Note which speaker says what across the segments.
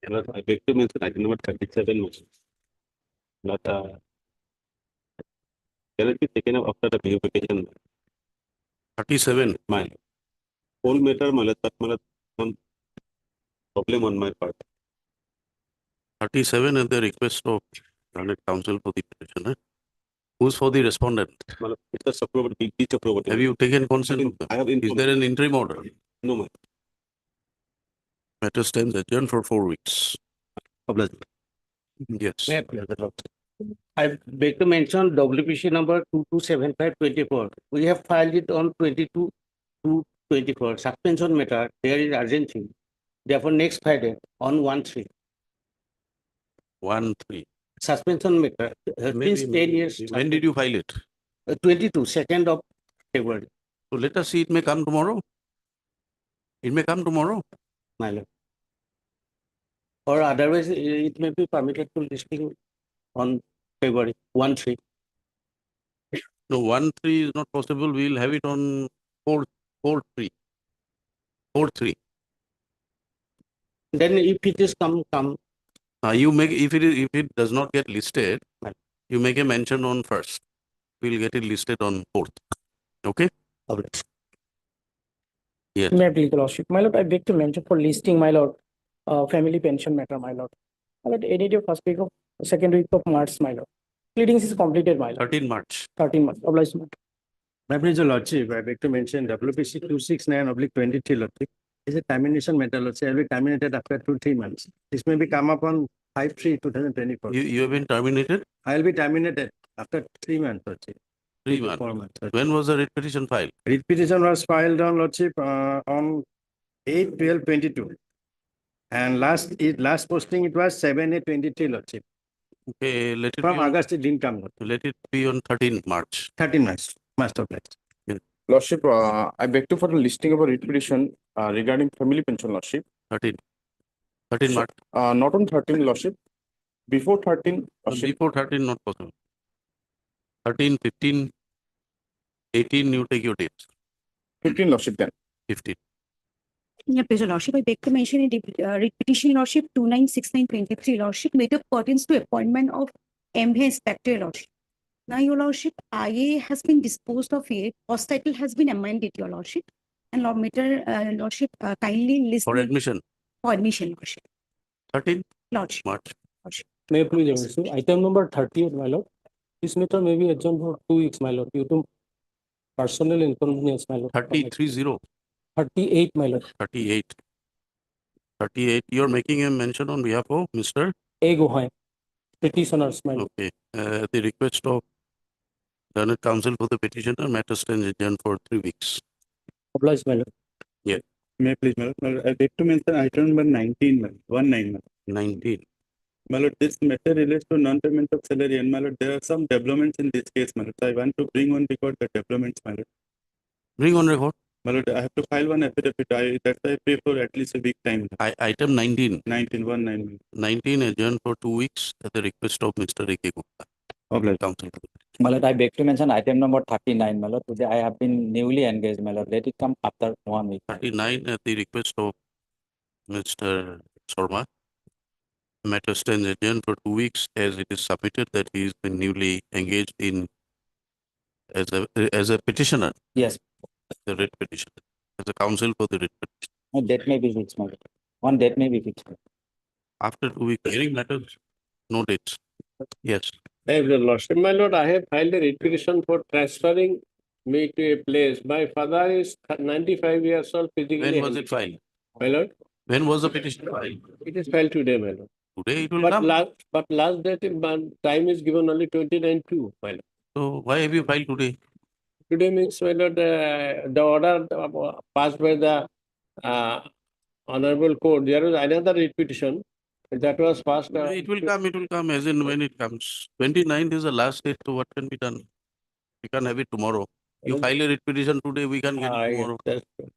Speaker 1: I beg to mention item number 37, but can it be taken up after the verification?
Speaker 2: 37.
Speaker 1: My whole matter, some problem on my part.
Speaker 2: 37 at the request of Learned Counsel for the petitioner. Who's for the respondent?
Speaker 1: It's a Chakraborty.
Speaker 2: Have you taken consent of them?
Speaker 1: I have
Speaker 2: Is
Speaker 1: informed.
Speaker 2: there an interim order?
Speaker 1: No, my
Speaker 2: Matter stands adjourned for 4 weeks. Yes.
Speaker 3: I beg to mention WPC number 227524. We have filed it on 22/2/24. Suspension matter, there is urgency. Therefore, next Friday on 1/3.
Speaker 2: 1-3.
Speaker 3: Suspension matter has been 10 years.
Speaker 2: When did you file it?
Speaker 3: 2nd of February,
Speaker 2: So let us see, it may come tomorrow. It may come tomorrow.
Speaker 3: my lord. Or otherwise, it may be permitted to listing on February 1/3.
Speaker 2: No, 1-3 is not possible. We will have it on 4-3. 4-3.
Speaker 3: Then if it is come,
Speaker 2: You make, if it does not get listed, you make a mention on 1st. We'll get it listed on 4th. Okay? Yes.
Speaker 4: May I please, Your Lordship? My lord, I beg to mention for listing, my lord, family pension matter, my lord. My lord, any day first week of, second week of March, my lord. Pleadings is completed, my lord.
Speaker 2: 13 March.
Speaker 4: 13 months. Obliged, my lord.
Speaker 5: My please, Your Lordship, I beg to mention WPC 269/23, Lordship. Is a termination matter, Lordship. Will be terminated after 2-3 months. This may be come up on 5/3/2024.
Speaker 2: You have been terminated?
Speaker 5: I will be terminated after 3 months, Lordship.
Speaker 2: 3
Speaker 5: 3 to
Speaker 2: months.
Speaker 5: 4 months. Lordship.
Speaker 2: When was the writ petition filed?
Speaker 5: Writ petition was filed on, Lordship, on 8/12/22. And last posting it was 7/8/23, Lordship.
Speaker 2: Okay, let it
Speaker 5: From
Speaker 2: be on,
Speaker 5: August it didn't come, Lordship.
Speaker 2: let it be on 13th March.
Speaker 5: 13 months, must have left.
Speaker 6: Lordship, I beg to for the listing of a writ petition regarding family pension, Lordship.
Speaker 2: 13. 13 March.
Speaker 6: Not on 13, Lordship. Before 13, Lordship.
Speaker 2: Before 13, not possible. 13, 15, 18, you take your dates.
Speaker 6: 15, Lordship then.
Speaker 2: 15.
Speaker 7: Yeah, please, Your Lordship, I beg to mention in writ petition, Your Lordship, 2969/23, Lordship, matter pertains to appointment of MA Inspector, Your Lordship. Now, Your Lordship, IA has been disposed of it, post title has been amended, Your Lordship, and Lordship, kindly list
Speaker 2: For admission,
Speaker 7: for admission, Lordship.
Speaker 2: 13
Speaker 7: Lordship.
Speaker 2: March.
Speaker 3: may I please also, item number 30, my lord. This matter may be adjourned for 2 weeks, my lord, due to personal inconvenience, my lord.
Speaker 2: 30-30,
Speaker 3: 38, my lord.
Speaker 2: 38. 38, you're making a mention on behalf of Mr.
Speaker 3: A. Gohai, petitioners, my lord.
Speaker 2: Okay, at the request of Learned Counsel for the petitioner, matter stands adjourned for 3 weeks.
Speaker 3: Obliged, my lord.
Speaker 1: May I please, my lord? I beg to mention item number 19, my lord. 19.
Speaker 2: 19.
Speaker 1: My lord, this matter relates to non-payment of salary, and my lord, there are some developments in this case, my lord. So I want to bring on record the developments, my lord.
Speaker 2: Bring on record.
Speaker 1: My lord, I have to file one affidavit. That's why I pray for at least a week time.
Speaker 2: Item 19.
Speaker 1: 19.
Speaker 2: 19 adjourned for 2 weeks at the request of Mr. A.K. Gupta.
Speaker 1: Obliged.
Speaker 2: Counsel.
Speaker 8: My lord, I beg to mention item number 39, my lord. Today I have been newly engaged, my lord. Let it come after 1 week.
Speaker 2: 39 at the request of Mr. Sharma. Matter stands adjourned for 2 weeks as it is submitted that he is been newly engaged in as a petitioner,
Speaker 8: Yes,
Speaker 2: the writ petition, as a counsel for the writ petition.
Speaker 8: no date may be fixed, my lord. One date may be fixed.
Speaker 2: After 2 weeks hearing matters, no dates. Yes.
Speaker 9: Your Lordship, my lord, I have filed a writ petition for transferring me to a place. My father is 95 years old, physically.
Speaker 2: When was it filed?
Speaker 9: My lord,
Speaker 2: When was the petition filed?
Speaker 9: it is filed today, my lord.
Speaker 2: Today it will
Speaker 9: But
Speaker 2: come.
Speaker 9: last date, time is given only 29/2, my lord.
Speaker 2: So why have you filed today?
Speaker 9: Today means, my lord, the order passed by the honorable court. There was another writ petition that was passed.
Speaker 2: It will come as in when it comes. 29th is the last date, so what can be done? We can have it tomorrow. You file a writ petition today, we can get it tomorrow.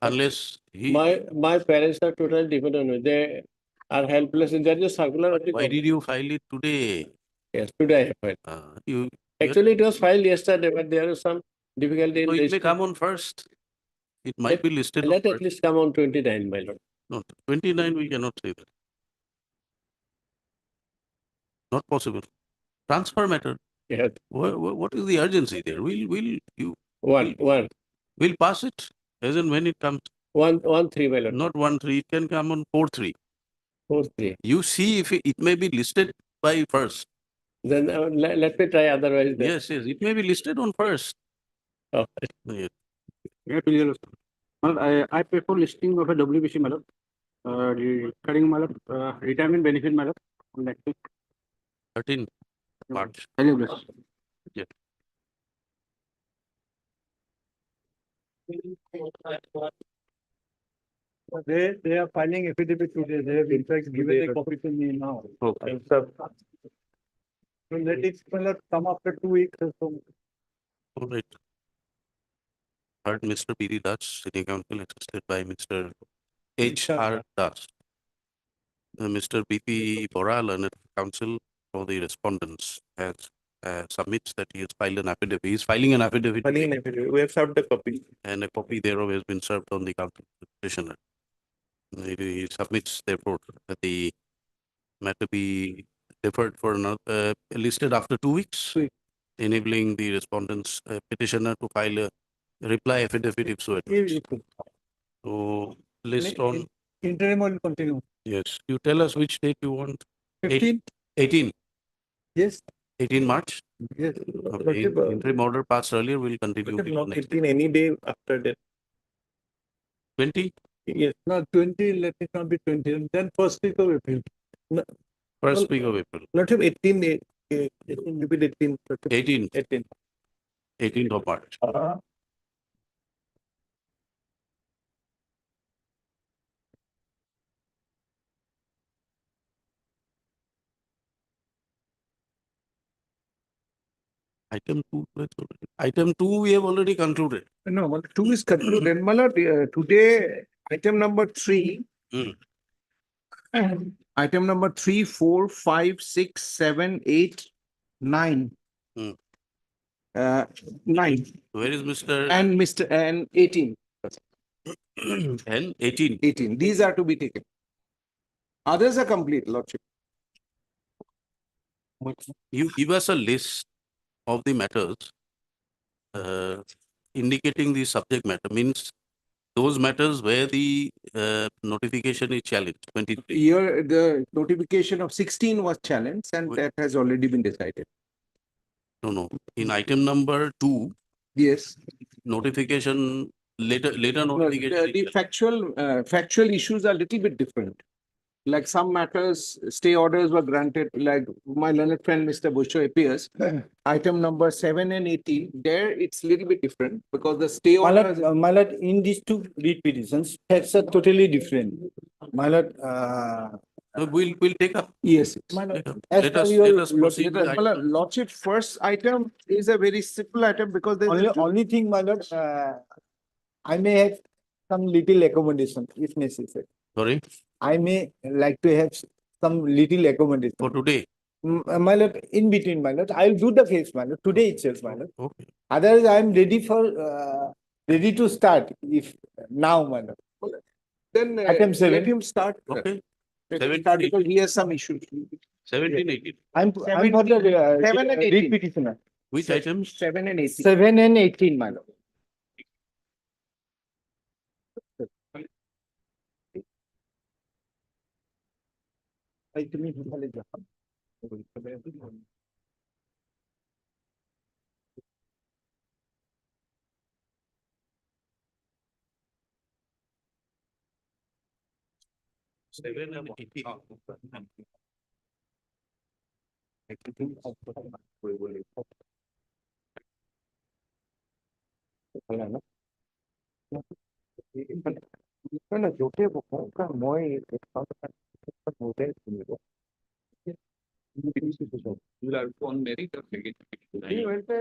Speaker 2: Unless he,
Speaker 9: My parents are totally dependent on me. They are helpless. There is a circular.
Speaker 2: why did you file it today?
Speaker 9: Yes, today I have filed.
Speaker 2: You
Speaker 9: Actually, it was filed yesterday, but there is some difficulty in
Speaker 2: So it may
Speaker 9: registering.
Speaker 2: come on 1st. It might be listed on
Speaker 9: Let at
Speaker 2: 1st.
Speaker 9: least come on 29, my lord.
Speaker 2: No, 29 we cannot say that. Not possible. Transfer matter.
Speaker 9: Yes,
Speaker 2: What is the urgency there? We'll pass it as and when it comes.
Speaker 9: 1-3, my lord.
Speaker 2: Not 1-3, it can come on 4-3.
Speaker 9: 4-3.
Speaker 2: You see if it may be listed by first.
Speaker 9: Then let me try otherwise. then.
Speaker 2: Yes, it may be listed on first.
Speaker 9: Oh,
Speaker 2: Yes.
Speaker 5: I pay for listing of a WBC, my lord. Regarding, my lord, retirement benefit, my lord. On that thing.
Speaker 2: 13 March.
Speaker 5: Hello, bless. They are filing affidavit today. They have in fact given a copy to me now.
Speaker 2: Okay.
Speaker 5: So let it come after 2 weeks or so.
Speaker 2: All right. Heard Mr. P.D. Das, Senior Counsel, assisted by Mr. H.R. Das. Mr. B.P. Bora, Learned Counsel for the respondents, has submits that he has filed an affidavit. He is filing an affidavit.
Speaker 6: We have served a copy.
Speaker 2: And a copy thereof has been served on the counsel petitioner. He submits therefore that the matter be deferred for another, listed after 2 weeks, enabling the respondents petitioner to file a reply affidavit if so advised. So list on,
Speaker 5: Interim will continue.
Speaker 2: yes, you tell us which date you want.
Speaker 5: 15?
Speaker 2: 18,
Speaker 5: Yes.
Speaker 2: 18 March.
Speaker 5: Yes.
Speaker 2: Okay, interim order passed earlier, will continue. till next
Speaker 6: Any day after that.
Speaker 2: 20,
Speaker 5: Yes. No, 20, let it not be 20, and then first week of April.
Speaker 2: first week of April,
Speaker 6: Not 18, repeat 18.
Speaker 2: 18,
Speaker 6: 18.
Speaker 2: 18th of March. Item 2, item 2 we have already concluded.
Speaker 10: No, well, 2 is concluded. My lord, today, item number 3.
Speaker 2: Hmm.
Speaker 10: Item number 3, 4, 5, 6, 7, 8, 9.
Speaker 2: Hmm.
Speaker 10: 9
Speaker 2: Where is Mr.
Speaker 10: and 18.
Speaker 2: and 18?
Speaker 10: 18. These are to be taken. Others are complete, lordship.
Speaker 2: You give us a list of the matters indicating the subject matter, means those matters where the notification is challenged. 23.
Speaker 10: Here, the notification of 16 was challenged and that has already been decided.
Speaker 2: No. In item number 2,
Speaker 10: Yes.
Speaker 2: notification, later
Speaker 10: No,
Speaker 2: notification.
Speaker 10: the factual issues are a little bit different. Like some matters, stay orders were granted, like my learned friend, Mr. Busho appears. Item number 7 and 18, there it's a little bit different because the stay orders.
Speaker 5: My lord, in these two read petitions, facts are totally different. My lord,
Speaker 2: We'll take up.
Speaker 10: Yes.
Speaker 5: my lord,
Speaker 2: Let
Speaker 5: as per
Speaker 2: us
Speaker 5: your
Speaker 2: proceed. with
Speaker 10: My lord, lordship, first item is a very simple item because there's
Speaker 5: only thing, my lord, I may have some little accommodation if necessary.
Speaker 2: Sorry,
Speaker 5: I may like to have some little accommodation.
Speaker 2: for today.
Speaker 5: My lord, in between, my lord, I'll do the case, my lord, today itself, my lord.
Speaker 2: Okay.
Speaker 5: Otherwise, I'm ready to start if now, my lord.
Speaker 10: then
Speaker 5: Item 7.
Speaker 10: let him start.
Speaker 2: Okay.
Speaker 10: Let him
Speaker 2: 17,
Speaker 10: start because he has some issues.
Speaker 2: 17, 18.
Speaker 5: I'm for the
Speaker 10: 7 and
Speaker 5: read
Speaker 10: 18.
Speaker 5: petitioner.
Speaker 2: Which items?
Speaker 10: 7 and 18.
Speaker 5: 7 and 18, my lord.
Speaker 2: Seven and 18.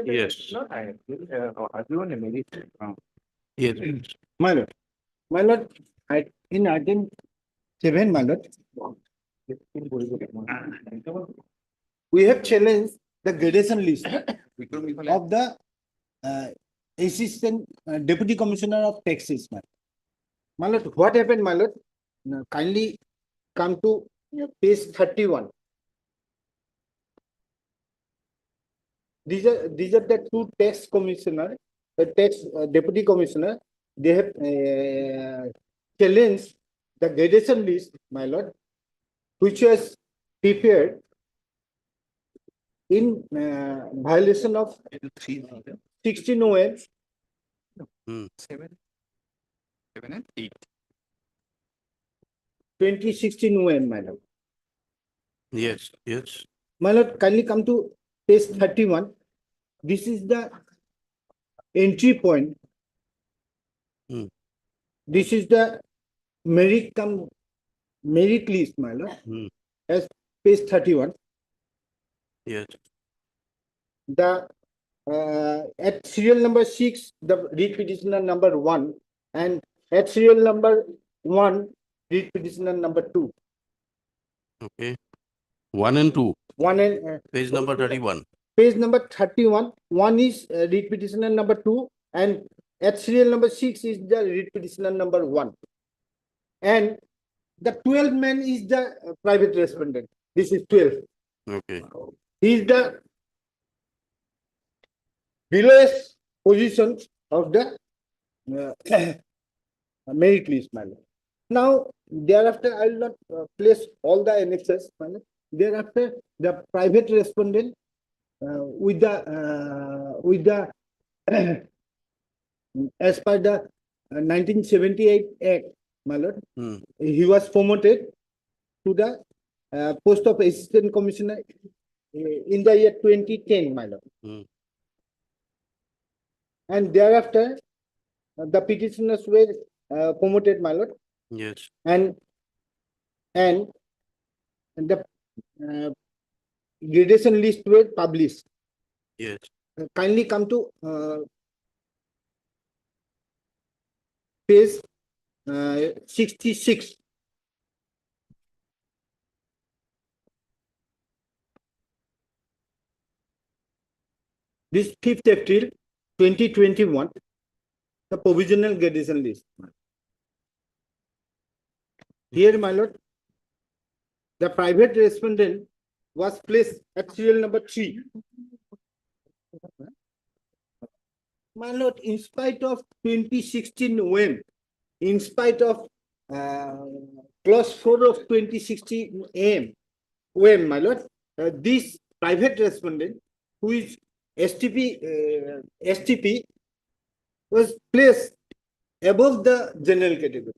Speaker 2: Yes. Yes.
Speaker 5: My lord, in item 7, my lord, we have challenged the gradation list of the assistant deputy commissioner of taxes, my lord. My lord, what happened, my lord? Kindly come to page 31.
Speaker 10: these are the two tax commissioner, the tax deputy commissioner. They have challenged the gradation list, my lord, which was prepared in violation of 16 OM.
Speaker 2: Hmm.
Speaker 6: 7 and 8.
Speaker 10: 2016 OM, my lord.
Speaker 2: Yes, yes.
Speaker 10: My lord, kindly come to page 31. This is the entry point.
Speaker 2: Hmm.
Speaker 10: This is the merit list, my lord,
Speaker 2: Hmm.
Speaker 10: as page 31.
Speaker 2: Yes.
Speaker 10: The at serial number 6, the read petitioner number 1, and at serial number 1, read petitioner number 2.
Speaker 2: Okay. 1 and 2.
Speaker 10: 1 and
Speaker 2: Page number 31.
Speaker 10: page number 31. 1 is read petitioner number 2, and at serial number 6 is the read petitioner number 1. And the 12th man is the private respondent. This is 12.
Speaker 2: Okay.
Speaker 10: He is the lowest position of the merit list, my lord. Now, thereafter, I will not place all the annexes, my lord. Thereafter, the private respondent with the as per the 1978 Act, my lord,
Speaker 2: Hmm.
Speaker 10: he was promoted to the post of assistant commissioner in the year 2010, my lord.
Speaker 2: Hmm.
Speaker 10: And thereafter, the petitioners were promoted, my lord,
Speaker 2: Yes.
Speaker 10: and the gradation list were published.
Speaker 2: Yes.
Speaker 10: Kindly come to page 66. This 5th April 2021, the provisional gradation list. Here, my lord, the private respondent was placed at serial number 3. My lord, in spite of 2016 OM, in spite of clause 4 of 2016 OM, my lord, this private respondent, who is STP, was placed above the general category.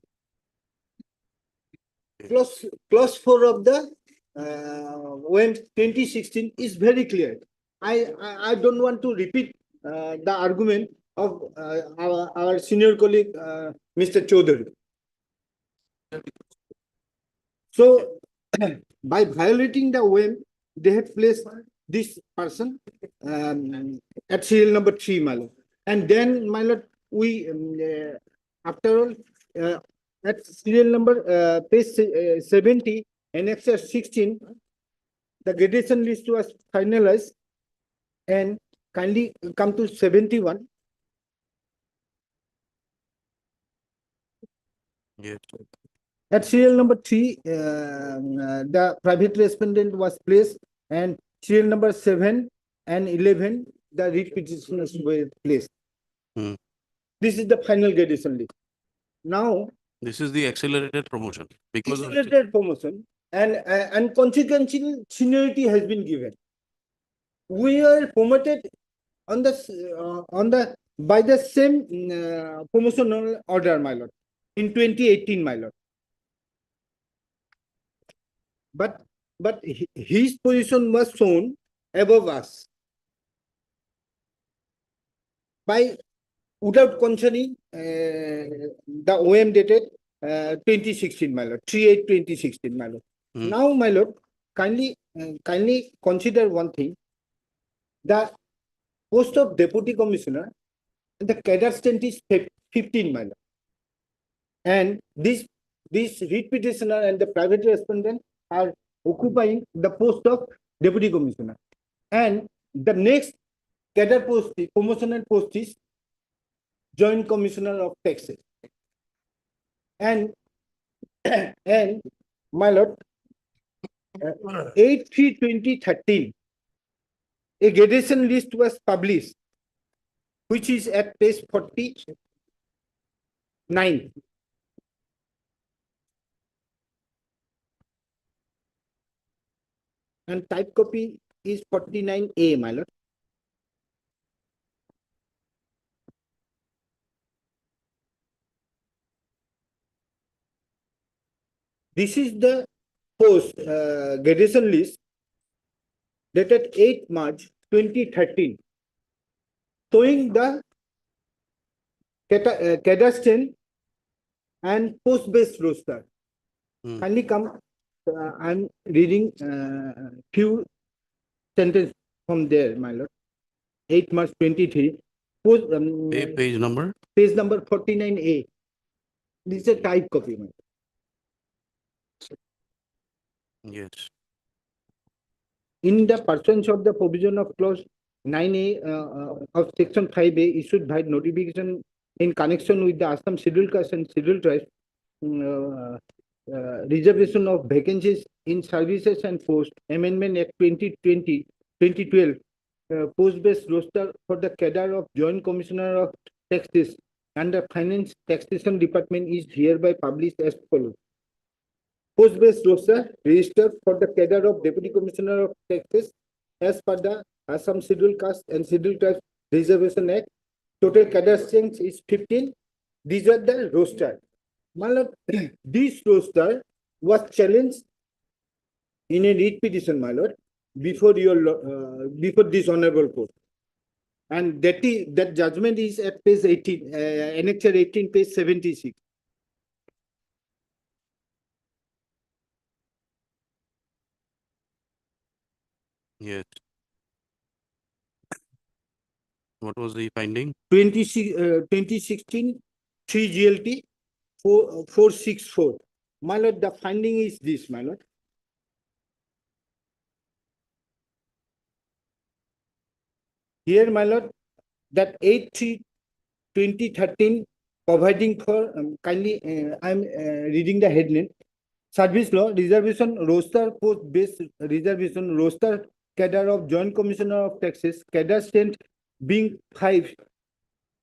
Speaker 10: Clause 4 of the OM 2016 is very clear. I don't want to repeat the argument of our senior colleague, Mr. Chaudhary. So, by violating the OM, they have placed this person at serial number 3, my lord. And then, my lord, we, after all, at serial number page 70, annexure 16, the gradation list was finalized, and kindly come to 71.
Speaker 2: Yes.
Speaker 10: At serial number 3, the private respondent was placed, and serial number 7 and 11, the read petitioners were placed.
Speaker 2: Hmm.
Speaker 10: This is the final gradation list. Now,
Speaker 2: This is the accelerated promotion because of
Speaker 10: accelerated promotion and consequential seniority has been given. We are promoted on the by the same promotional order, my lord, in 2018, my lord. But his position was shown above us by without concerning the OM dated 2016, my lord, 3/8/2016, my lord.
Speaker 2: Hmm.
Speaker 10: Now, my lord, kindly consider one thing: the post of deputy commissioner, the cadre strength is 15, my lord, and this read petitioner and the private respondent are occupying the post of deputy commissioner, and the next cadre post, promotional post, is joint commissioner of taxes. And and my lord, 8/3/2013, a gradation list was published, which is at page 49. And type copy is 49A, my lord. This is the post gradation list dated 8 March 2013, showing the cadastral and post-based roster.
Speaker 2: Hmm.
Speaker 10: Kindly come, I'm reading few sentences from there, my lord. 8 March 23,
Speaker 2: Page number?
Speaker 10: page number 49A. This is a type copy, my lord.
Speaker 2: Yes.
Speaker 10: In the pursuance of the provision of clause 9A of section 5A issued by notification in connection with the Assam Scheduled Caste and Scheduled Tribes reservation of vacancies in services and post amendment act 2012 post-based roster for the cadre of Joint Commissioner of Taxes under Finance Taxation Department is hereby published as follows. Post-based roster registered for the cadre of Deputy Commissioner of Taxes as per the Assam Scheduled Caste and Scheduled Tribes Reservation Act. Total cadre strength is 15. These are the roster. My lord, this roster was challenged in a writ petition, my lord, before before this honorable court. And that judgment is at page 18, annexure 18, page 76.
Speaker 2: Yes. What was the finding?
Speaker 10: 2016 3 GLT 464. My lord, the finding is this, my lord. Here, my lord, that 8/3/2013 providing for kindly I'm reading the headline. Service law reservation roster post based reservation roster cadre of Joint Commissioner of Taxes cadre strength being 5.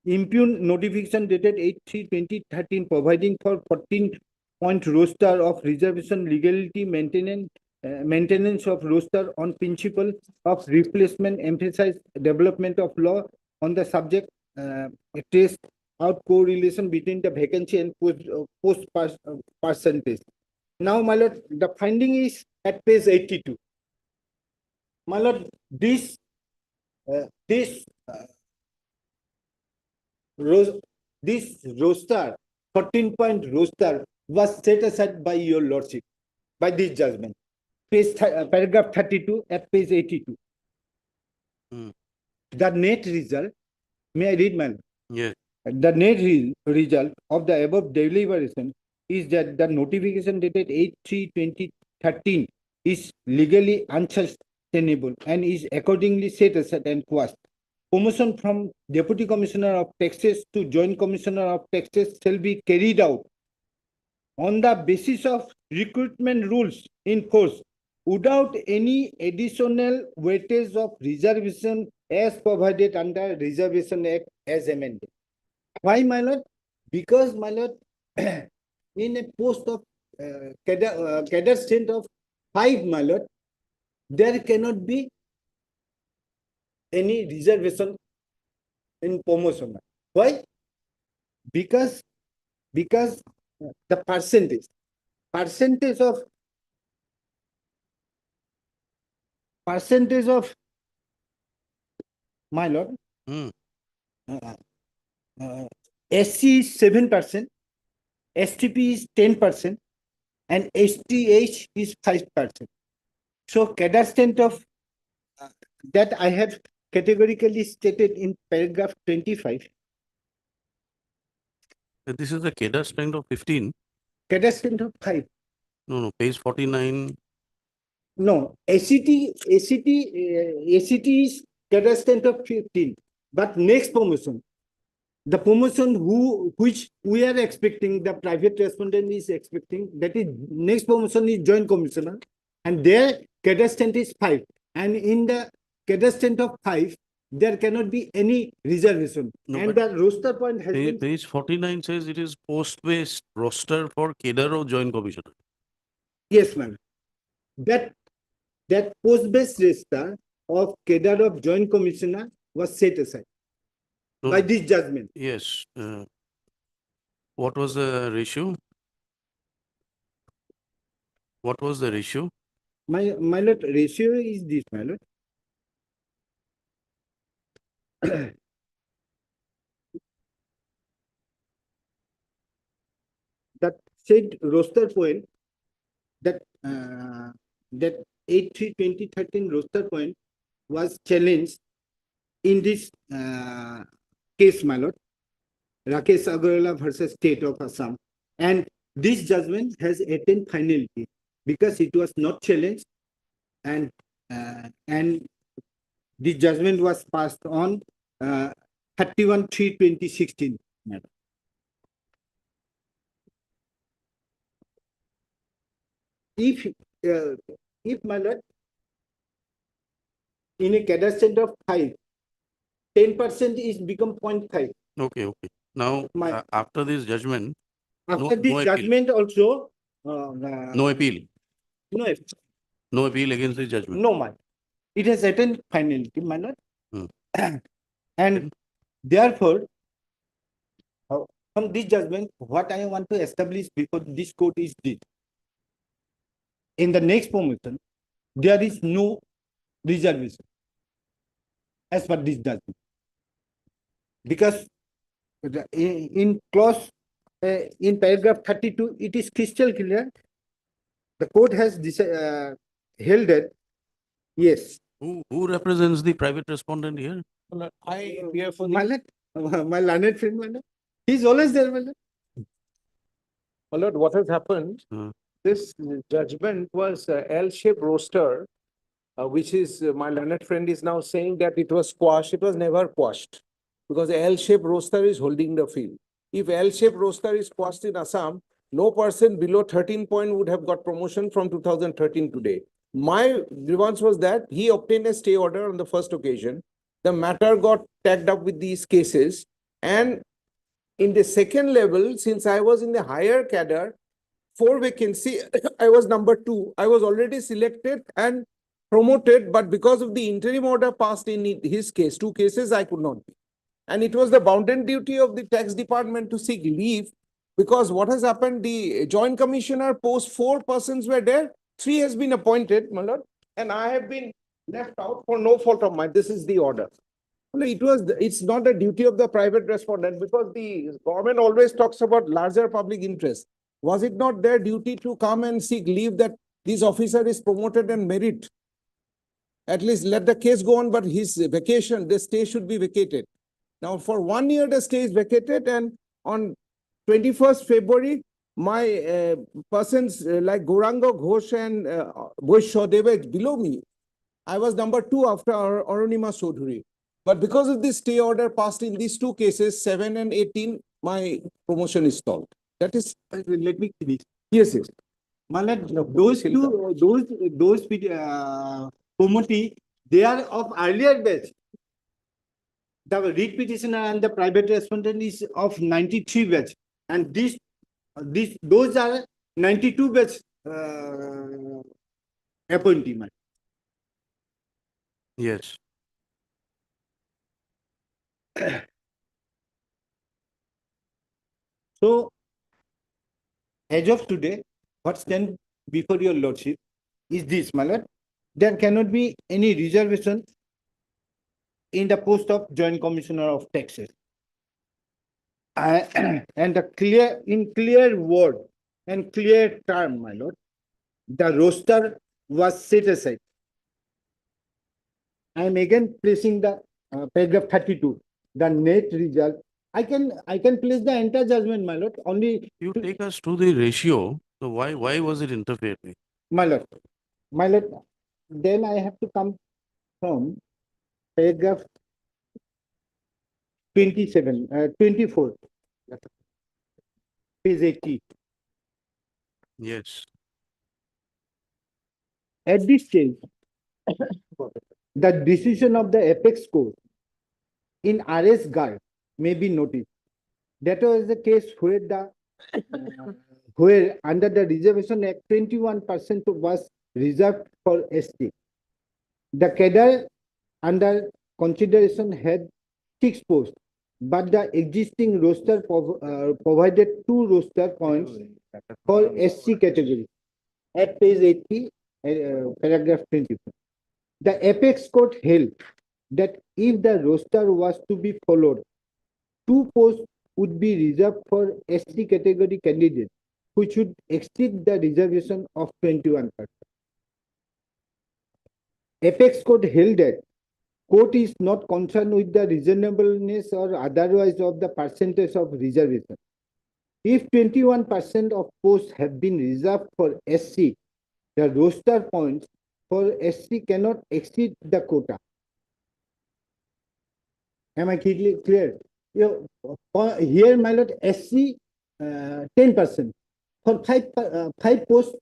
Speaker 10: Impugn notification dated 8/3/2013 providing for 14-point roster of reservation legality maintenance of roster on principle of replacement, emphasize development of law on the subject, trace out correlation between the vacancy and post percentage. Now, my lord, the finding is at page 82. My lord, this roster, 14-point roster, was set aside by your lordship, by this judgment. Paragraph 32 at page 82.
Speaker 2: Hmm.
Speaker 10: The net result, may I read, man?
Speaker 2: Yes.
Speaker 10: The net result of the above deliberation is that the notification dated 8/3/2013 is legally unsustainable and is accordingly set aside and quashed. Promotion from Deputy Commissioner of Taxes to Joint Commissioner of Taxes shall be carried out on the basis of recruitment rules in force without any additional weightage of reservation as provided under Reservation Act as amended. Why, my lord? Because, my lord, in a post of cadre strength of 5, my lord, there cannot be any reservation in promotion. Why? Because the percentage of my lord,
Speaker 2: Hmm.
Speaker 10: SC is 7%, STP is 10%, and STH is 5%. So cadre strength of that I have categorically stated in paragraph 25.
Speaker 2: This is the cadre strength of 15.
Speaker 10: Cadre strength of 5.
Speaker 2: No, page 49.
Speaker 10: No, ACT is cadre strength of 15. But next promotion, the promotion which we are expecting, the private respondent is expecting, that is next promotion is Joint Commissioner, and their cadre strength is 5. And in the
Speaker 5: cadascent of 5, there cannot be any reservation.
Speaker 2: No,
Speaker 5: And
Speaker 2: but
Speaker 5: the roster point has been,
Speaker 2: Page 49 says it is post-based roster for cadre of joint commissioner.
Speaker 5: yes, ma'am. That post-based register of cadre of joint commissioner was set aside
Speaker 2: No,
Speaker 5: by
Speaker 2: no.
Speaker 5: this judgment.
Speaker 2: Yes. What was the ratio? What was the ratio?
Speaker 5: My lord, ratio is this, my lord. That said roster point, that 8/3/2013 roster point was challenged in this case, my lord, Rakesh Agarwala versus State of Assam, and this judgment has attained finality because it was not challenged, and the judgment was passed on 31/3/2016. Madam. If my lord, in a cadascent of 5, 10% is become 0.5.
Speaker 2: Okay. Now,
Speaker 5: My-
Speaker 2: after this judgment,
Speaker 5: After
Speaker 2: no
Speaker 5: this
Speaker 2: appeal.
Speaker 5: judgment also,
Speaker 2: No appeal.
Speaker 5: no,
Speaker 2: No appeal against this judgment.
Speaker 5: no, my, it has attained finality, my lord.
Speaker 2: Hmm.
Speaker 5: And therefore, from this judgment, what I want to establish before this court is this. In the next promotion, there is no reservation as per this judgment. Because in clause, in paragraph 32, it is crystal clear. The court has held that, yes,
Speaker 2: Who represents the private respondent here?
Speaker 10: I appear for
Speaker 5: my
Speaker 10: the,
Speaker 5: lord, my learned friend, my lord, he's always there, my lord.
Speaker 10: my lord, what has happened?
Speaker 2: Hmm.
Speaker 10: This judgment was L-shaped roster, which is, my learned friend is now saying that it was quashed. It was never quashed because L-shaped roster is holding the field. If L-shaped roster is quashed in Assam, no person below 13 point would have got promotion from 2013 today. My grievance was that he obtained a stay order on the first occasion. The matter got tagged up with these cases, and in the second level, since I was in the higher cadre, 4 vacancy, I was number 2. I was already selected and promoted, but because of the interim order passed in his case, 2 cases, I could not be. And it was the bounden duty of the tax department to seek leave, because what has happened, the joint commissioner post 4 persons were there, 3 has been appointed, my lord, and I have been left out for no fault of mine. This is the order. It's not a duty of the private respondent, because the government always talks about larger public interest. Was it not their duty to come and seek leave that this officer is promoted and merit? At least let the case go on, but his vacation, the stay should be vacated. Now, for 1 year, the stay is vacated, and on 21st February, my persons like Gauranga Ghosh and Boisho, they were below me. I was number 2 after Arunima Chaudhuri. But because of this stay order passed in these 2 cases, 7 and 18, my promotion is stalled. That is,
Speaker 5: Let me finish.
Speaker 10: yes.
Speaker 5: My lord, those promotee, they are of earlier batch. The read petitioner and the private respondent is of 93 batch, and those are 92 batch appointee.
Speaker 2: Yes.
Speaker 5: So, as of today, what stands before your lordship is this, my lord. There cannot be any reservation in the post of Joint Commissioner of Taxes. And in clear word and clear term, my lord, the roster was set aside. I am again placing the paragraph 32, the net result. I can place the entire judgment, my lord, only.
Speaker 2: You take us to the ratio. So why was it interfered with?
Speaker 5: My lord, then I have to come from paragraph 24, page 80.
Speaker 2: Yes.
Speaker 5: At this stage, the decision of the apex court in RS guard may be noticed. That was the case where where under the Reservation Act 21% was reserved for ST. The cadre under consideration had 6 posts, but the existing roster provided 2 roster points for SC category at page 80, paragraph 24. The apex court held that if the roster was to be followed, 2 posts would be reserved for SC category candidates, which would exceed the reservation of 21%. Apex court held that court is not concerned with the reasonableness or otherwise of the percentage of reservation. If 21% of posts have been reserved for SC, the roster points for SC cannot exceed the quota. Am I clear? Here, my lord, SC 10%. For 5 posts,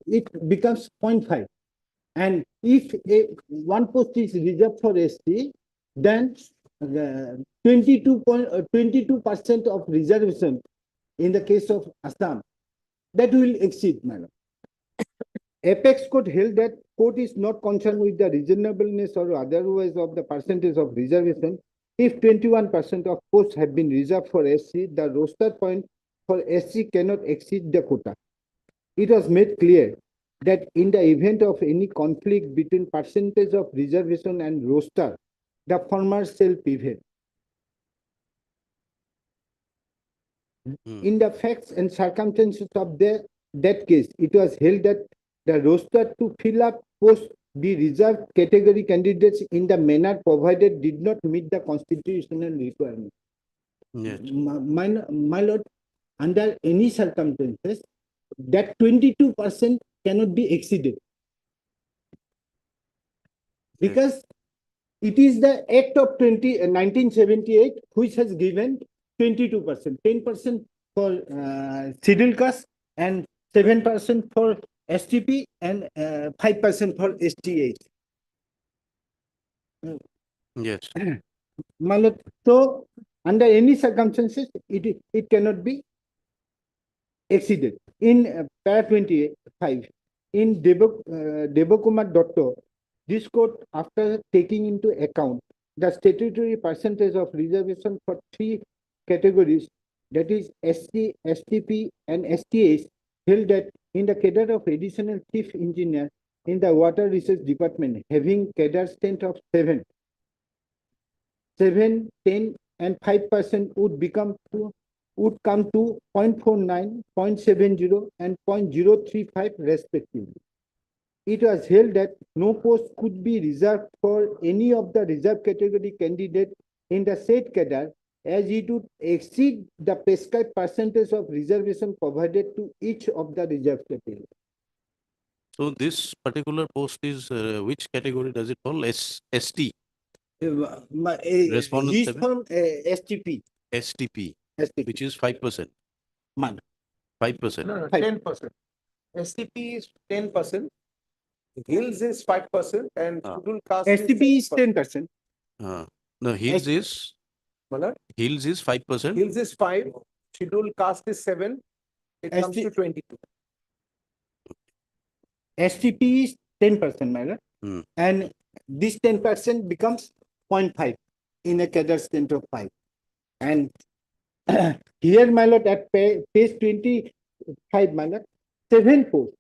Speaker 5: it becomes 0.5. And if one post is reserved for SC, then 22% of reservation in the case of Assam, that will exceed, my lord. Apex court held that court is not concerned with the reasonableness or otherwise of the percentage of reservation. If 21% of posts have been reserved for SC, the roster point for SC cannot exceed the quota. It was made clear that in the event of any conflict between percentage of reservation and roster, the former shall prevail. In the facts and circumstances of that case, it was held that the roster to fill up posts be reserved category candidates in the manner provided did not meet the constitutional requirement.
Speaker 2: Yes.
Speaker 5: My lord, under any circumstances, that 22% cannot be exceeded. Because it is the Act of 1978 which has given 22%, 10% for scheduled caste and 7% for STP and 5% for STH.
Speaker 2: Yes.
Speaker 5: My lord, so under any circumstances, it cannot be exceeded. In para 25, in Debakumar Dotto, this court, after taking into account the statutory percentage of reservation for 3 categories, that is SC, STP, and STH, held that in the cadre of additional chief engineer in the water research department, having cadre strength of 7, 10, and 5% would come to 0.49, 0.70, and 0.035 respectively. It was held that no post could be reserved for any of the reserved category candidate in the said cadre, as it would exceed the prescribed percentage of reservation provided to each of the reserved category.
Speaker 2: So this particular post is which category does it fall? ST, Respondent
Speaker 5: He's
Speaker 2: 7?
Speaker 5: from STP.
Speaker 2: STP,
Speaker 5: STP.
Speaker 2: which is 5%.
Speaker 5: Man.
Speaker 2: 5%.
Speaker 10: No,
Speaker 5: Five.
Speaker 10: 10%. STP is 10%. Hills is 5% and
Speaker 2: Ah.
Speaker 10: scheduled caste
Speaker 5: STP is
Speaker 10: 7%.
Speaker 5: 10%.
Speaker 2: No, Hills is
Speaker 10: Malad?
Speaker 2: Hills is 5%.
Speaker 10: Hills is 5, scheduled caste is 7. It comes
Speaker 5: ST
Speaker 10: to 22.
Speaker 5: STP is 10%, my lord.
Speaker 2: Hmm.
Speaker 5: And this 10% becomes 0.5 in a cadre strength of 5. And here, my lord, at page 25, my lord, 7 posts.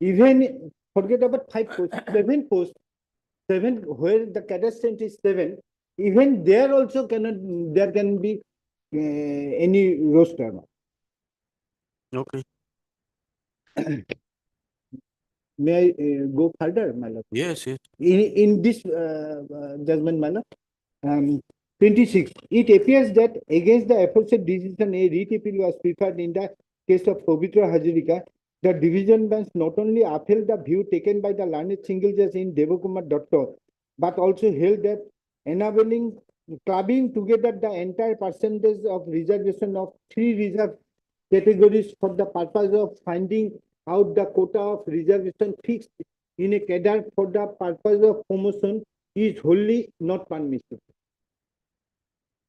Speaker 5: Even forget about 5 posts, 7 posts, 7 where the cadre strength is 7. Even there also there can be any roster.
Speaker 2: Okay.
Speaker 5: May I go further, my lord?
Speaker 2: Yes, yes.
Speaker 5: In this judgment, my lord, 26, it appears that against the aforesaid decision, a writ appeal was preferred in the case of Pavitra Hazarika. The division bench not only upheld the view taken by the learned single judge in Debakumar Dotto, but also held that enabling clubbing together the entire percentage of reservation of 3 reserved categories for the purpose of finding out the quota of reservation fixed in a cadre for the purpose of promotion is wholly not permissible.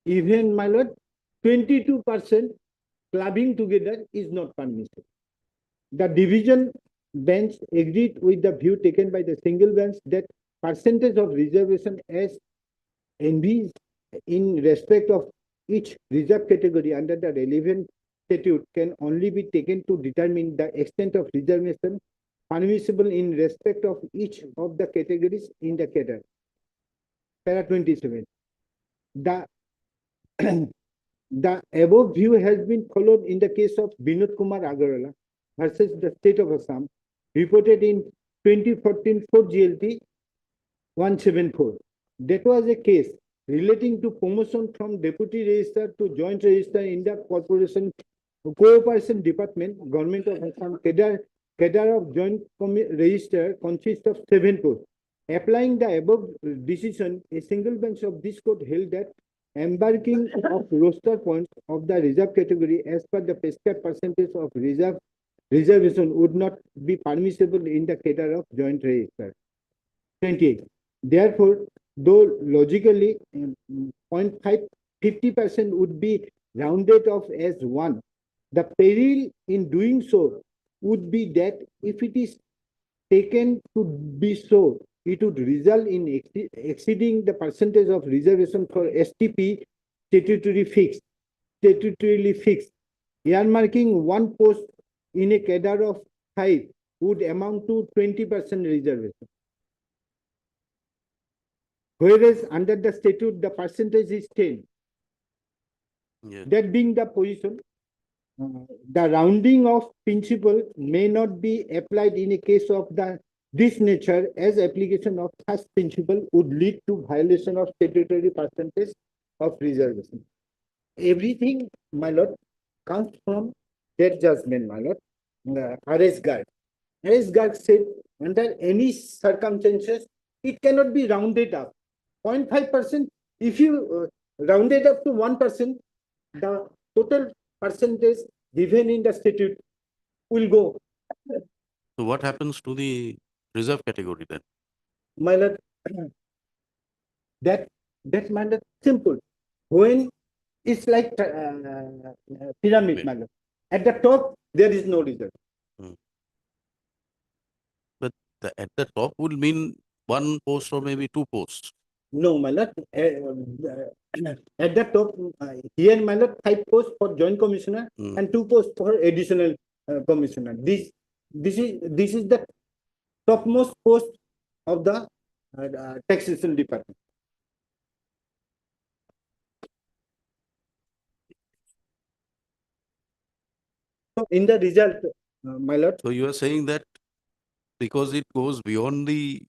Speaker 5: Even, my lord, 22% clubbing together is not permissible. The division bench agreed with the view taken by the single bench that percentage of reservation as envisaged in respect of each reserve category under the relevant statute can only be taken to determine the extent of reservation permissible in respect of each of the categories in the cadre. Para 27. The above view has been followed in the case of Binod Kumar Agarwala versus the state of Assam, reported in 2014 for GLT 174. That was a case relating to promotion from deputy registrar to joint registrar in the cooperation department, government of Assam. Cadre of joint registrar consists of 7 posts. Applying the above decision, a single bench of this court held that embarking of roster points of the reserve category as per the prescribed percentage of reservation would not be permissible in the cadre of joint registrar. 28. Therefore, though logically 50% would be rounded off as 1, the peril in doing so would be that if it is taken to be so, it would result in exceeding the percentage of reservation for STP statutorily fixed. Earmarking one post in a cadre of 5 would amount to 20% reservation. Whereas under the statute, the percentage is 10.
Speaker 2: Yes.
Speaker 5: That being the position, the rounding of principle may not be applied in a case of this nature, as application of such principle would lead to violation of statutory percentage of reservation. Everything, my lord, comes from that judgment, my lord. Harris Garg. Harris Garg said, under any circumstances, it cannot be rounded up. 0.5%, if you round it up to 1%, the total percentage given in the statute will go.
Speaker 2: So what happens to the reserve category then?
Speaker 5: My lord, that matter simple. When it's like pyramid, my lord. At the top, there is no reserve.
Speaker 2: But at the top will mean 1 post or maybe 2 posts.
Speaker 5: No, my lord. At the top, here, my lord, 5 posts for joint commissioner and 2 posts for additional commissioner. This is the topmost post of the taxation department. So in the result, my lord.
Speaker 2: So you are saying that because it goes beyond the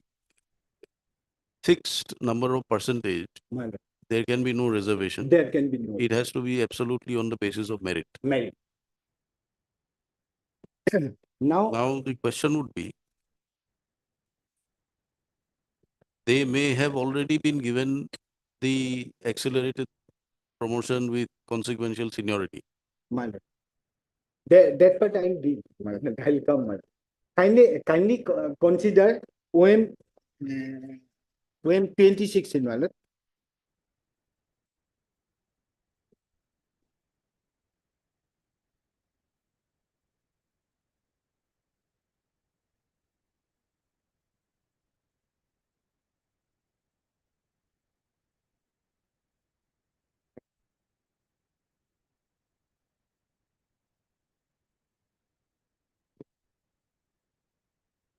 Speaker 2: fixed number of percentage,
Speaker 5: My lord,
Speaker 2: there can be no reservation.
Speaker 5: there can be no
Speaker 2: It has to be absolutely on the basis of merit.
Speaker 5: merit. Now,
Speaker 2: Now the question would be, they may have already been given the accelerated promotion with consequential seniority.
Speaker 5: my lord, that part I will read. My lord, I will come. My lord. Kindly consider OM 26 in my lord.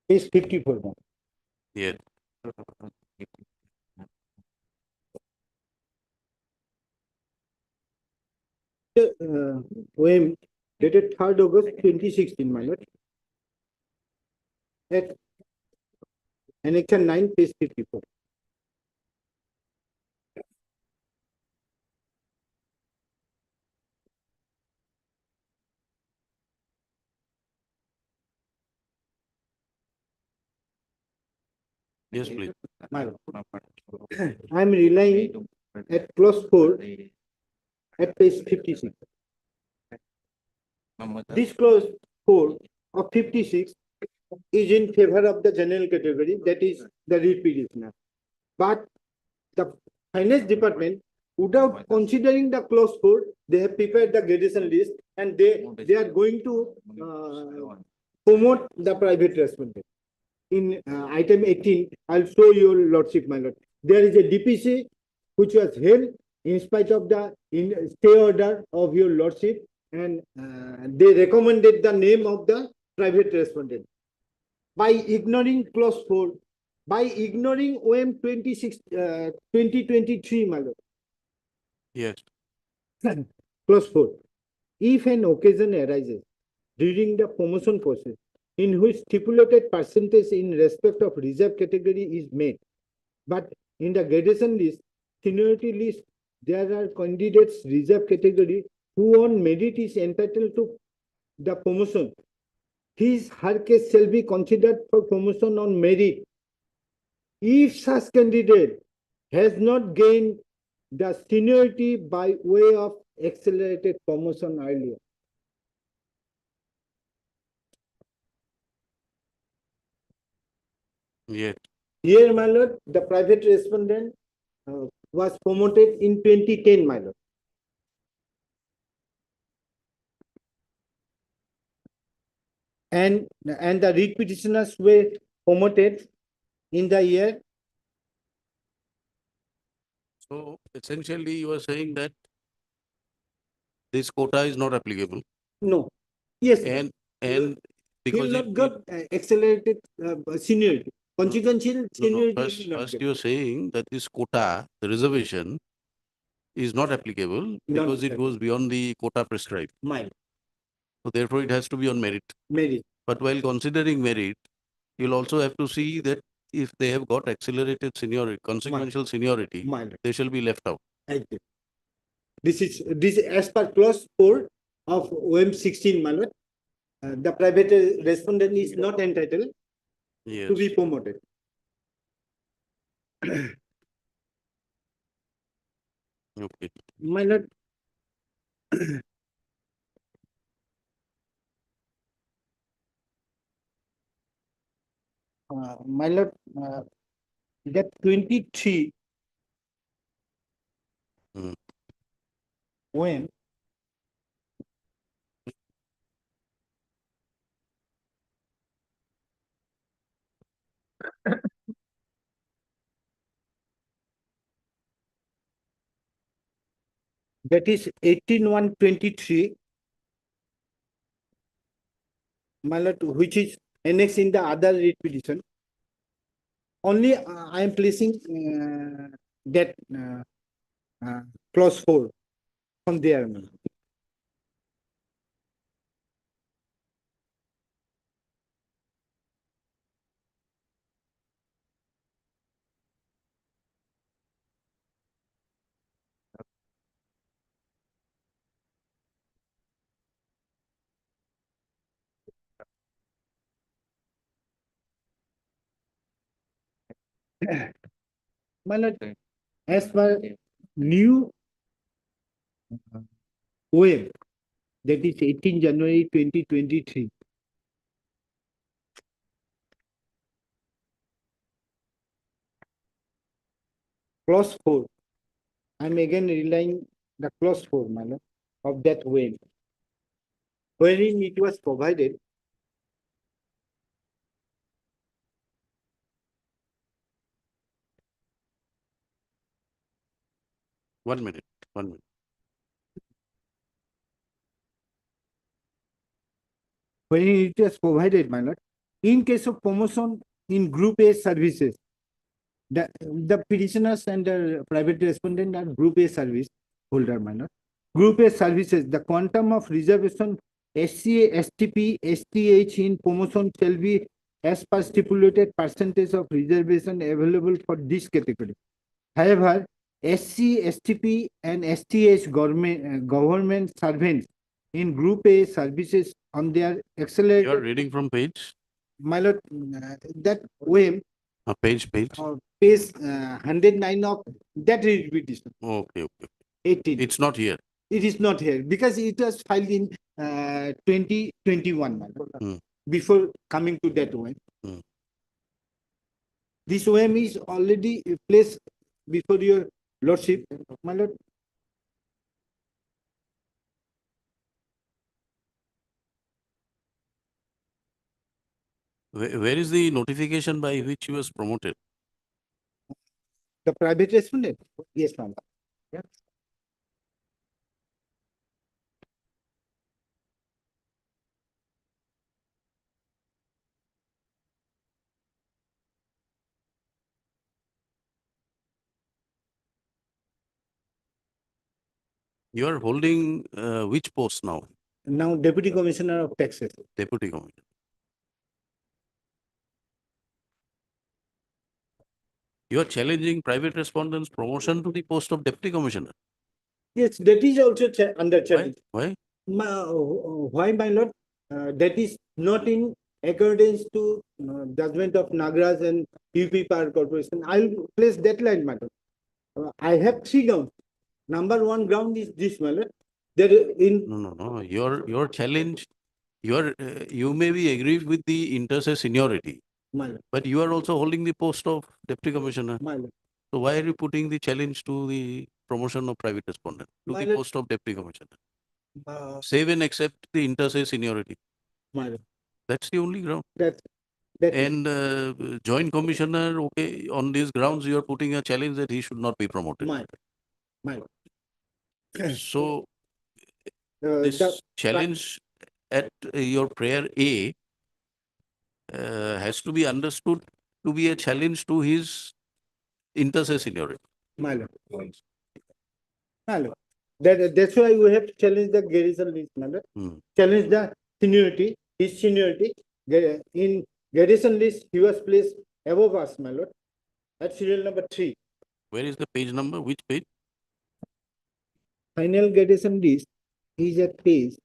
Speaker 5: Page 54. Ma'am.
Speaker 2: Yeah.
Speaker 5: OM dated 3rd August 2016, my lord. At Annex 9, page 54.
Speaker 2: Yes, please.
Speaker 5: My lord. I am relying at clause 4 at page 56. This clause 4 of 56 is in favor of the general category, that is the read petitioner. But the finance department, without considering the clause 4, they have prepared the gradation list and they are going to promote the private respondent. In item 18, I'll show your lordship, my lord. There is a DPC which was held in spite of the stay order of your lordship, and they recommended the name of the private respondent. By ignoring clause 4, by ignoring OM 2023, my lord,
Speaker 2: Yes.
Speaker 5: clause 4, if an occasion arises during the promotion process in which stipulated percentage in respect of reserve category is made, but in the gradation list, seniority list, there are candidates reserve category who on merit is entitled to the promotion, her case shall be considered for promotion on merit. If such candidate has not gained the seniority by way of accelerated promotion earlier.
Speaker 2: Yes.
Speaker 5: Here, my lord, the private respondent was promoted in 2010, my lord. And the read petitioners were promoted in the year.
Speaker 2: So essentially you are saying that this quota is not applicable
Speaker 5: No. Yes.
Speaker 2: and
Speaker 5: he
Speaker 2: because
Speaker 5: will not
Speaker 2: it-
Speaker 5: got accelerated seniority. Consequential
Speaker 2: no,
Speaker 5: seniority. he will not
Speaker 2: first
Speaker 5: get.
Speaker 2: you're saying that this quota, the reservation, is not applicable because it goes beyond the quota prescribed.
Speaker 5: Mine,
Speaker 2: So therefore it has to be on merit.
Speaker 5: merit.
Speaker 2: But while considering merit, you'll also have to see that if they have got accelerated seniority, consequential seniority,
Speaker 5: Mine.
Speaker 2: they shall be left out.
Speaker 5: Exactly. This is as per clause 4 of OM 16, my lord. The private respondent is not entitled
Speaker 2: Yes.
Speaker 5: to be promoted.
Speaker 2: Okay.
Speaker 5: My lord, my lord, that 23
Speaker 2: Hmm.
Speaker 5: when that is 18-123, my lord, which is annexed in the other read petition. Only I am placing that clause 4 from there. my lord. My lord, as per new OM, that is 18 January 2023. Clause 4. I'm again relying the clause 4, my lord, of that OM, wherein it was provided
Speaker 2: One minute.
Speaker 5: when it was provided, my lord, in case of promotion in Group A services, the petitioners and the private respondent are Group A service holder, my lord. Group A services, the quantum of reservation SCA, STP, STH in promotion shall be as per stipulated percentage of reservation available for this category. However, SC, STP, and STH government servants in Group A services on their
Speaker 2: You are
Speaker 5: accelerated,
Speaker 2: reading from page,
Speaker 5: my lord, that OM
Speaker 2: page.
Speaker 5: page 109 of that read petition,
Speaker 2: Okay.
Speaker 5: 18.
Speaker 2: It's not here.
Speaker 5: It is not here because it was filed in 2021. my lord. before coming to that OM.
Speaker 2: Hmm.
Speaker 5: This OM is already placed before your lordship, my lord.
Speaker 2: Where is the notification by which he was promoted?
Speaker 5: The private respondent? Yes, my lord. Yeah.
Speaker 2: You are holding which post now?
Speaker 5: Now Deputy Commissioner of Taxes.
Speaker 2: Deputy Commissioner. You are challenging private respondent's promotion to the post of Deputy Commissioner.
Speaker 5: Yes, that is also under
Speaker 2: Why?
Speaker 5: challenge.
Speaker 2: Why?
Speaker 5: Why, my lord? That is not in accordance to judgment of Nagraj and UP Power Corporation. I'll place that line, my lord. I have three grounds. Number one ground is this, my lord. That in
Speaker 2: No. Your challenge, you may be agreed with the inter se seniority,
Speaker 5: my lord,
Speaker 2: but you are also holding the post of Deputy Commissioner.
Speaker 5: my lord,
Speaker 2: So why are you putting the challenge to the promotion of private respondent to
Speaker 5: My
Speaker 2: the
Speaker 5: lord-
Speaker 2: post of Deputy Commissioner?
Speaker 5: uh,
Speaker 2: Save and accept the inter se seniority.
Speaker 5: my lord.
Speaker 2: That's the only ground.
Speaker 5: That
Speaker 2: And joint commissioner, okay, on these grounds, you are putting a challenge that he should not be promoted.
Speaker 5: my lord.
Speaker 2: So
Speaker 5: The
Speaker 2: this challenge at your prayer A has to be understood to be a challenge to his inter se seniority.
Speaker 5: my lord. My lord. That's why we have to challenge the garrison list, my lord.
Speaker 2: Hmm.
Speaker 5: Challenge the seniority, his seniority. In garrison list, he was placed above us, my lord, at serial number 3.
Speaker 2: Where is the page number? Which page?
Speaker 5: Final garrison list is at page,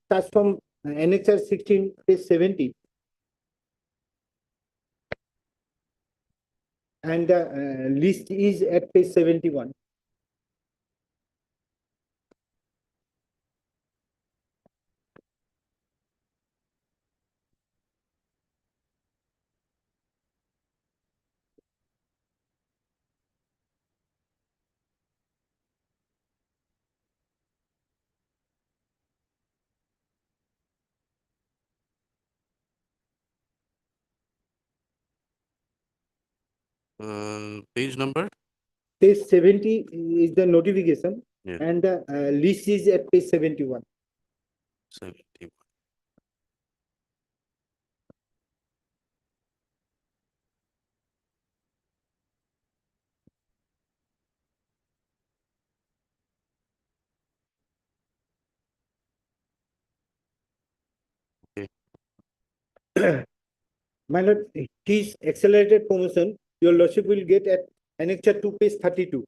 Speaker 5: starts from annexure 16, page 70. And the list is at page 71.
Speaker 2: Page number?
Speaker 5: Page 70 is the notification,
Speaker 2: Yes.
Speaker 5: and the list is at page 71.
Speaker 2: 71.
Speaker 5: My lord, his accelerated promotion, your lordship will get at annexure 2, page 32.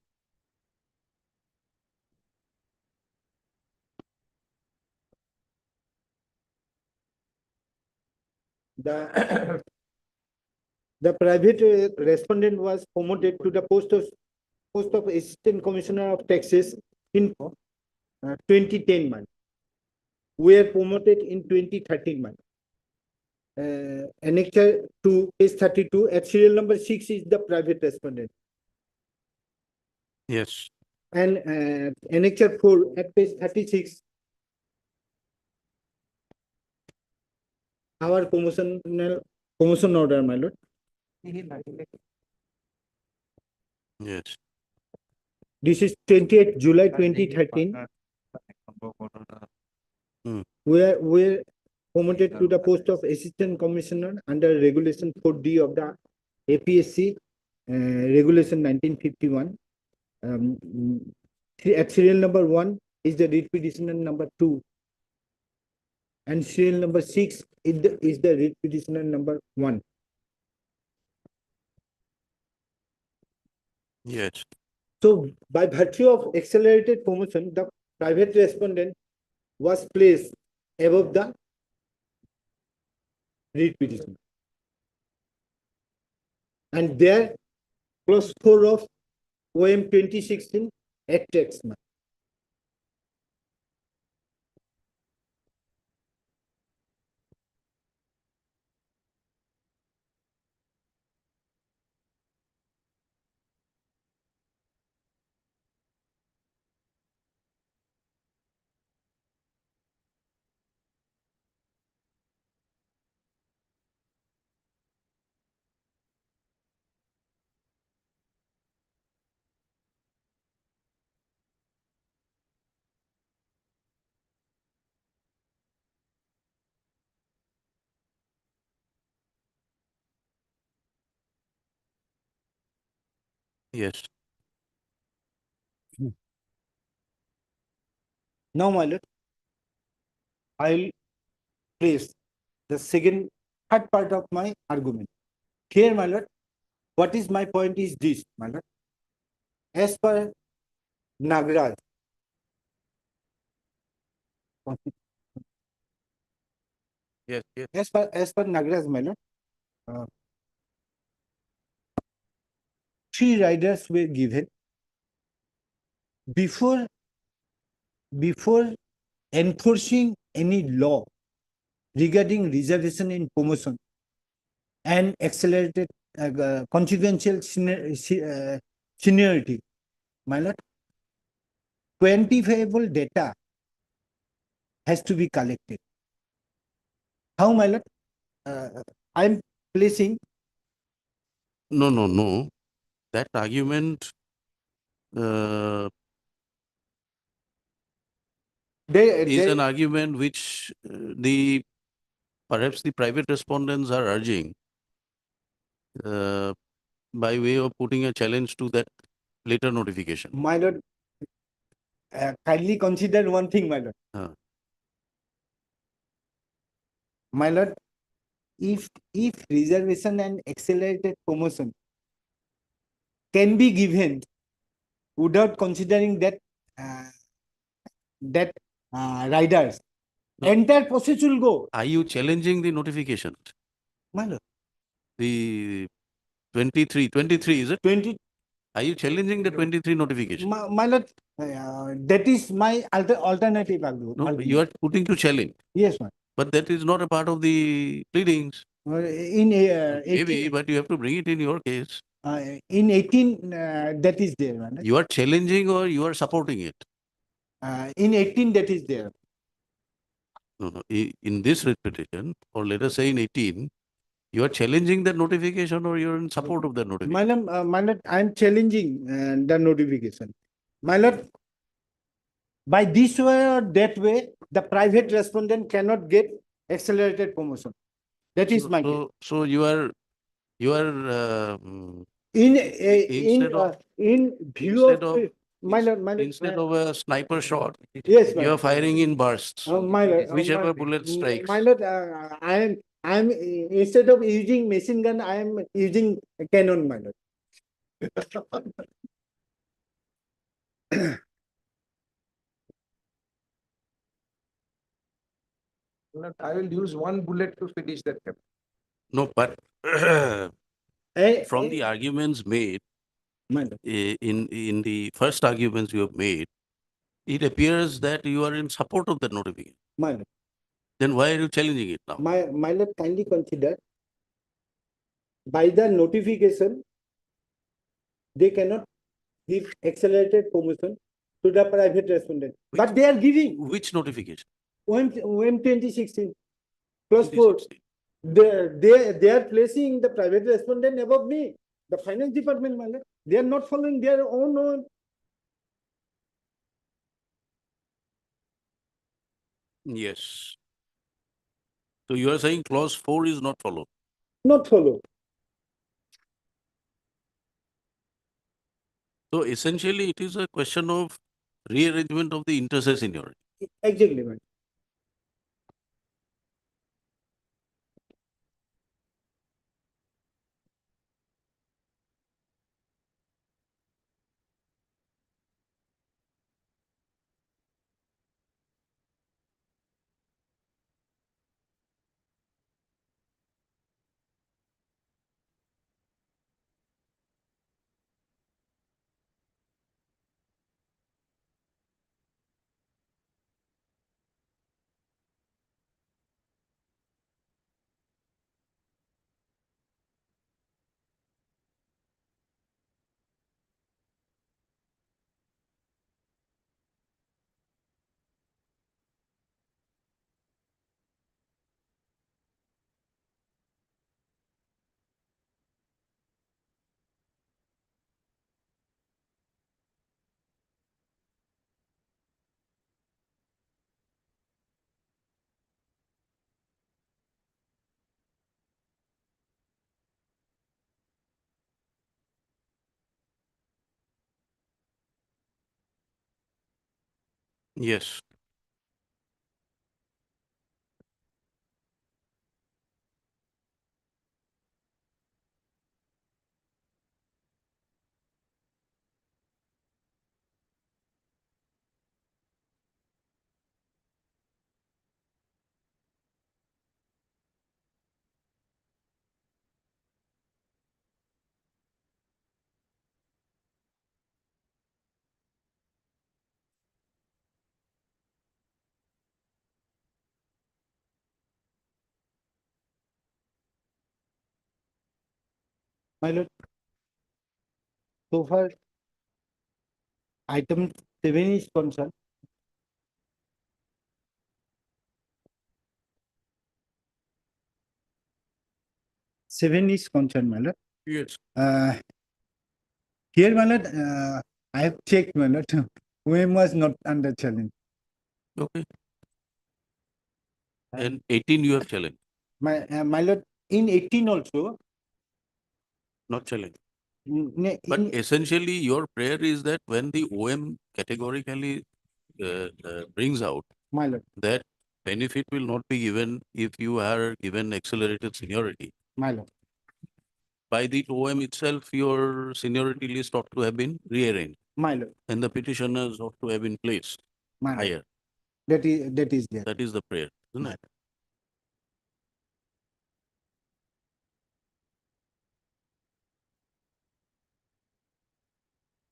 Speaker 5: The the private respondent was promoted to the post of Assistant Commissioner of Taxes in 2010 month. We are promoted in 2013 month. Annexure 2, page 32, at serial number 6 is the private respondent.
Speaker 2: Yes.
Speaker 5: And annexure 4 at page 36, our promotion order, my lord.
Speaker 2: Yes.
Speaker 5: This is 28th July 2013.
Speaker 2: Hmm.
Speaker 5: We're promoted to the post of Assistant Commissioner under Regulation 4D of the APSC, Regulation 1951. At serial number 1 is the writ petitioner number 2, and serial number 6 is the writ petitioner number 1.
Speaker 2: Yes.
Speaker 5: So by virtue of accelerated promotion, the private respondent was placed above the writ petitioner. And there, clause 4 of OM 2016 Act Tax.
Speaker 2: Yes.
Speaker 5: Now, my lord, I'll place the third part of my argument. Here, my lord, what is my point is this, my lord. As per Nagraj,
Speaker 2: Yes, yes.
Speaker 5: as per Nagraj, my lord, uh, 3 riders were given before enforcing any law regarding reservation and promotion and accelerated consequential seniority. My lord, quantifiable data has to be collected. How, my lord? I'm placing
Speaker 2: No, no, no. That argument, uh, is an argument which perhaps the private respondents are urging by way of putting a challenge to that later notification.
Speaker 5: my lord, kindly consider one thing, my lord.
Speaker 2: Uh.
Speaker 5: My lord, if reservation and accelerated promotion can be given without considering that uh, riders,
Speaker 2: No.
Speaker 5: entire process will go.
Speaker 2: Are you challenging the notification?
Speaker 5: My lord,
Speaker 2: The 23, is it?
Speaker 5: 20,
Speaker 2: Are you challenging the 23 notification?
Speaker 5: my lord, that is my alternative
Speaker 2: No,
Speaker 5: argument.
Speaker 2: you are putting to challenge,
Speaker 5: Yes, ma'am.
Speaker 2: but that is not a part of the pleadings.
Speaker 5: In
Speaker 2: Maybe, but you have to bring it in your case.
Speaker 5: in 18, that is there, my lord.
Speaker 2: You are challenging or you are supporting it?
Speaker 5: In 18, that is there.
Speaker 2: No, no. In this repetition, or let us say in 18, you are challenging that notification or you are in support of that notification.
Speaker 5: My lord, I am challenging the notification. My lord, by this way or that way, the private respondent cannot get accelerated promotion. That is my case.
Speaker 2: So you are
Speaker 5: In view
Speaker 2: instead
Speaker 5: of
Speaker 2: of
Speaker 5: my lord,
Speaker 2: instead of a sniper shot,
Speaker 5: yes,
Speaker 2: you are firing in bursts.
Speaker 5: my lord,
Speaker 2: Whichever bullet strikes.
Speaker 5: my lord, I am instead of using machine gun, I am using cannon, my lord.
Speaker 10: I will use one bullet to finish that.
Speaker 2: No, but from
Speaker 5: Eh,
Speaker 2: the arguments made,
Speaker 5: my lord,
Speaker 2: in the first arguments you have made, it appears that you are in support of that notification.
Speaker 5: my lord,
Speaker 2: Then why are you challenging it now?
Speaker 5: my lord, kindly consider by the notification they cannot give accelerated promotion to the private respondent, but they are giving
Speaker 2: Which notification?
Speaker 5: OM 2016 plus 4. They are placing the private respondent above me, the finance department, my lord. They are not following their own.
Speaker 2: Yes. So you are saying clause 4 is not followed.
Speaker 5: Not follow.
Speaker 2: So essentially, it is a question of rearrangement of the inter-se seniority.
Speaker 5: Exactly, man.
Speaker 2: Yes.
Speaker 5: My lord, so far, item 7 is concerned. Seven is concerned, my lord.
Speaker 2: Yes.
Speaker 5: Here, my lord, I have checked, my lord. OM was not under challenge.
Speaker 2: Okay. And 18 you have challenged,
Speaker 5: My lord, in 18 also,
Speaker 2: not challenged.
Speaker 5: in,
Speaker 2: But essentially, your prayer is that when the OM categorically brings out
Speaker 5: my lord,
Speaker 2: that benefit will not be given if you are given accelerated seniority.
Speaker 5: my lord,
Speaker 2: By the OM itself, your seniority list ought to have been rearranged
Speaker 5: my lord,
Speaker 2: and the petitioners ought to have been placed
Speaker 5: my lord.
Speaker 2: higher.
Speaker 5: That is there.
Speaker 2: That is the prayer, isn't
Speaker 5: My
Speaker 2: it?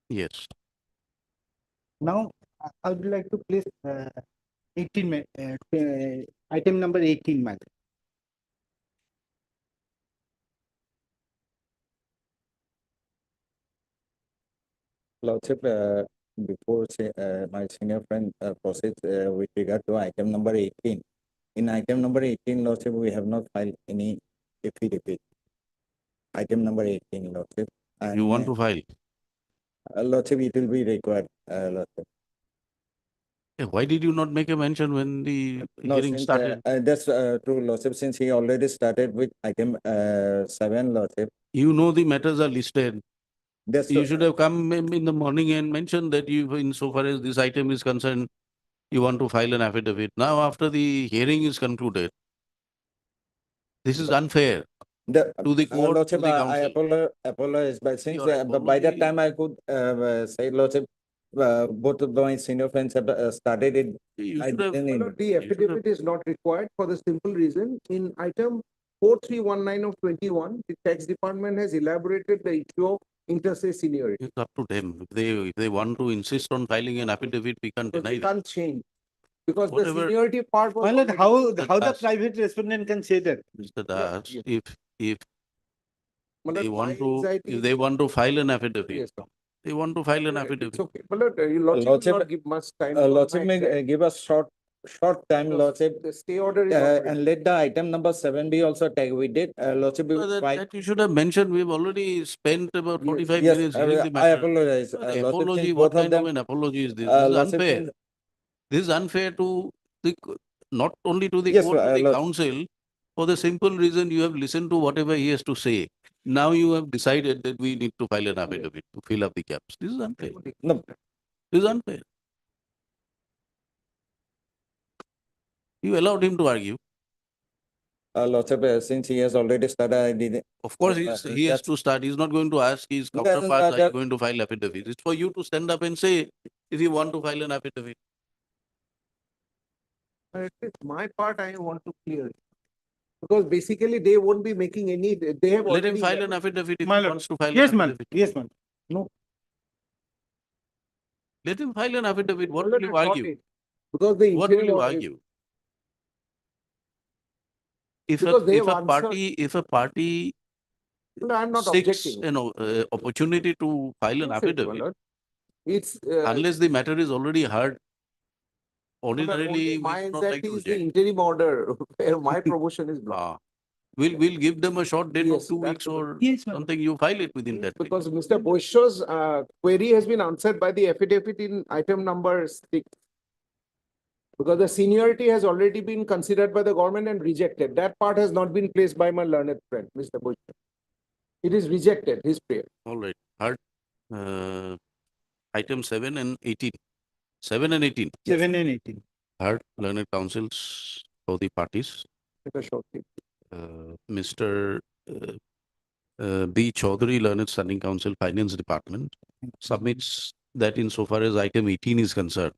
Speaker 2: Yes.
Speaker 5: Now, I would like to place 18, item number 18, my lord.
Speaker 8: Lordship, before my senior friend proceeds with regard to item number 18. In item number 18, Lordship, we have not filed any affidavit. Item number 18, Lordship. And,
Speaker 2: You want to file?
Speaker 8: Lordship, it will be required, Lordship.
Speaker 2: Why did you not make a mention when the
Speaker 8: No,
Speaker 2: hearing
Speaker 8: since,
Speaker 2: started?
Speaker 8: that's true, Lordship, since he already started with item 7, Lordship.
Speaker 2: You know the matters are listed.
Speaker 8: That's
Speaker 2: You should have come in the morning and mentioned that you, insofar as this item is concerned, you want to file an affidavit. Now, after the hearing is concluded, this is unfair to the court, to
Speaker 8: Lordship,
Speaker 2: the
Speaker 8: I
Speaker 2: council.
Speaker 8: apologize, but since
Speaker 2: Your
Speaker 8: by that
Speaker 2: apology-
Speaker 8: time I could say, Lordship, both of my senior friends have started it.
Speaker 2: You
Speaker 8: I
Speaker 2: should have-
Speaker 8: didn't
Speaker 10: No,
Speaker 8: even-
Speaker 10: the affidavit is not required for the simple reason, in item 4319 of 21, the tax department has elaborated the issue of interstate seniority.
Speaker 2: It's up to them. If they want to insist on filing an affidavit, we can't
Speaker 10: So
Speaker 2: deny
Speaker 10: they
Speaker 2: that.
Speaker 10: can't change. Because the
Speaker 2: Whatever-
Speaker 10: seniority part was.
Speaker 5: My lord,
Speaker 10: already-
Speaker 5: how the
Speaker 2: Das.
Speaker 5: private respondent can say that?
Speaker 2: Mr. Das,
Speaker 10: yes.
Speaker 2: if
Speaker 10: Malad,
Speaker 2: they
Speaker 10: my
Speaker 2: want to,
Speaker 10: anxiety
Speaker 2: if
Speaker 10: is-
Speaker 2: they want to file an affidavit,
Speaker 10: Yes, sir.
Speaker 2: they want to file an
Speaker 10: Yeah,
Speaker 2: affidavit.
Speaker 10: It's okay. Malad, Lordship will
Speaker 8: Lordship,
Speaker 10: not give much time. to
Speaker 8: Lordship
Speaker 10: unpack
Speaker 8: may
Speaker 10: that.
Speaker 8: give us short time,
Speaker 10: Because
Speaker 8: Lordship,
Speaker 10: The stay order is already.
Speaker 8: and let the item number 7 be also tagged. We did, Lordship, we
Speaker 2: No,
Speaker 8: filed.
Speaker 2: that you should have mentioned. We've already spent about 45
Speaker 8: Yes,
Speaker 2: minutes hearing the
Speaker 8: I
Speaker 2: matter.
Speaker 8: apologize.
Speaker 2: The
Speaker 8: Lordship,
Speaker 2: apology,
Speaker 8: since
Speaker 2: what
Speaker 8: both of
Speaker 2: kind of
Speaker 8: them,
Speaker 2: an apology is this? This is
Speaker 8: Lordship,
Speaker 2: unfair.
Speaker 8: since-
Speaker 2: This is unfair to the, not only to the
Speaker 8: Yes,
Speaker 2: court, to the
Speaker 8: Lord-
Speaker 2: council, for the simple reason you have listened to whatever he has to say. Now you have decided that we need to file an affidavit to fill up the gaps. This is unfair.
Speaker 8: No,
Speaker 2: This is unfair. You allowed him to argue.
Speaker 8: Lordship, since he has already started, I did.
Speaker 2: Of course, he has
Speaker 8: That's-
Speaker 2: to start. He's not going to ask his
Speaker 8: Then,
Speaker 2: counterparts, are you
Speaker 8: that-
Speaker 2: going to file affidavit? It's for you to stand up and say, if you want to file an affidavit.
Speaker 10: At least my part, I want to clear. Because basically they won't be making any, they have.
Speaker 2: Let him
Speaker 10: already
Speaker 2: file
Speaker 10: left.
Speaker 2: an affidavit if
Speaker 5: My
Speaker 2: he
Speaker 5: lord.
Speaker 2: wants to file
Speaker 5: Yes,
Speaker 2: an
Speaker 5: man.
Speaker 2: affidavit.
Speaker 5: Yes, man. No,
Speaker 2: Let him file an affidavit. What
Speaker 10: Malad,
Speaker 2: will you
Speaker 10: I thought
Speaker 2: argue?
Speaker 10: it. Because the.
Speaker 2: What will
Speaker 10: interim
Speaker 2: you
Speaker 10: order-
Speaker 2: argue?
Speaker 10: Because they
Speaker 2: If
Speaker 10: have
Speaker 2: a party
Speaker 10: No, I'm not
Speaker 2: seeks
Speaker 10: objecting.
Speaker 2: an opportunity to file an
Speaker 10: Yes, sir,
Speaker 2: affidavit,
Speaker 10: Malad. It's.
Speaker 2: unless the matter is already heard, ordinarily we
Speaker 10: My
Speaker 2: do not like
Speaker 10: anxiety
Speaker 2: to
Speaker 10: is the
Speaker 2: reject.
Speaker 10: interim order where my promotion is blocked.
Speaker 2: We'll give them a short date of
Speaker 10: Yes,
Speaker 2: 2
Speaker 10: that's
Speaker 2: weeks or
Speaker 5: Yes, ma'am.
Speaker 2: something. You file it within that. week.
Speaker 10: Because Mr. Boisho's query has been answered by the affidavit in item number 6. Because the seniority has already been considered by the government and rejected. That part has not been placed by my learned friend, Mr. Boisho. It is rejected, his prayer.
Speaker 2: All right. Heard item 7 and 18. 7 and 18.
Speaker 5: 7 and 18.
Speaker 2: Heard learned counsels for the parties. Mr. B. Chaudhary, Learned Standing Counsel, Finance Department, submits that insofar as item 18 is concerned,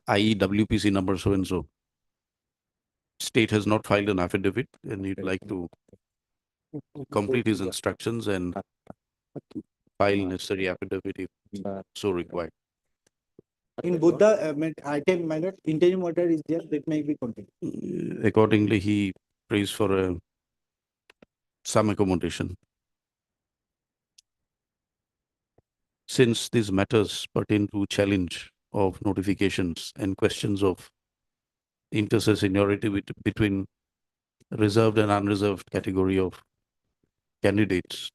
Speaker 2: i.e. WPC number so and so, state has not filed an affidavit and he'd like to complete his instructions and file necessary affidavit if so required.
Speaker 5: In both the item, my lord, interim order is there, that may be continued.
Speaker 2: Accordingly, he prays for some accommodation. Since these matters pertain to challenge of notifications and questions of inter-se seniority between reserved and unreserved category of candidates,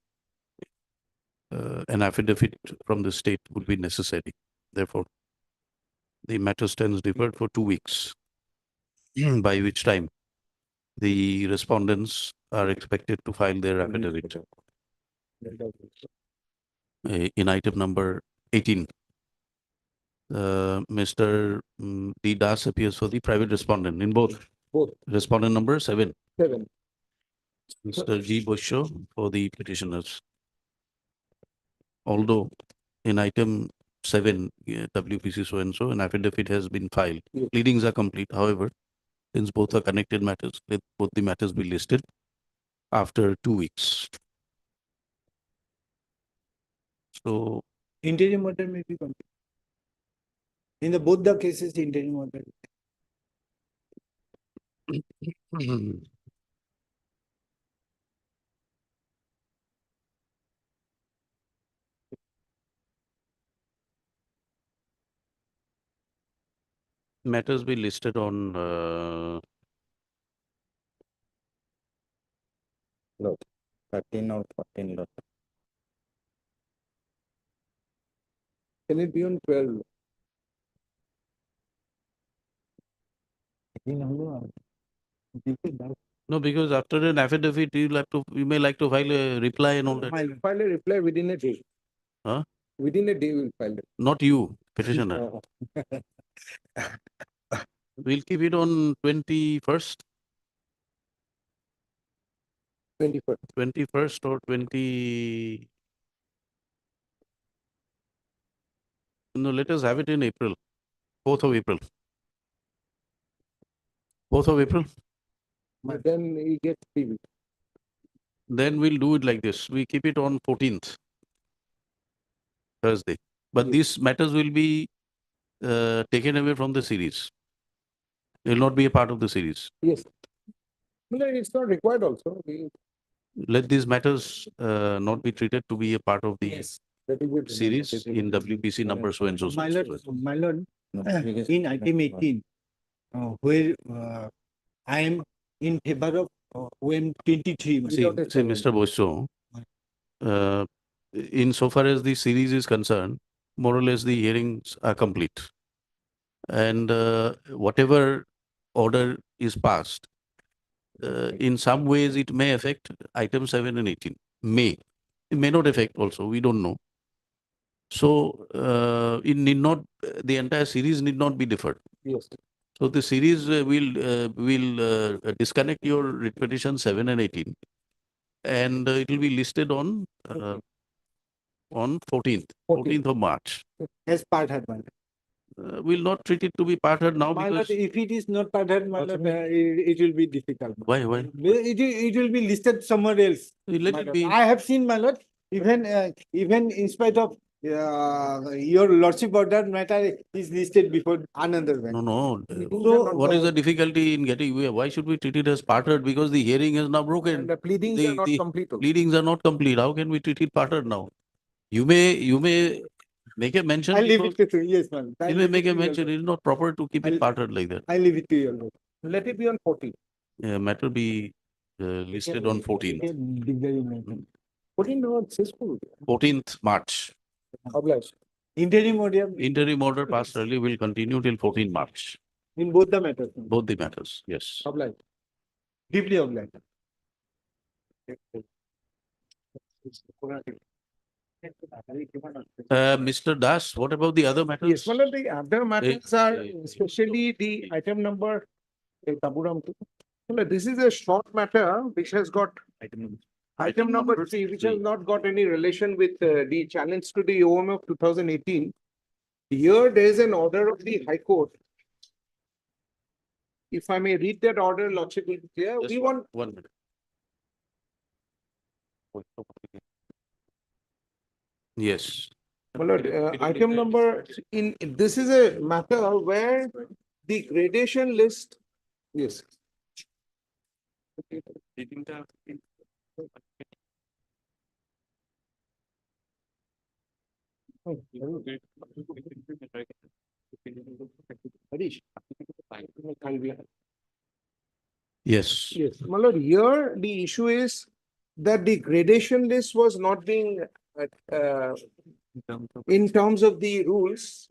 Speaker 2: an affidavit from the state would be necessary. Therefore, the matter stands deferred for 2 weeks, by which time the respondents are expected to file their affidavit. In item number 18, Mr. D. Das appears for the private respondent in both.
Speaker 10: Both.
Speaker 2: Respondent number 7.
Speaker 10: 7.
Speaker 2: Mr. G. Bosho for the petitioners. Although in item 7, WPC so and so, an affidavit has been filed.
Speaker 10: Yes.
Speaker 2: Pleadings are complete. However, since both are connected matters, let both the matters be listed after 2 weeks. So,
Speaker 5: Interim order may be continued. In the both the cases, interim order.
Speaker 2: matters be listed on
Speaker 8: 13 or 14 lot.
Speaker 10: Can it be on 12?
Speaker 2: no, because after an affidavit, you may like to file a reply and all that.
Speaker 10: File a reply within a day.
Speaker 2: Huh?
Speaker 10: Within a day, we'll file it.
Speaker 2: Not you, petitioner. We'll keep it on 21st,
Speaker 10: 21st.
Speaker 2: 21st or 20. No, let us have it in April, 4th of April. 4th of April.
Speaker 10: But then he gets 3 weeks.
Speaker 2: Then we'll do it like this. We keep it on 14th, Thursday. But
Speaker 10: Yes.
Speaker 2: these matters will be taken away from the series. It will not be a part of the series.
Speaker 10: Yes. No, it's not required also.
Speaker 2: Let these matters not be treated to be a part of the
Speaker 10: That is it.
Speaker 2: series in WPC number so and so.
Speaker 5: My lord, my lord,
Speaker 8: Notification.
Speaker 5: in item 18, where I am in favor of OM 23.
Speaker 2: See, Mr. Bosho, insofar as the series is concerned, more or less the hearings are complete. And whatever order is passed, in some ways it may affect item 7 and 18. May. It may not affect also, we don't know. So it need not, the entire series need not be deferred.
Speaker 10: Yes.
Speaker 2: So the series will disconnect your writ petition 7 and 18, and it will be listed on 14th of March.
Speaker 5: As part heard, my lord.
Speaker 2: We'll not treat it to be part heard now
Speaker 5: My lord,
Speaker 2: because
Speaker 5: if it is not part heard, my lord, it will be difficult.
Speaker 2: why?
Speaker 5: It will be listed somewhere else.
Speaker 2: Let
Speaker 5: My
Speaker 2: it
Speaker 5: lord.
Speaker 2: be.
Speaker 5: I have seen, my lord, even in spite of your lordship order matter is listed before another one.
Speaker 2: No.
Speaker 5: So,
Speaker 2: What is the difficulty in getting? Why should we treat it as part heard? Because the hearing is now broken.
Speaker 10: And the pleadings are not complete. also.
Speaker 2: Pleadings are not complete. How can we treat it part heard now? You may make a mention.
Speaker 5: I'll leave
Speaker 2: because
Speaker 5: it to you. Yes, ma'am.
Speaker 2: You may make a mention. It is not proper to keep it part heard like that.
Speaker 5: I'll leave it to you, lord.
Speaker 10: Let it be on 14.
Speaker 2: Matter be listed on 14th.
Speaker 10: 14 no, it's school.
Speaker 2: 14th March.
Speaker 10: Obliged.
Speaker 5: Interim order
Speaker 2: Interim order passed early will continue till 14 March.
Speaker 5: in both the matters.
Speaker 2: Both the matters, yes.
Speaker 10: Obliged.
Speaker 5: Deeply obliged.
Speaker 2: Mr. Das, what about the other matters?
Speaker 10: Yes, well, the other matters are
Speaker 2: eh,
Speaker 10: especially the item number. Taburam. Well, this is a short matter which has got item number 3, which has not got any relation with the challenge to the OM of 2018. Here, there is an order of the High Court. If I may read that order, Lordship will be clear.
Speaker 2: Just
Speaker 10: We want
Speaker 2: 1 minute. Yes.
Speaker 10: Well, item number this is a matter where the gradation list, yes. Harish.
Speaker 2: Yes.
Speaker 10: Yes, my lord, here the issue is that the gradation list was not being in terms of the rules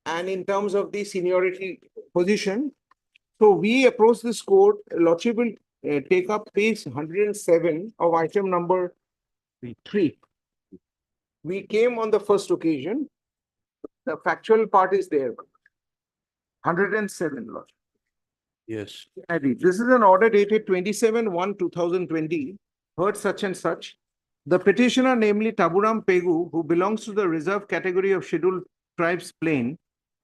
Speaker 10: and in terms of the seniority position. So we approach this court, Lordship will take up page 107 of item number 3. We came on the first occasion. The factual part is there. 107, Lord.
Speaker 2: Yes.
Speaker 10: I read. This is an order dated 27/1/2020, heard such and such. The petitioner, namely Taburam Pegu, who belongs to the reserve category of Scheduled Tribes Plain,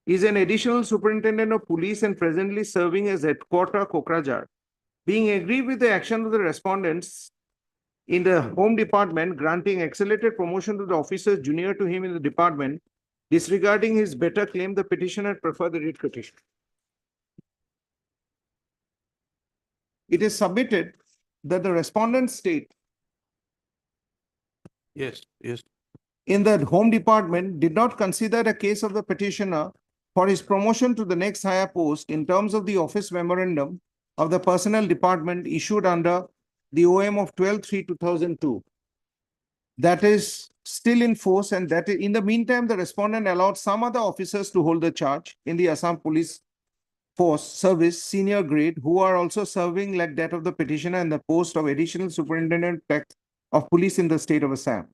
Speaker 10: is an additional superintendent of police and presently serving as headquarter Kokrajhar. Being agreed with the action of the respondents in the Home Department, granting accelerated promotion to the officers junior to him in the department, disregarding his better claim, the petitioner preferred the writ petition. It is submitted that the respondents state
Speaker 2: Yes. Yes.
Speaker 10: in the Home Department did not consider the case of the petitioner for his promotion to the next higher post in terms of the office memorandum of the Personnel Department issued under the OM of 12/3/2002. That is still in force, and that in the meantime, the respondent allowed some other officers to hold the charge in the Assam Police Force Service senior grade, who are also serving like that of the petitioner in the post of Additional Superintendent of Police in the state of Assam.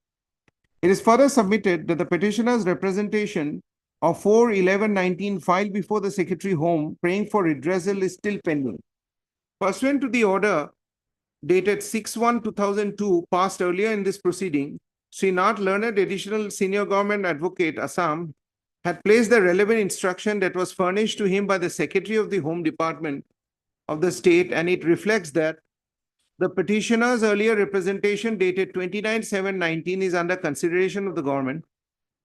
Speaker 10: It is further submitted that the petitioner's representation of 4/11/19 filed before the Secretary Home praying for redressal is still pending. Pursuant to the order dated 6/1/2002 passed earlier in this proceeding, Srinath Learned Additional Senior Government Advocate Assam had placed the relevant instruction that was furnished to him by the Secretary of the Home Department of the state, and it reflects that the petitioner's earlier representation dated 29/7/19 is under consideration of the government.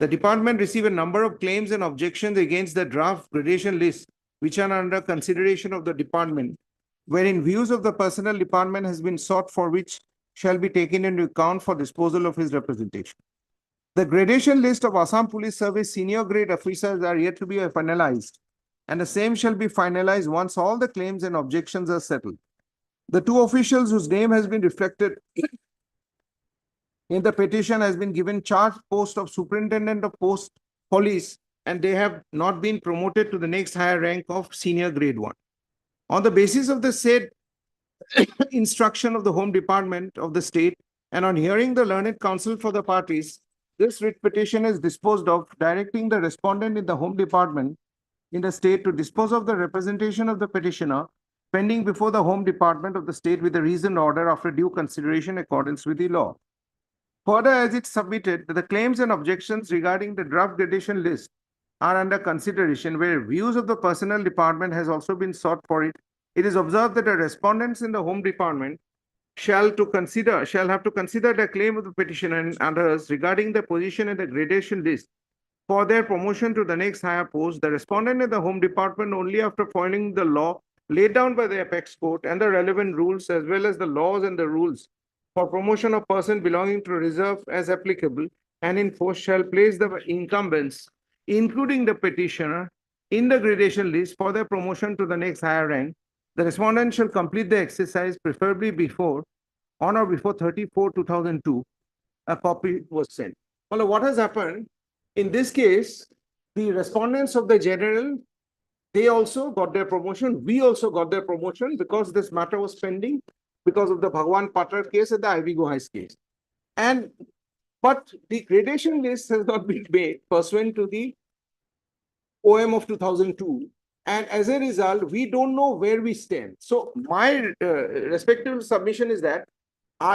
Speaker 10: The department received a number of claims and objections against the draft gradation list, which are under consideration of the department, wherein views of the personnel department has been sought for which shall be taken into account for disposal of his representation. The gradation list of Assam Police Service senior grade officers are yet to be finalized, and the same shall be finalized once all the claims and objections are settled. The two officials whose name has been reflected in the petition has been given charge post of Superintendent of Post Police, and they have not been promoted to the next higher rank of senior grade 1. On the basis of the said instruction of the Home Department of the state, and on hearing the learned counsel for the parties, this writ petition is disposed of, directing the respondent in the Home Department in the state to dispose of the representation of the petitioner pending before the Home Department of the state with a reasoned order after due consideration in accordance with the law. Further, as it's submitted, the claims and objections regarding the draft gradation list are under consideration, where views of the personnel department has also been sought for it. It is observed that the respondents in the Home Department shall have to consider the claim of the petitioner and others regarding the position in the gradation list for their promotion to the next higher post. The respondent in the Home Department, only after following the law laid down by the apex court and the relevant rules, as well as the laws and the rules for promotion of person belonging to reserve as applicable and in force, shall place the incumbents, including the petitioner, in the gradation list for their promotion to the next higher rank. The respondent shall complete the exercise preferably on or before 30/4/2002. A copy was sent. Well, what has happened in this case? The respondents of the general, they also got their promotion. We also got their promotion because this matter was pending because of the Bhagwan Patar case and the Ivy Gohai's case. And but the gradation list has not been made pursuant to the OM of 2002. And as a result, we don't know where we stand. So my respective submission is that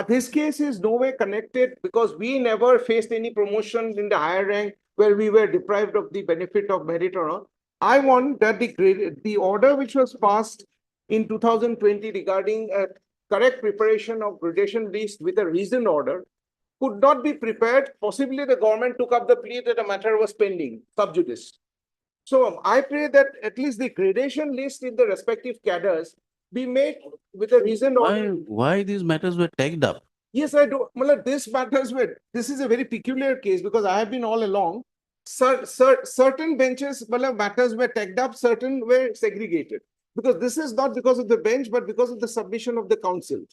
Speaker 10: this case is no way connected because we never faced any promotion in the higher rank where we were deprived of the benefit of merit or not. I want that the order which was passed in 2020 regarding a correct preparation of gradation list with a reasoned order could not be prepared. Possibly the government took up the plea that a matter was pending, sub judice. So I pray that at least the gradation list in the respective cadres be made with a reasoned order.
Speaker 2: Why these matters were tagged up?
Speaker 10: Yes, I do. Malad, this matters with, this is a very peculiar case because I have been all along. Certain benches, malad, matters were tagged up, certain were segregated. Because this is not because of the bench, but because of the submission of the council.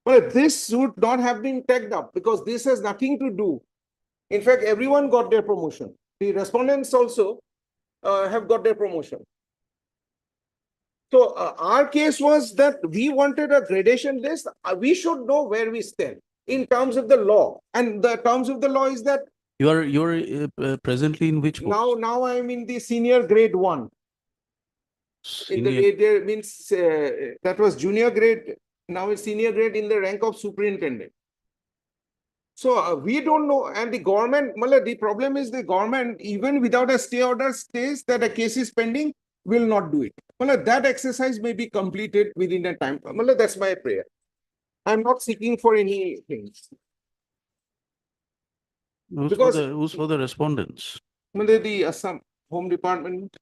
Speaker 10: Well, this should not have been tagged up because this has nothing to do. In fact, everyone got their promotion. The respondents also have got their promotion. So our case was that we wanted a gradation list. We should know where we stand in terms of the law. And the terms of the law is that
Speaker 2: You're presently in which post?
Speaker 10: now I'm in the senior grade 1. In the
Speaker 2: Senior-
Speaker 10: there means that was junior grade. Now it's senior grade in the rank of superintendent. So we don't know, and the government, Malad, the problem is the government, even without a stay order, states that a case is pending, will not do it. Malad, that exercise may be completed within a time. Malad, that's my prayer. I'm not seeking for anything. because-
Speaker 2: Who's for the respondents?
Speaker 10: Malad, the Assam Home Department.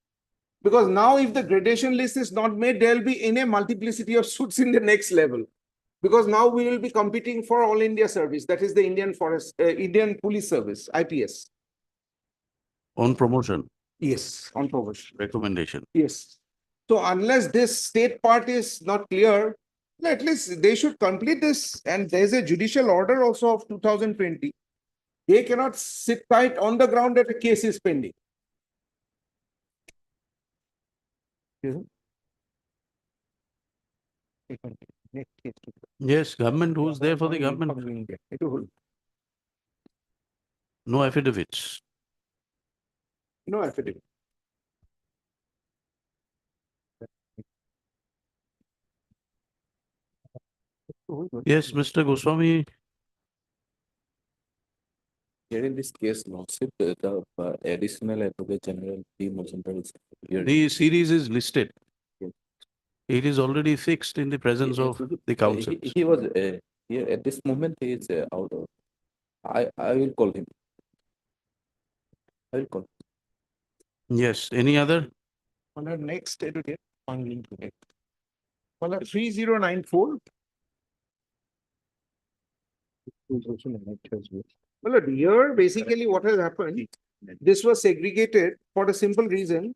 Speaker 10: Because now if the gradation list is not made, there'll be in a multiplicity of suits in the next level. Because now we will be competing for All India Service, that is the Indian Police Service, IPS.
Speaker 2: On promotion,
Speaker 10: Yes, on promotion.
Speaker 2: recommendation.
Speaker 10: Yes. So unless this state part is not clear, at least they should complete this. And there's a judicial order also of 2020. They cannot sit tight on the ground that a case is pending.
Speaker 2: Yes, government, who's there for the government? No affidavits.
Speaker 10: No affidavit.
Speaker 2: Yes, Mr. Goswami,
Speaker 11: Here in this case, lordship, the additional advocate general P. Mojumdar is here.
Speaker 2: the series is listed.
Speaker 11: Yes.
Speaker 2: It is already fixed in the presence of the council.
Speaker 11: He was here at this moment. He is out of. I will call him. I will call.
Speaker 2: Yes, any other?
Speaker 10: Malad, next advocate, Pangling today. Malad, 3094. Well, here basically what has happened, this was segregated for the simple reason,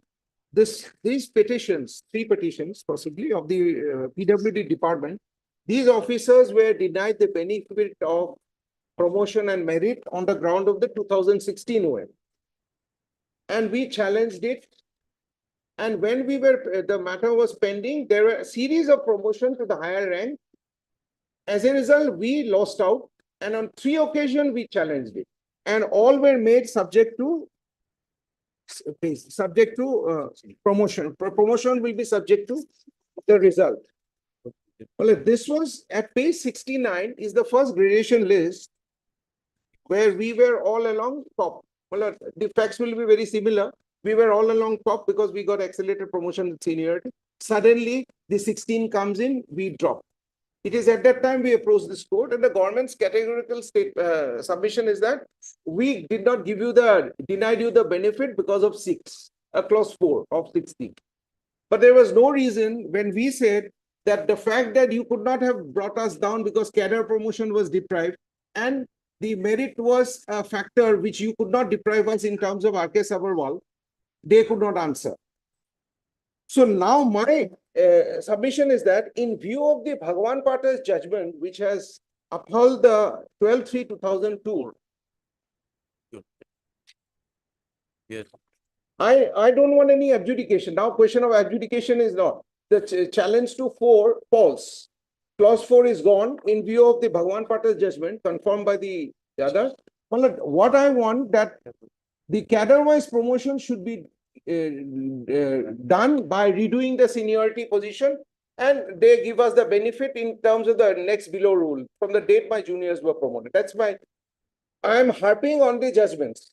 Speaker 10: these petitions, 3 petitions possibly of the PWD department, these officers were denied the benefit of promotion and merit on the ground of the 2016 OM. And we challenged it. And when we were, the matter was pending, there were a series of promotion to the higher rank. As a result, we lost out. And on 3 occasions, we challenged it. And all were made subject to promotion. Promotion will be subject to the result. Well, this was at page 69 is the first gradation list where we were all along top. Well, the facts will be very similar. We were all along top because we got accelerated promotion with seniority. Suddenly, the 16 comes in, we drop. It is at that time we approached this court, and the government's categorical submission is that we did not denied you the benefit because of clause 4 of 16. But there was no reason when we said that the fact that you could not have brought us down because cadre promotion was deprived and the merit was a factor which you could not deprive us in terms of R.K. Sabharwal, they could not answer. So now my submission is that in view of the Bhagwan Pata's judgment, which has upheld the 12/3/2002,
Speaker 2: Yes.
Speaker 10: I don't want any adjudication. Now question of adjudication is not. The challenge to 4 false. Clause 4 is gone in view of the Bhagwan Pata's judgment confirmed by the other. Well, what I want that the cadre-wise promotion should be done by redoing the seniority position, and they give us the benefit in terms of the next below rule from the date my juniors were promoted. That's my, I am harping on the judgments.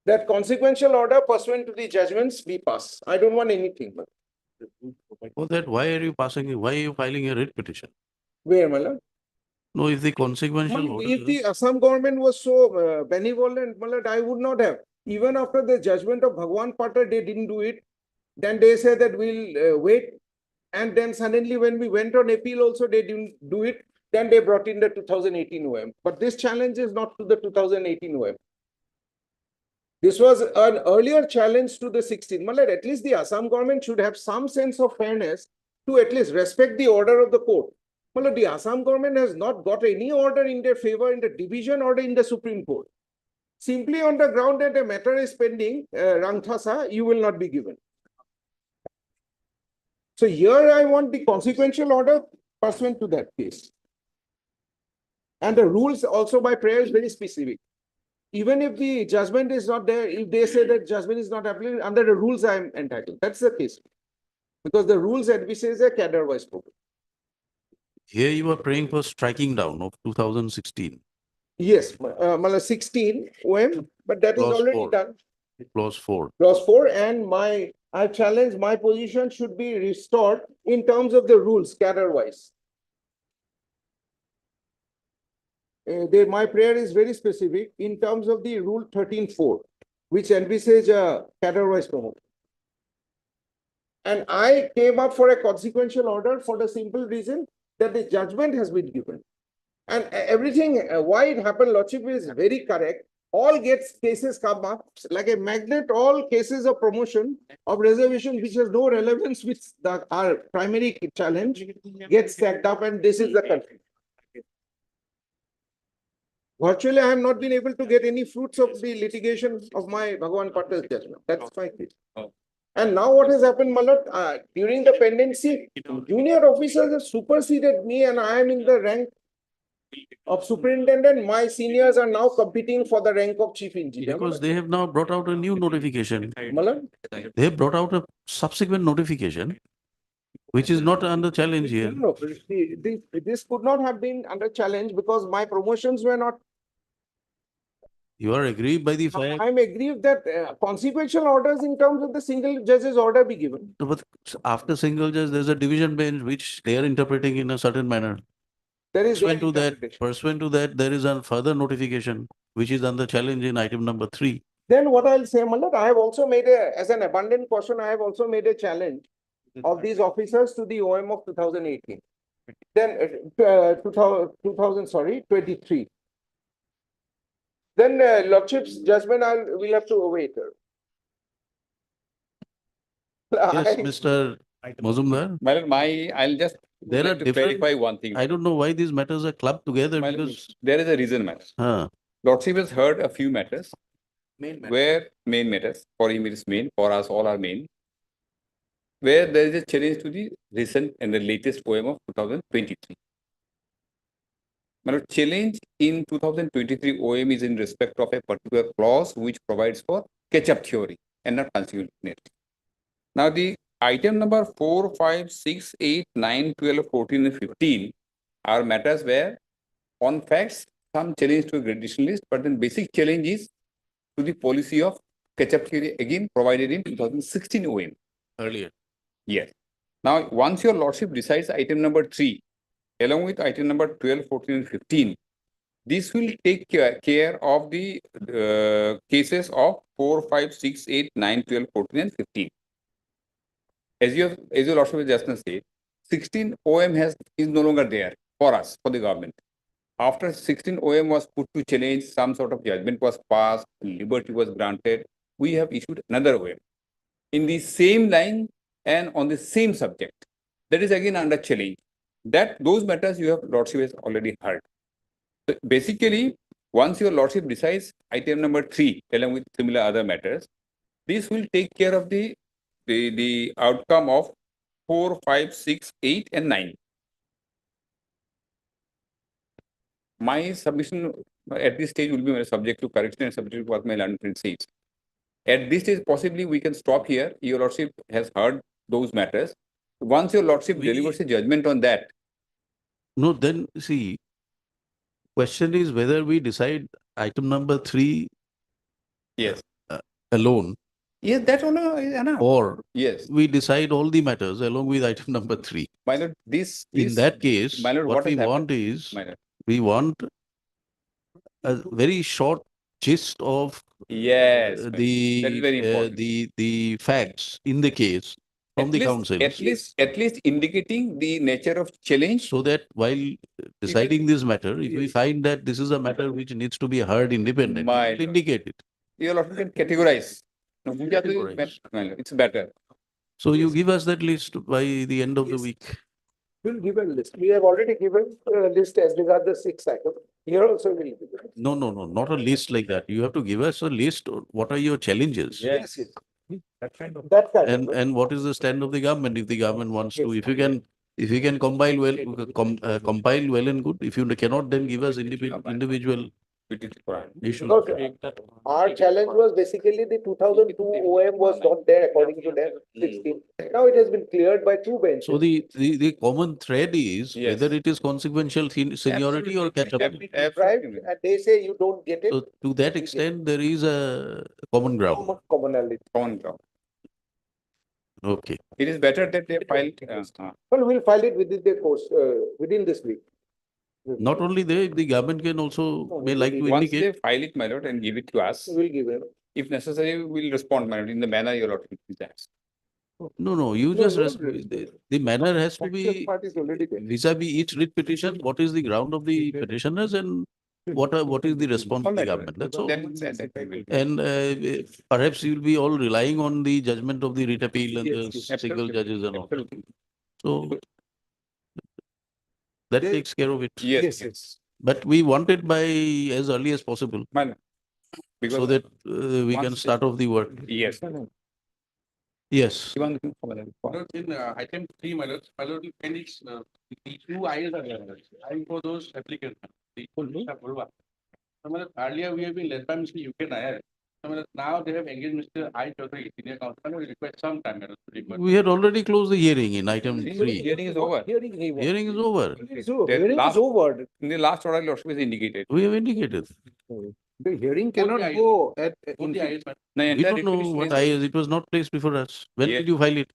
Speaker 10: That consequential order pursuant to the judgments be passed. I don't want anything.
Speaker 2: For that, why are you filing a writ petition?
Speaker 10: Where, Malad?
Speaker 2: No, if the consequential order
Speaker 10: If the
Speaker 2: is,
Speaker 10: Assam government was so benevolent, Malad, I would not have. Even after the judgment of Bhagwan Patar, they didn't do it. Then they said that we'll wait. And then suddenly when we went on appeal also, they didn't do it. Then they brought in the 2018 OM. But this challenge is not to the 2018 OM. This was an earlier challenge to the 16th. Malad, at least the Assam government should have some sense of fairness to at least respect the order of the court. Malad, the Assam government has not got any order in their favor in the division order in the Supreme Court. Simply on the ground that a matter is pending, Rangthasa, you will not be given. So here I want the consequential order pursuant to that case. And the rules also by prayer is very specific. Even if the judgment is not there, if they say that judgment is not applicable, under the rules I am entitled. That's the case. Because the rules advises a cadre-wise program.
Speaker 2: here you are praying for striking down of 2016,
Speaker 10: Yes, 16 OM, but that is
Speaker 2: Clause
Speaker 10: already
Speaker 2: 4.
Speaker 10: done.
Speaker 2: clause 4.
Speaker 10: Clause 4, and I challenge my position should be restored in terms of the rules, cadre-wise. My prayer is very specific in terms of the rule 13.4, which envisages a cadre-wise promotion. And I came up for a consequential order for the simple reason that the judgment has been given. And everything, why it happened, Lordship is very correct. All cases come up like a magnet, all cases of promotion of reservation which has no relevance with our primary challenge gets stacked up, and this is the country. Virtually, I have not been able to get any fruits of the litigation of my Bhagwan Patar's judgment. That's my case. And now what has happened, Malad, during the pendency, junior officers have superseded me, and I am in the rank of superintendent. My seniors are now competing for the rank of chief engineer.
Speaker 2: Because they have now brought out a new notification.
Speaker 10: Malad?
Speaker 2: They have brought out a subsequent notification, which is not under challenge here.
Speaker 10: No, this could not have been under challenge because my promotions were not.
Speaker 2: You are aggrieved by the fact,
Speaker 10: I'm aggrieved that consequential orders in terms of the single judge's order be given.
Speaker 2: but after single judge, there's a division bench which they are interpreting in a certain manner.
Speaker 10: There is
Speaker 2: Pursuant to that, there is a further notification which is under challenge in item number 3.
Speaker 10: Then what I'll say, Malad, I have also made as an abundant caution, I have also made a challenge of these officers to the OM of 2018. Then 23. Then Lordship's judgment we'll have to await.
Speaker 2: Yes, Mr. Mazumdar,
Speaker 12: I'll just
Speaker 2: there are
Speaker 12: like to
Speaker 2: different,
Speaker 12: clarify one thing.
Speaker 2: I don't know why these matters are clubbed together because,
Speaker 12: There is a reason, matter. Lordship has heard a few matters where main matters, for him it is main, for us all are main, where there is a challenge to the recent and the latest OM of 2023. My challenge in 2023 OM is in respect of a particular clause which provides for catch-up theory and not continuity. Now the item number 4, 5, 6, 8, 9, 12, 14 and 15 are matters where on facts some challenge to a gradation list, but then basic challenge is to the policy of catch-up theory again provided in 2016 OM.
Speaker 2: earlier.
Speaker 12: Yes. Now, once your Lordship decides item number 3, along with item number 12, 14, and 15, this will take care of the cases of 4, 5, 6, 8, 9, 12, 14, and 15. As your Lordship has just now said, 16 OM is no longer there for us, for the government. After 16 OM was put to challenge, some sort of judgment was passed, liberty was granted, we have issued another OM in the same line and on the same subject. That is again under challenge. Those matters you have Lordship has already heard. So basically, once your Lordship decides item number 3, along with similar other matters, this will take care of the outcome of 4, 5, 6, 8, and 9. My submission At this stage, will be subject to correction and subject to what my learned friend says. At this stage, possibly we can stop here. Your lordship has heard those matters. Once your lordship delivers a judgment on that,
Speaker 2: No, then see, question is whether we decide item number 3
Speaker 12: yes,
Speaker 2: alone,
Speaker 12: yes, that all is enough.
Speaker 2: or
Speaker 12: Yes,
Speaker 2: we decide all the matters along with item number 3.
Speaker 12: my lord,
Speaker 2: In that case,
Speaker 12: my lord,
Speaker 2: what
Speaker 12: what
Speaker 2: we
Speaker 12: has happened?
Speaker 2: want is,
Speaker 12: My lord.
Speaker 2: we want a very short gist of
Speaker 12: Yes, my lord. That is very important.
Speaker 2: the facts in the case from the council,
Speaker 12: At least indicating the nature of challenge.
Speaker 2: so that while deciding this matter, if we find that this is a matter which needs to be heard independently,
Speaker 12: My
Speaker 2: we'll indicate it.
Speaker 12: Your lordship can categorize. No, my lord, it's better.
Speaker 2: So you give us that list by the end of the week.
Speaker 10: We'll give a list. We have already given a list as regard the 6th item. Here also we'll give it.
Speaker 2: No, not a list like that. You have to give us a list. What are your challenges?
Speaker 10: Yes.
Speaker 5: That kind of.
Speaker 10: That kind of.
Speaker 2: And what is the stand of the government? If the government wants to, if you can compile well, compile well and good. If you cannot, then give us individual issues.
Speaker 10: Because our challenge was basically the 2002 OM was not there according to them, 16. Now it has been cleared by 2 benches.
Speaker 2: So the common thread is
Speaker 12: Yes.
Speaker 2: whether it is consequential seniority or catch up.
Speaker 10: Right? And they say you don't get it.
Speaker 2: So to that extent, there is a common ground.
Speaker 10: Commonality.
Speaker 12: Common ground.
Speaker 2: Okay.
Speaker 12: It is better that they filed.
Speaker 10: Well, we'll file it within the course, within this week.
Speaker 2: Not only they, the government can also may like to
Speaker 12: Once they
Speaker 2: indicate.
Speaker 12: file it, my lord, and give it to us,
Speaker 10: We'll give it.
Speaker 12: if necessary, we'll respond, my lord, in the manner your lordship desires.
Speaker 2: No, you
Speaker 10: No,
Speaker 2: just,
Speaker 10: no,
Speaker 2: the manner has to
Speaker 10: Factual
Speaker 2: be
Speaker 10: part is already there.
Speaker 2: vis-a-vis each writ petition, what is the ground of the petitioners and what is the response of the government, that's all.
Speaker 12: That we will do.
Speaker 2: And perhaps you will be all relying on the judgment of the writ appeal and the
Speaker 12: Yes,
Speaker 2: single
Speaker 12: absolutely.
Speaker 2: judges and all.
Speaker 12: Absolutely.
Speaker 2: So that
Speaker 10: There-
Speaker 2: takes care of it.
Speaker 12: Yes.
Speaker 2: But we want it by as early as possible,
Speaker 12: My lord. Because
Speaker 2: so that we can
Speaker 12: once
Speaker 2: start off the work.
Speaker 12: Yes.
Speaker 2: Yes.
Speaker 12: You want looking for, my lord?
Speaker 13: Lord, in item 3, my lord, appendix, the 2 I's are there. I for those applicants. The Mr. Purva. So, my lord, earlier we have been led by Mr. UK Nair. So, my lord, now they have engaged Mr. I. Chaudhary, senior counsel. My lord, we request some time, my lord, to request.
Speaker 2: We had already closed the hearing in item 3.
Speaker 12: Hearing is over.
Speaker 10: Hearing is over.
Speaker 2: Hearing is over.
Speaker 10: So,
Speaker 12: Their
Speaker 10: hearing is
Speaker 12: last-
Speaker 10: over.
Speaker 12: In the last order, lordship is indicated.
Speaker 2: We have indicated.
Speaker 10: The hearing cannot
Speaker 13: eyes.
Speaker 10: go at.
Speaker 13: Both the I's, my lord.
Speaker 12: No,
Speaker 2: We
Speaker 12: entire
Speaker 2: don't know
Speaker 12: repetition
Speaker 2: what
Speaker 12: is-
Speaker 2: eyes, it was not placed before us. When
Speaker 12: Yeah.
Speaker 2: did you file it?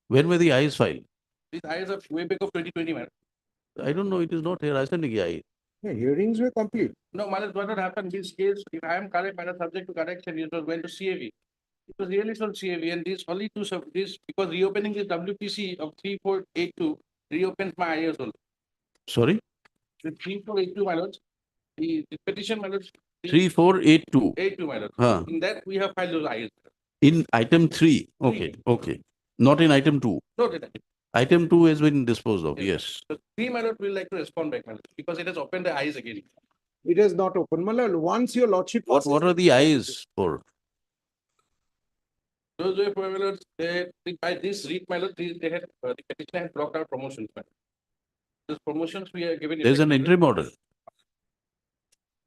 Speaker 2: When were the eyes filed?
Speaker 13: These I's are way back of 2020, my lord.
Speaker 2: I don't know, it is not here. I sent the eye.
Speaker 10: Yeah, hearings were complete.
Speaker 13: No, my lord, what had happened, this case, if I am correct, my lord, subject to correction, it was going to CAV. It was really from CAV, and these only two, this, because reopening this WPC of 3482 reopens my IAS also.
Speaker 2: Sorry?
Speaker 13: The 3482, my lord, the petition, my lord.
Speaker 2: 3482.
Speaker 13: 82, my lord.
Speaker 2: Huh.
Speaker 13: In that, we have filed those IAS.
Speaker 2: In item 3. Okay. Not in item 2.
Speaker 13: No, did I?
Speaker 2: Item 2 has been disposed of, yes.
Speaker 13: So 3, my lord, we like to respond back, my lord, because it has opened the eyes again.
Speaker 10: It is not open. Malal, once your lordship.
Speaker 2: What are the eyes for?
Speaker 13: Those were, my lord, by this read, my lord, they had, the petitioner had blocked our promotions, my lord. Those promotions we are given.
Speaker 2: There's an
Speaker 13: effect,
Speaker 2: interim order.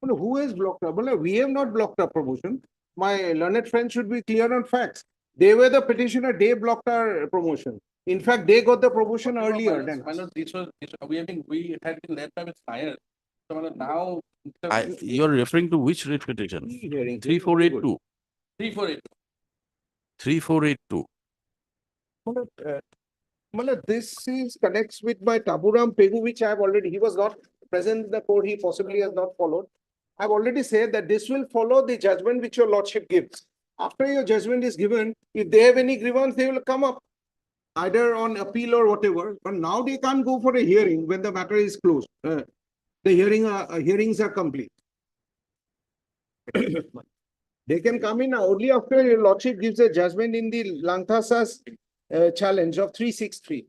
Speaker 10: No, who has blocked up? Malal, we have not blocked our promotion. My learned friend should be clear on facts. They were the petitioner, they blocked our promotion. In fact, they got the promotion
Speaker 13: my lord.
Speaker 10: earlier than.
Speaker 13: My lord, we had been led by Mr. Nair. So, my lord, now.
Speaker 2: You're referring to which writ petition?
Speaker 10: Hearing.
Speaker 2: 3482.
Speaker 13: 3482.
Speaker 2: 3482.
Speaker 10: Malal, this is connects with my Taburam Pegu, which I have already, he was not present in the court, he possibly has not followed. I've already said that this will follow the judgment which your lordship gives. After your judgment is given, if they have any grievance, they will come up either on appeal or whatever. But now they can't go for a hearing when the matter is closed. The hearings are complete. They can come in only after your lordship gives a judgment in the Langthasa's challenge of 363.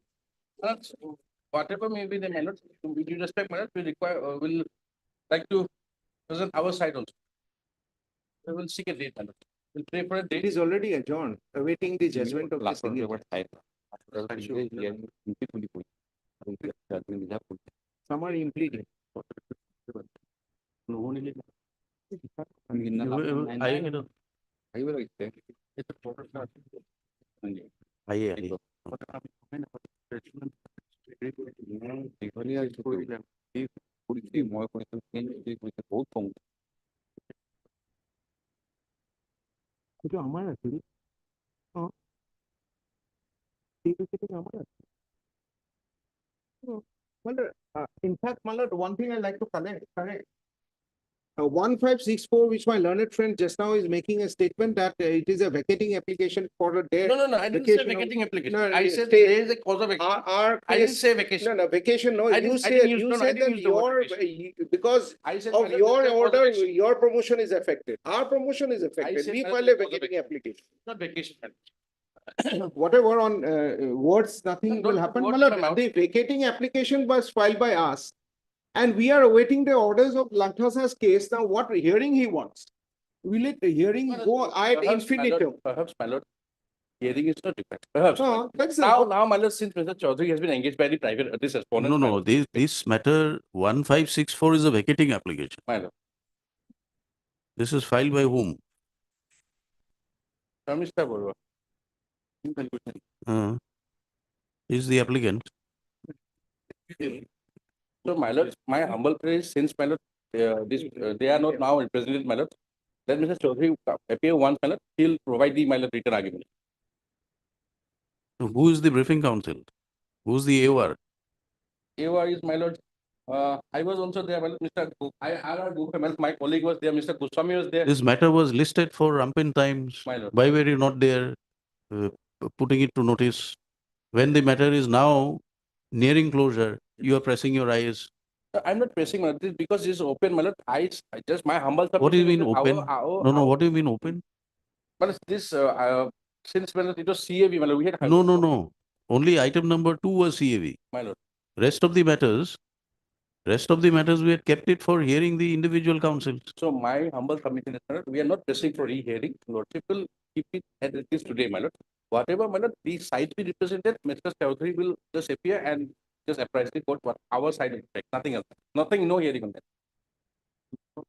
Speaker 13: So, whatever may be the manner, with due respect, manner, we require, will like to present our side also. We will seek a date, manner. We'll pray for a
Speaker 10: It
Speaker 13: date.
Speaker 10: is already adjourned, awaiting the judgment of the
Speaker 12: Last order,
Speaker 10: single.
Speaker 12: what side?
Speaker 10: Some are impleading.
Speaker 12: ಆಗಿಲ್ಲ ಇತ್ತೆ. দীঘলীয়া যিটো এই পৰিস্থিতি মই কৈছো বহুত কম।
Speaker 10: কিন্তু আমাৰ আছিল in fact, my lord, one thing I like to correct. 1564, which my learned friend just now is making a statement that it is a vacating application for a day.
Speaker 13: No, I didn't say vacating application. I said there is a cause of vacation. I didn't say vacation.
Speaker 10: No, vacation, no,
Speaker 13: I
Speaker 10: you
Speaker 13: didn't
Speaker 10: said
Speaker 13: use
Speaker 10: that
Speaker 13: the word
Speaker 10: because
Speaker 13: I said
Speaker 10: of
Speaker 13: whether
Speaker 10: your
Speaker 13: there is a cause of
Speaker 10: order,
Speaker 13: vacation.
Speaker 10: your promotion is affected. Our promotion is affected.
Speaker 13: said
Speaker 10: We
Speaker 13: whether
Speaker 10: file
Speaker 13: there
Speaker 10: a
Speaker 13: was a
Speaker 10: vacating
Speaker 13: vacation.
Speaker 10: application.
Speaker 13: Not vacation.
Speaker 10: Whatever on words, nothing
Speaker 13: Don't
Speaker 10: will
Speaker 13: put
Speaker 10: happen.
Speaker 13: words
Speaker 10: My
Speaker 13: in
Speaker 10: lord,
Speaker 13: my mouth.
Speaker 10: the vacating application was filed by us. And we are awaiting the orders of Langthasa's case. Now, what hearing he wants? Will it hearing go ad infinitum?
Speaker 13: Perhaps, my lord, hearing is not different. Perhaps.
Speaker 10: No, that's
Speaker 13: Now, my lord, since Mr. Chaudhary has been engaged by the private, this respondent.
Speaker 2: No, this matter 1564 is a vacating application.
Speaker 13: My lord.
Speaker 2: This is filed by whom?
Speaker 13: Mr. Borua.
Speaker 2: Is the applicant.
Speaker 13: So, my lord, my humble praise, since my lord, they are not now represented, my lord. Let Mr. Chaudhary appear once, my lord. He'll provide the my lord written argument.
Speaker 2: Who is the briefing counsel? Who is the AOR?
Speaker 13: AOR is my lord. I was also there, my lord. My colleague was there. Mr. Goswami was there.
Speaker 2: This matter was listed for rampant times.
Speaker 13: My lord.
Speaker 2: Why were you not there putting it to notice? When the matter is now nearing closure, you are pressing your eyes.
Speaker 13: I'm not pressing my this because this is open, my lord. I just my humble.
Speaker 2: What do you mean
Speaker 13: submission is
Speaker 2: open?
Speaker 13: our-
Speaker 2: No, what do you mean open?
Speaker 13: But this since my lord, it was CAV, my lord, we had
Speaker 2: No. Only item number 2 was CAV.
Speaker 13: my lord.
Speaker 2: Rest of the matters, we had kept it for hearing the individual counsels.
Speaker 13: So my humble submission is, my lord, we are not pressing for re-hearing. Lordship will keep it as it is today, my lord. Whatever, my lord, the side be represented, Mr. Chaudhary will just appear and just apprise the court what our side is correct, nothing else. Nothing, no hearing on that.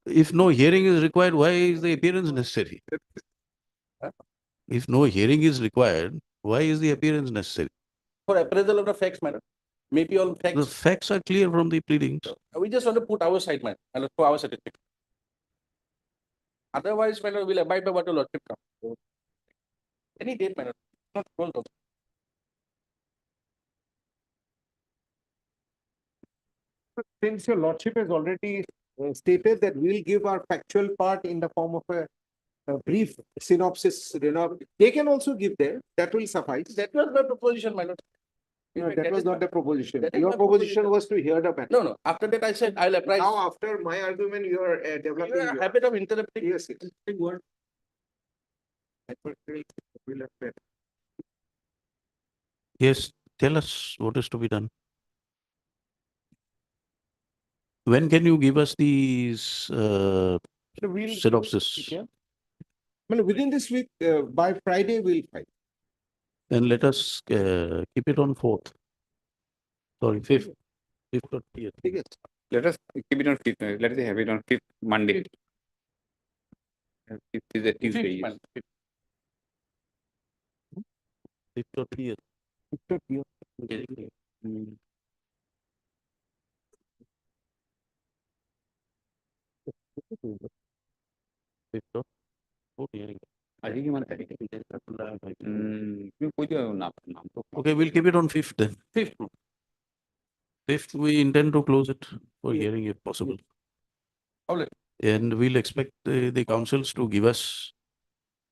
Speaker 2: If no hearing is required, why is the appearance necessary? If no hearing is required, why is the appearance necessary?
Speaker 13: For appraisal of the facts, my lord. Maybe all facts.
Speaker 2: The facts are clear from the pleadings.
Speaker 13: We just want to put our side, my lord, for our satisfaction. Otherwise, my lord, we'll abide by what the lordship comes. So, any date, my lord, not closed also.
Speaker 10: Since your lordship has already stated that we'll give our factual part in the form of a brief synopsis, they can also give there, that will suffice.
Speaker 13: That was my proposition, my lord.
Speaker 10: No, that was not the proposition.
Speaker 13: That is
Speaker 10: Your
Speaker 13: my
Speaker 10: proposition was to hear the matter.
Speaker 13: No. After that, I said I'll apprise.
Speaker 10: Now, after my argument, you are developing.
Speaker 13: You are a
Speaker 10: your-
Speaker 13: habit of interrupting.
Speaker 10: Yes, yes.
Speaker 13: Word.
Speaker 2: Yes, tell us what is to be done. When can you give us these
Speaker 10: So we'll-
Speaker 2: synopsis?
Speaker 10: Yeah. Well, within this week, by Friday, we'll file.
Speaker 2: Then let us keep it on 4th. Sorry, 5th. 5th or 5th.
Speaker 12: Let us keep it on 5th. Let us have it on 5th Monday. 5th is a Tuesday. Yes.
Speaker 2: 5th or 5th. Okay, we'll keep it on 5th then. 5th, we intend to close it for hearing if possible.
Speaker 13: Alright.
Speaker 2: And we'll expect the councils to give us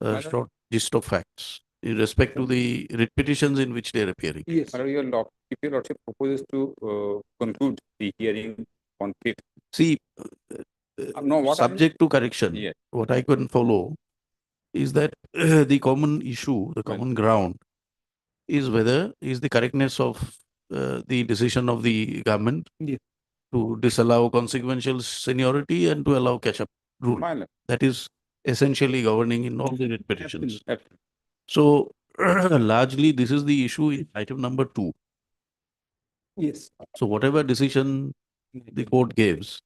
Speaker 2: a
Speaker 12: Madam?
Speaker 2: short gist of facts in respect to the writ petitions in which they are appearing.
Speaker 10: Yes.
Speaker 12: If your lordship proposes to conclude the hearing on 5th.
Speaker 2: See,
Speaker 12: No, what I-
Speaker 2: subject to correction,
Speaker 12: Yeah.
Speaker 2: what I can follow is that the common issue, the common ground is whether is the correctness of the decision of the government
Speaker 10: Yeah.
Speaker 2: to disallow consequential seniority and to allow catch-up rule.
Speaker 12: Fine.
Speaker 2: That is essentially governing in all the writ petitions.
Speaker 12: Absolutely.
Speaker 2: So largely this is the issue in item number 2.
Speaker 10: Yes.
Speaker 2: So whatever decision the court gives,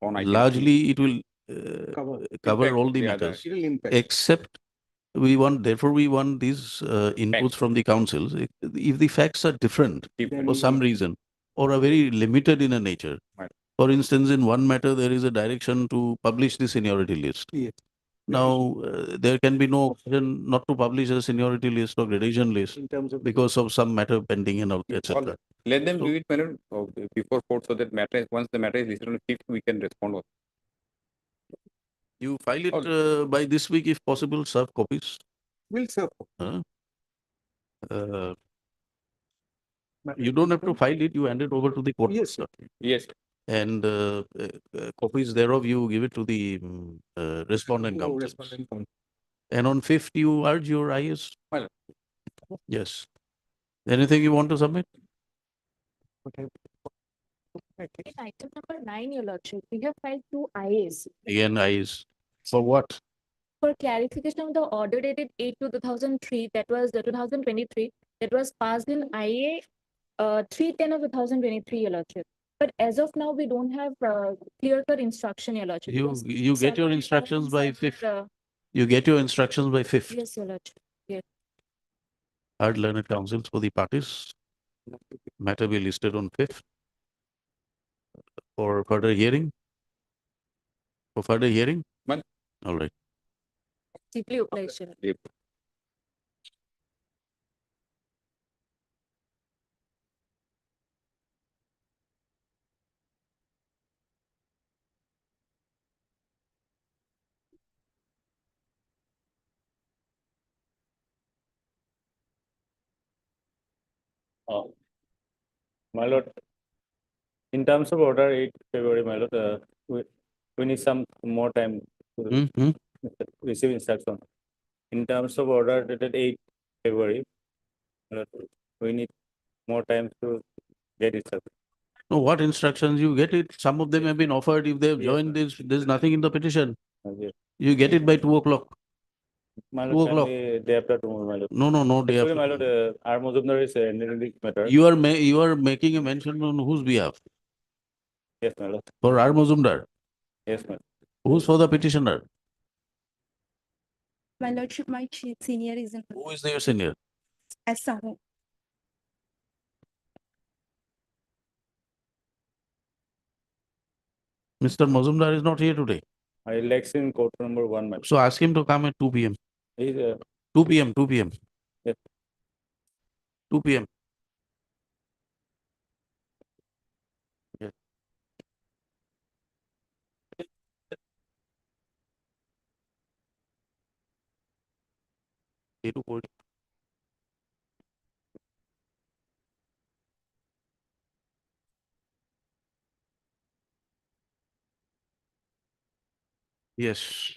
Speaker 12: on item
Speaker 2: largely it will cover
Speaker 12: Impact
Speaker 2: all the
Speaker 12: the other.
Speaker 2: matters,
Speaker 10: It'll impact.
Speaker 2: except therefore we want these inputs from the councils. If the facts are different for some reason or are very limited in a nature.
Speaker 12: Right.
Speaker 2: For instance, in one matter, there is a direction to publish the seniority list.
Speaker 10: Yes.
Speaker 2: Now, there can be no option not to publish a seniority list or gradation list
Speaker 10: In terms of.
Speaker 2: because of some matter pending and all,
Speaker 12: All
Speaker 2: etc.
Speaker 12: right. Let them
Speaker 2: So-
Speaker 12: do it, madam, before court, so that matter, once the matter is listed on fifth, we can respond. Also.
Speaker 2: You file it
Speaker 12: Okay.
Speaker 2: by this week if possible, serve copies.
Speaker 10: Will serve.
Speaker 2: Huh? You don't have to file it, you hand it over to the court.
Speaker 10: Yes, sir.
Speaker 12: Yes.
Speaker 2: And copies thereof, you give it to the respondent
Speaker 10: No,
Speaker 2: counsel.
Speaker 10: respondent counsel.
Speaker 2: And on 5th, you urge your IS.
Speaker 12: Well.
Speaker 2: Yes. Anything you want to submit?
Speaker 14: In item number 9, Your Lordship, we have filed 2 IAs
Speaker 2: Again, IS. For what?
Speaker 14: for clarification of the order dated 8/2003, that was 2023, that was passed in IA 310 of 2023, Your Lordship. But as of now, we don't have clear-cut instruction, Your Lordship.
Speaker 2: You
Speaker 14: because
Speaker 2: get your
Speaker 14: several
Speaker 2: instructions by
Speaker 14: forms have
Speaker 2: 5th.
Speaker 14: been,
Speaker 2: You get your instructions by 5th.
Speaker 14: Yes, Your Lordship. Yes.
Speaker 2: Heard learned counsels for the parties. Matter be listed on 5th. For further hearing? For further hearing?
Speaker 12: Well.
Speaker 2: All right.
Speaker 14: Deeply obliged, Your Lordship.
Speaker 12: Yep.
Speaker 15: My lord, in terms of order 8 February, my lord, we need some more time to receive instruction. In terms of order dated 8 February, my lord, we need more time to get it.
Speaker 2: No, what instructions you get it? Some of them have been offered. If they have joined this, there's nothing in the petition.
Speaker 15: Yes.
Speaker 2: You get it by 2 o'clock.
Speaker 15: My
Speaker 2: 2
Speaker 15: lord,
Speaker 2: o'clock.
Speaker 15: day after tomorrow, my lord.
Speaker 2: No, day
Speaker 15: Actually,
Speaker 2: after
Speaker 15: my lord,
Speaker 2: tomorrow.
Speaker 15: our Mozumdar is ending this matter.
Speaker 2: You are making a mention on whose behalf?
Speaker 15: Yes, my lord.
Speaker 2: For R. Mozumdar.
Speaker 15: Yes, my lord.
Speaker 2: Who's for the petitioner?
Speaker 7: My lordship, my senior is in
Speaker 2: Who is their senior?
Speaker 7: as Sahu.
Speaker 2: Mr. Mozumdar is not here today.
Speaker 15: I election in court number 1, my lord.
Speaker 2: So ask him to come at 2 p.m.
Speaker 15: He's
Speaker 2: 2 p.m. 2 p.m.
Speaker 15: Yes.
Speaker 2: 2 p.m. Yes. Yes.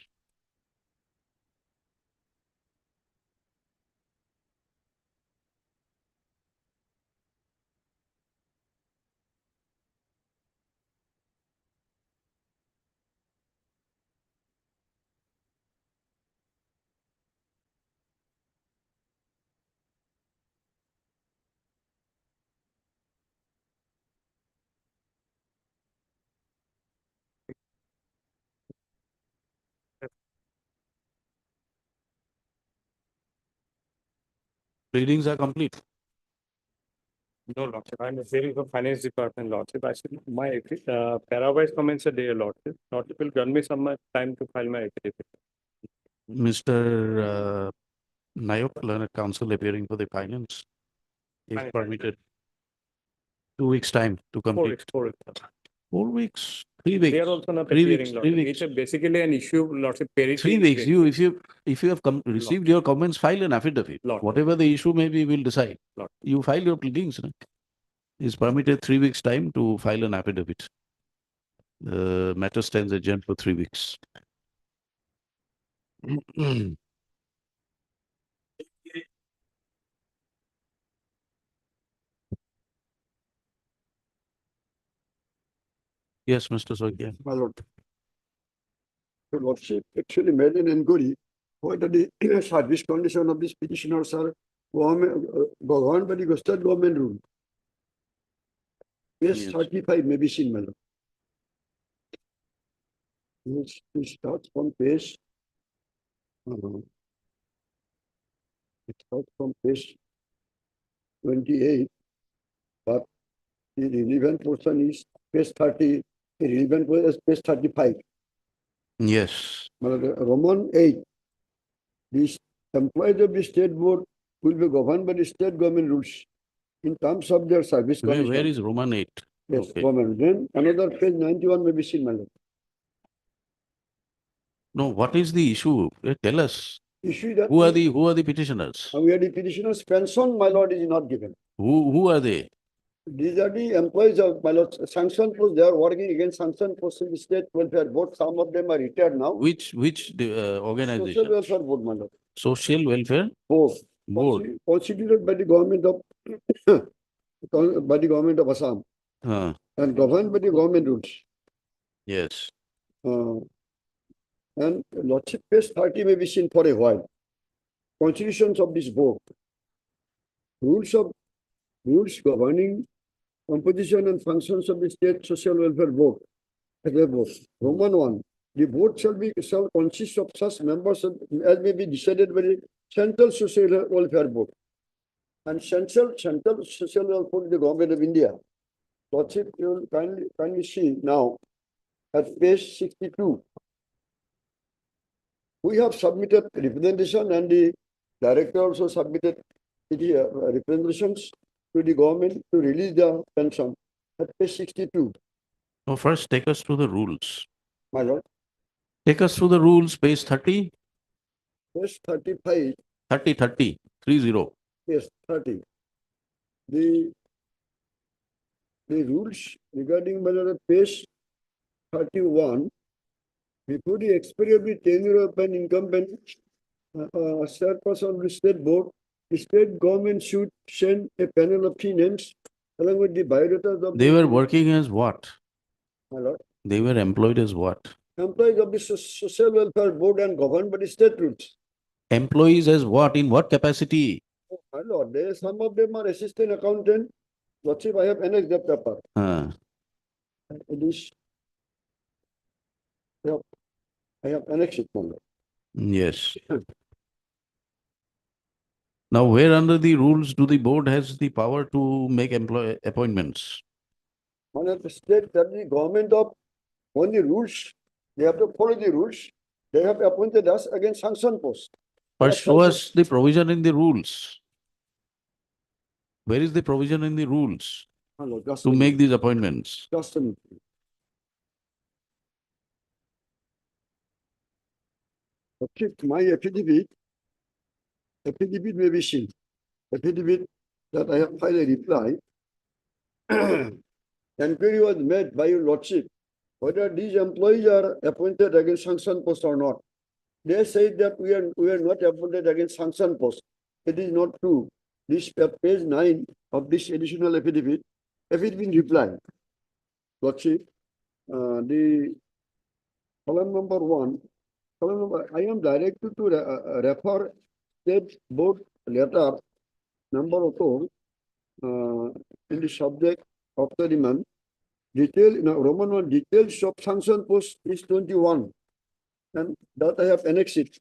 Speaker 2: Readings are complete.
Speaker 15: No, Lordship, I'm hearing from Finance Department, Lordship. I said my para-wise comments are there, Lordship. Lordship will grant me some time to file my affidavit.
Speaker 2: Mr. Nayok, learned counsel appearing for the finance, is
Speaker 15: Finance.
Speaker 2: permitted 2 weeks' time to
Speaker 15: 4
Speaker 2: complete.
Speaker 15: weeks, 4 weeks.
Speaker 2: 4 weeks, 3 weeks.
Speaker 15: They are also not
Speaker 2: 3
Speaker 15: appearing,
Speaker 2: weeks, 3
Speaker 15: Lordship.
Speaker 2: weeks.
Speaker 15: It's basically an issue, Lordship.
Speaker 2: 3 weeks. If you have received your comments, file an affidavit.
Speaker 15: Lord.
Speaker 2: Whatever the issue may be, we'll decide.
Speaker 15: Lord.
Speaker 2: You file your pleadings. No? Is permitted 3 weeks' time to file an affidavit. The matter stands adjourned for 3 weeks. Yes, Mr. Sogia.
Speaker 16: My lord. Your lordship actually made an inquiry whether the service condition of this petitioners are governed by the state government rule. Yes,
Speaker 2: Yes.
Speaker 16: 35 may be seen, my lord. It starts from page. It starts from page 28, but the relevant portion is page 30. The relevant portion is page 35.
Speaker 2: Yes.
Speaker 16: Roman 8. The employees of the state board will be governed by the state government rules in terms of their service condition.
Speaker 2: Where is Roman 8?
Speaker 16: Yes,
Speaker 2: Okay.
Speaker 16: government. Then another page 91 may be seen, my lord.
Speaker 2: No, what is the issue? Tell us.
Speaker 16: Issue that
Speaker 2: Who are the petitioners?
Speaker 16: we are the petitioners' pension, my lord, is not given.
Speaker 2: Who are they?
Speaker 16: These are the employees of my lord, sanction post. They are working against sanction post in the state welfare board. Some of them are retired now.
Speaker 2: Which
Speaker 16: Social
Speaker 2: organization?
Speaker 16: welfare board, my lord.
Speaker 2: Social Welfare
Speaker 16: Board. Constituted by the government of Assam and governed by the government rules.
Speaker 2: Yes.
Speaker 16: And lordship page 30 may be seen for a while. Constitutions of this board. Rules governing composition and functions of the state social welfare board. Roman 1. The board shall consist of such members as may be decided by the Central Social Welfare Board. And Central Social Welfare Board, the Government of India. Lordship, you will kindly see now at page 62. We have submitted representation and the director also submitted representations to the government to release the pension at page 62.
Speaker 2: No, first take us through the rules.
Speaker 16: My lord.
Speaker 2: Take us through the rules, page 30.
Speaker 16: Page 35.
Speaker 2: 30.
Speaker 16: Yes, 30. The rules regarding page 31, before the expiry of the tenure of an incumbent chairperson of the state board, the state government should send a panel of 3 names along with the biodatas of
Speaker 2: They were working as what?
Speaker 16: My lord.
Speaker 2: They were employed as what?
Speaker 16: Employees of the social welfare board and governed by the state rules.
Speaker 2: Employees as what? In what capacity?
Speaker 16: Oh, my lord, some of them are assistant accountant. Lordship, I have annexed the paper. It is. I have annexed it, my lord.
Speaker 2: Yes. Now, where under the rules do the board has the power to make employee appointments?
Speaker 16: One of the state that the government of on the rules, they have to follow the rules. They have appointed us against sanction post.
Speaker 2: First, show us the provision in the rules. Where is the provision in the rules to make these appointments?
Speaker 16: Just a minute. Okay, my affidavit may be seen. Affidavit that I have filed a reply. Inquiry was made by your lordship whether these employees are appointed against sanction post or not. They said that we are not appointed against sanction post. It is not true. This page 9 of this additional affidavit reply. Lordship, the column number 1, I am directed to refer state board letter number 2 in the subject of the demand. Roman 1 details of sanction post is 21. And that I have annexed it.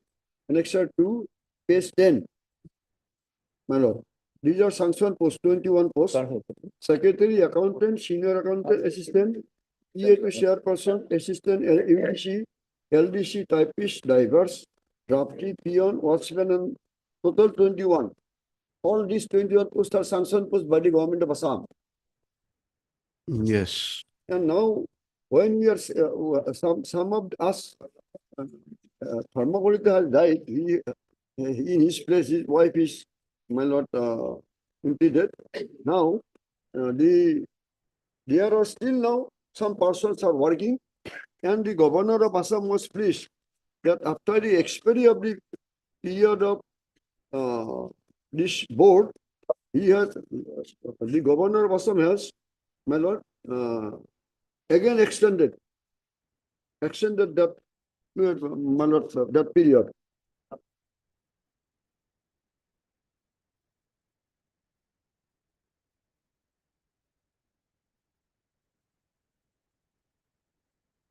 Speaker 16: Annexed to page 10. My lord. These are sanction post 21 posts. Secretary, accountant, senior accountant, assistant, EHO chairperson, assistant, UDC, LDC, typist, divers, draftee, peon, watchman, and total 21. All these 21 posts are sanction posts by the government of Assam.
Speaker 2: Yes.
Speaker 16: And now, when we are some of us, Thermopolita has died. He in his place, his wife is my lord dead. Now, there are still now some persons are working, and the governor of Assam was pleased that after the expiry of the period of this board, he has the governor of Assam has, my lord, again extended that my lord, that period.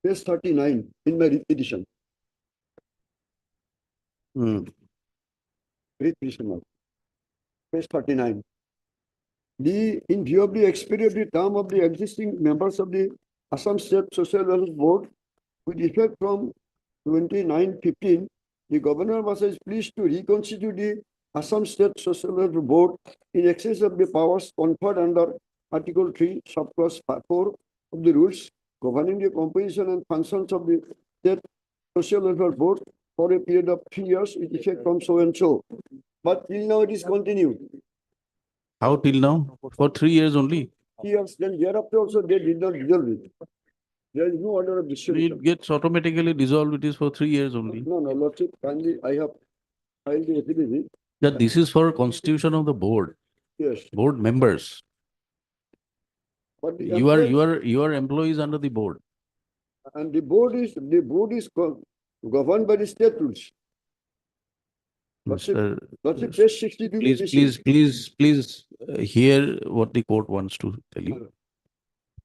Speaker 16: page 39 in my repetition. Repetition. Page 39. In view of the expiry term of the existing members of the Assam State Social Welfare Board, with effect from 29/15, the governor was pleased to reconstitute the Assam State Social Welfare Board in excess of the powers conferred under Article 3, subclause 4 of the rules governing the composition and functions of the State Social Welfare Board for a period of 3 years with effect from so and so. But till now it is continued.
Speaker 2: How till now? For 3 years only.
Speaker 16: 3 years, then thereafter also they did not resolve it. There is no order of dissolution.
Speaker 2: It gets automatically dissolved. It is for 3 years only.
Speaker 16: No, Lordship, kindly, I have filed the affidavit.
Speaker 2: That this is for constitution of the board,
Speaker 16: Yes,
Speaker 2: board members.
Speaker 16: but the
Speaker 2: You
Speaker 16: employees-
Speaker 2: are employees under the board.
Speaker 16: and the board is governed by the state rules. Lordship,
Speaker 2: Mr.
Speaker 16: Lordship, page 62.
Speaker 2: Please hear what the court wants to tell you.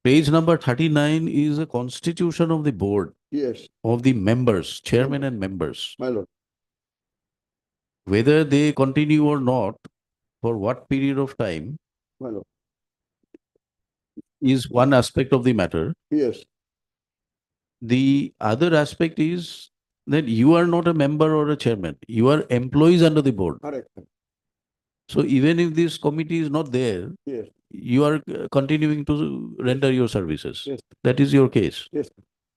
Speaker 2: Page number 39 is a constitution of the board
Speaker 16: Yes,
Speaker 2: of the members, chairman and members.
Speaker 16: my lord.
Speaker 2: Whether they continue or not, for what period of time,
Speaker 16: My lord.
Speaker 2: is one aspect of the matter.
Speaker 16: Yes,
Speaker 2: The other aspect is that you are not a member or a chairman. You are employees under the board.
Speaker 16: correct.
Speaker 2: So even if this committee is not there,
Speaker 16: Yes,
Speaker 2: you are continuing to render your services.
Speaker 16: Yes.
Speaker 2: That is your case.
Speaker 16: yes,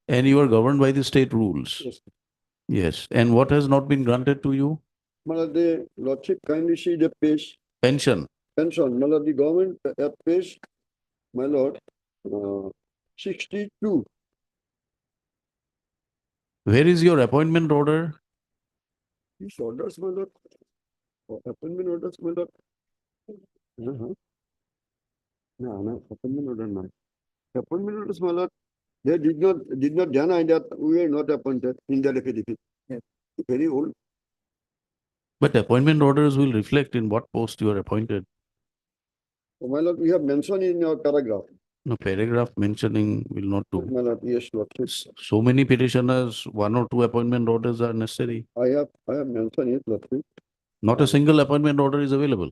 Speaker 2: And you are governed by the state rules.
Speaker 16: yes.
Speaker 2: Yes. And what has not been granted to you?
Speaker 16: My lord, the Lordship kindly see the page,
Speaker 2: Pension.
Speaker 16: pension, my lord, the government at page, my lord, 62.
Speaker 2: Where is your appointment order?
Speaker 16: These orders, my lord. Appointment orders, my lord. No, appointment order, no. Appointment orders, my lord. They did not deny that we were not appointed in their affidavit. Very old.
Speaker 2: But appointment orders will reflect in what post you are appointed.
Speaker 16: Oh, my lord, we have mentioned in our paragraph.
Speaker 2: No paragraph mentioning will not do.
Speaker 16: My lord, yes, lord.
Speaker 2: So many petitioners, 1 or 2 appointment orders are necessary.
Speaker 16: I have mentioned it, lord.
Speaker 2: Not a single appointment order is available.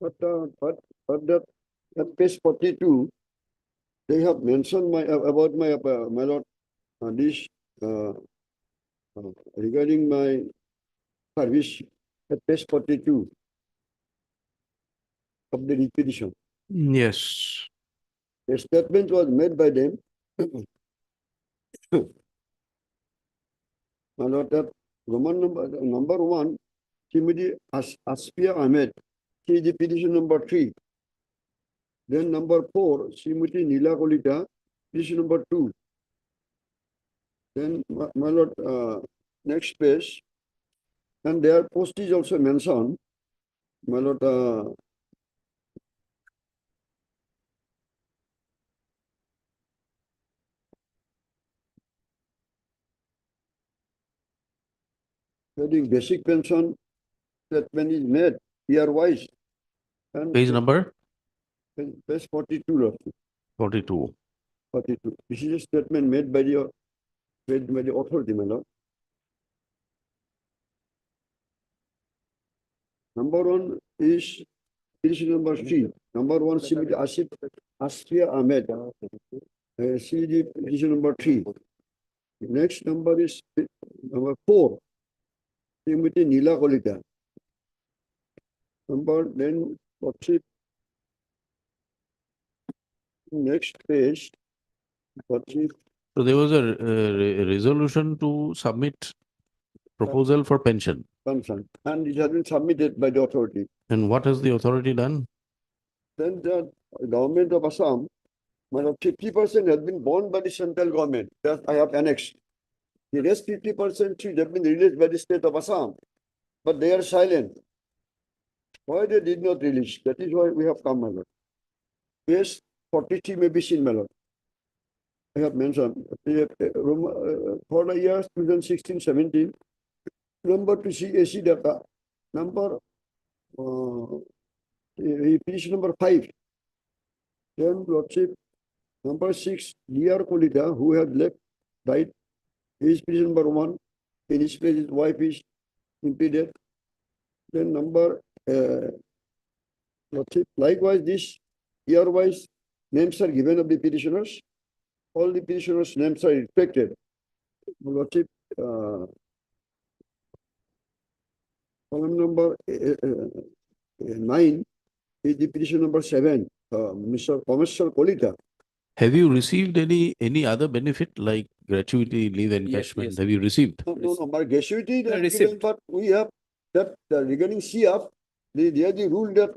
Speaker 16: But that at page 42, they have mentioned about my lord, this regarding my service at page 42 of the repetition.
Speaker 2: Yes.
Speaker 16: A statement was made by them. My lord, that Roman number 1, Timothy Aspia Ahmed, she is the petition number 3. Then number 4, Srimati Neela Kolita, petition number 2. Then, my lord, next page, and their post is also mentioned. My lord, the basic pension statement is made year-wise. And
Speaker 2: Page number
Speaker 16: page 42, Lord.
Speaker 2: 42.
Speaker 16: 42. This is a statement made by the authority, my lord. Number 1 is petition number 3. Number 1, Srimati Aspia Ahmed. CD petition number 3. Next number is number 4. Srimati Neela Kolita. Then what's it? Next page. What's it?
Speaker 2: So there was a resolution to submit proposal for pension.
Speaker 16: Concern. And it has been submitted by the authority.
Speaker 2: And what has the authority done?
Speaker 16: Then the government of Assam Well, 50% has been borne by the central government, that I have annexed. The rest 50% should have been released by the state of Assam, but they are silent. Why they did not release? That is why we have come, my lord. Yes, 43 may be seen, my lord. I have mentioned for the years 2016-17, number to CAC data, number page number 5. Then Lordship, number 6, DR Kolita, who had left, died. His page number 1. In his place, his wife is impeded. Then number Lordship, likewise, this year-wise names are given of the petitioners. All the petitioners' names are respected. Lordship, column number 9 is the petition number 7, Mr. Commercial Kolita.
Speaker 2: Have you received any other benefit like gratuity, leave encashment?
Speaker 11: yes.
Speaker 2: Have you received?
Speaker 16: No, my gratuity,
Speaker 11: No,
Speaker 16: given,
Speaker 11: receipt.
Speaker 16: but we have that regarding CF, they are the rule that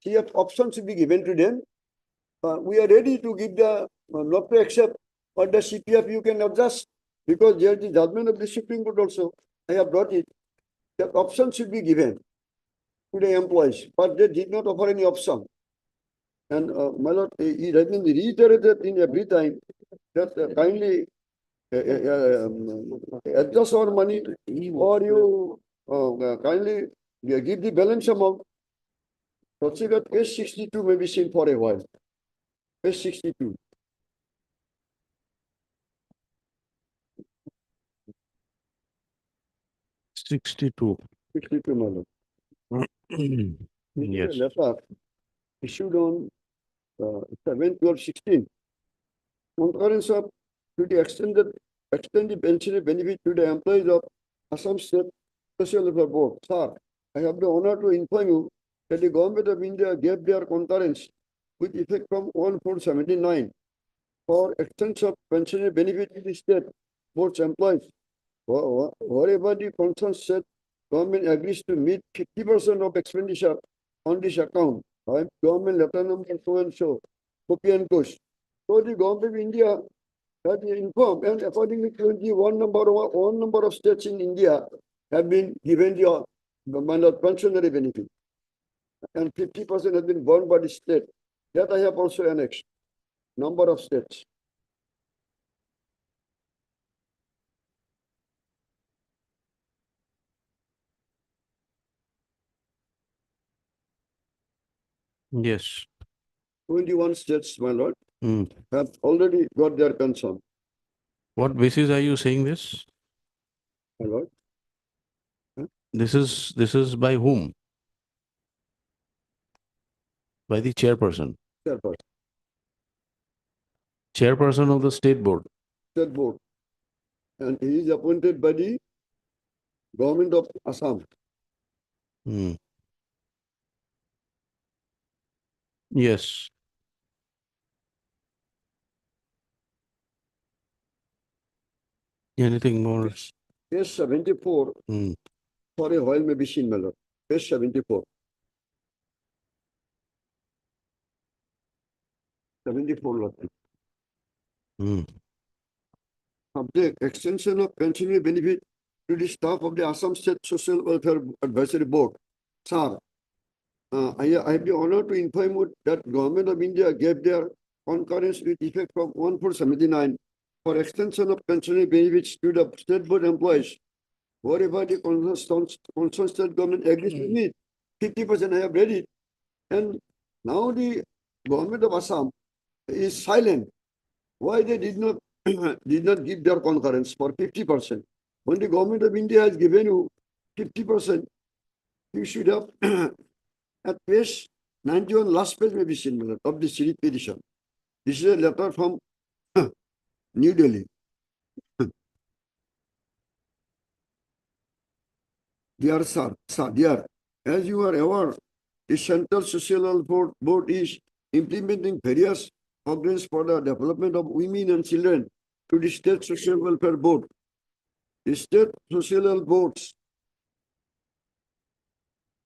Speaker 16: CF options should be given to them. We are ready to give the, not to accept, but the CPF you can adjust, because there is the judgment of the Supreme Court also. I have brought it, that option should be given to the employees, but they did not offer any option. And my lord, it has been reiterated in every time that kindly adjust our money, or you kindly give the balance amount. Consider page 62 may be seen for a while. Page 62.
Speaker 2: $62.
Speaker 16: 62, my lord.
Speaker 2: Yes.
Speaker 16: Letter issued on 7/12/16. Concurrence of to the extended pension benefit to the employees of Assam State Social Welfare Board. Sir, I have the honor to inform you that the government of India gave their concurrence with effect from 1/4/79 for extension of pension benefit to the state board's employees. Wherever the concerned state government agrees to meet 50% of expenditure on this account, government letter number so and so, copy and push. So the government of India has informed, and accordingly, 21 number of states in India have been given the pensionary benefit, and 50% has been borne by the state. That I have also annexed. Number of states.
Speaker 2: Yes.
Speaker 16: 21 states, my lord,
Speaker 2: Hmm.
Speaker 16: have already got their concern,
Speaker 2: What basis are you saying this?
Speaker 16: my lord.
Speaker 2: This is by whom? By the chairperson.
Speaker 16: Chairperson,
Speaker 2: Chairperson of the state board.
Speaker 16: state board. And he is appointed by the government of Assam.
Speaker 2: Hmm. Yes. Anything more?
Speaker 16: Page 74
Speaker 2: Hmm.
Speaker 16: for a while may be seen, my lord. Page 74. 74, Lord.
Speaker 2: Hmm.
Speaker 16: Subject, extension of pensionary benefit to the staff of the Assam State Social Welfare Advisory Board. Sir, I have the honor to inform you that Government of India gave their concurrence with effect from 1/4/79 for extension of pensionary benefits to the state board employees. Wherever the concerned state government agrees with me, 50% I have read it. And now the government of Assam is silent. Why they did not give their concurrence for 50%? When the government of India has given you 50%, you should have at page 91, last page may be seen of the series petition. This is a letter from New Delhi. Dear sir, dear, as you are aware, the Central Social Welfare Board is implementing various programs for the development of women and children to the State Social Welfare Board. The State Social Welfare Boards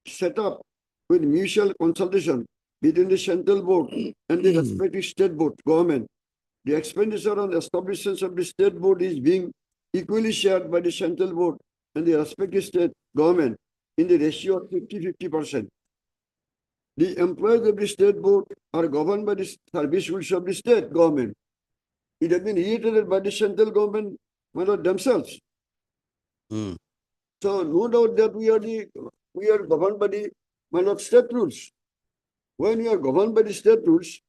Speaker 16: set up with mutual consultation between the central board and the respective state board government. The expenditure on the establishment of the state board is being equally shared by the central board and the respective state government in the ratio of 50-50%. The employees of the state board are governed by the service rules of the state government. It has been reiterated by the central government themselves. So no doubt that we are governed by the state rules. When you are governed by the state rules,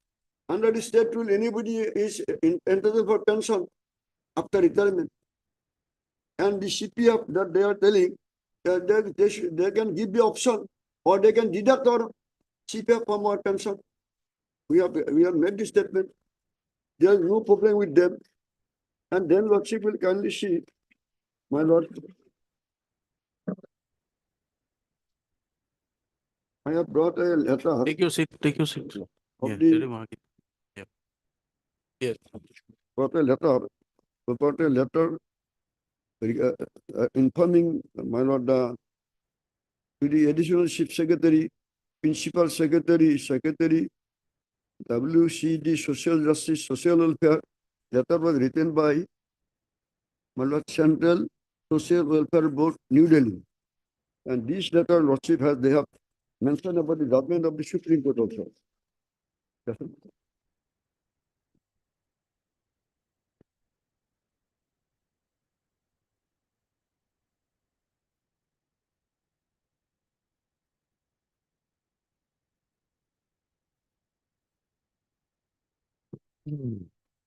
Speaker 16: under the state rule, anybody is entitled for pension after retirement. And the CPF that they are telling that they can give the option or they can deduct our CPF from our pension. We have made the statement. There is no problem with them. And then Lordship will kindly see, my Lord. I have brought a letter.
Speaker 2: Take your seat. Take your seat.
Speaker 16: Of
Speaker 2: Yeah,
Speaker 16: the-
Speaker 2: let him argue. Yeah. Yes.
Speaker 16: Brought a letter informing my Lord to the additional chief secretary, principal secretary, secretary, WCD, Social Justice, Social Welfare. Letter was written by my Lord Central Social Welfare Board, New Delhi. And this letter, Lordship they have mentioned about the judgment of the Supreme Court also. Yes, sir.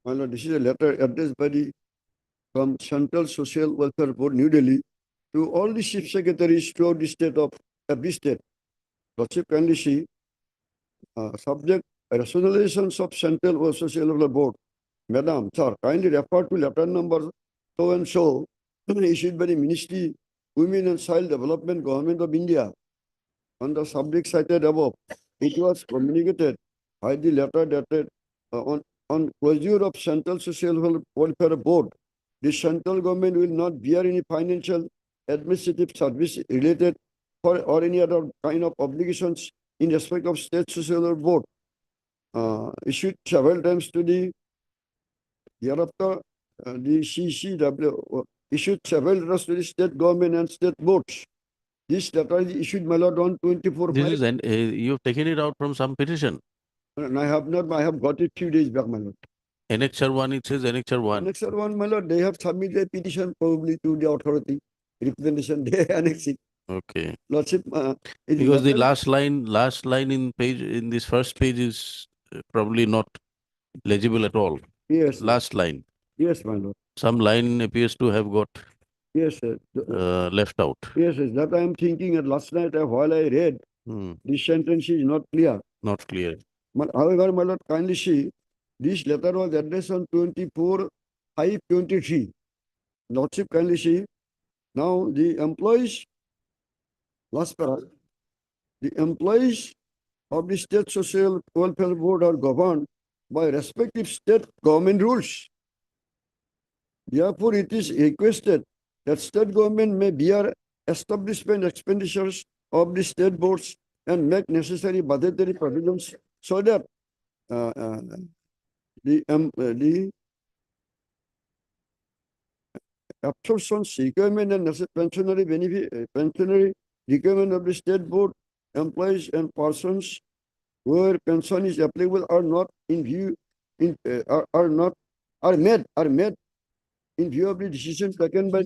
Speaker 16: My Lord, this is a letter addressed by from Central Social Welfare Board, New Delhi, to all the chief secretaries throughout the state of every state. Lordship kindly see, subject rationalizations of Central Social Welfare Board. Madam, sir, kindly refer to letter number so and so issued by the Ministry, Women and Child Development, Government of India. On the subject cited above, it was communicated by the letter dated on closure of Central Social Welfare Board. The central government will not bear any financial, administrative service related or any other kind of obligations in respect of State Social Welfare Board. Issued several times to the hereafter the CCW issued several letters to the state government and state boards. This letter is issued, my Lord, on 24.
Speaker 2: This is an you've taken it out from some petition.
Speaker 16: And I have not, I have got it few days back, my Lord.
Speaker 2: Annexure 1, it says Annexure 1.
Speaker 16: Annexure 1, my Lord, they have submitted a petition probably to the authority. Representation, they annex it.
Speaker 2: Okay.
Speaker 16: Lordship,
Speaker 2: Because the last line in this first page is probably not legible at all.
Speaker 16: Yes.
Speaker 2: Last line.
Speaker 16: Yes, my Lord.
Speaker 2: Some line appears to have got
Speaker 16: Yes, sir.
Speaker 2: left out.
Speaker 16: Yes, yes, that I am thinking. And last night, while I read, this sentence is not clear.
Speaker 2: Not clear.
Speaker 16: However, my Lord, kindly see, this letter was addressed on 24/5/23. Lordship, kindly see. Now, the employees, last para, the employees of the State Social Welfare Board are governed by respective state government rules. Therefore, it is requested that state government may bear establishment expenditures of the state boards and make necessary budgetary provisions so that the absorptions requirement and pensionary benefit, pensionary requirement of the state board employees and persons where pension is applicable are not in view are made in view of the decisions taken by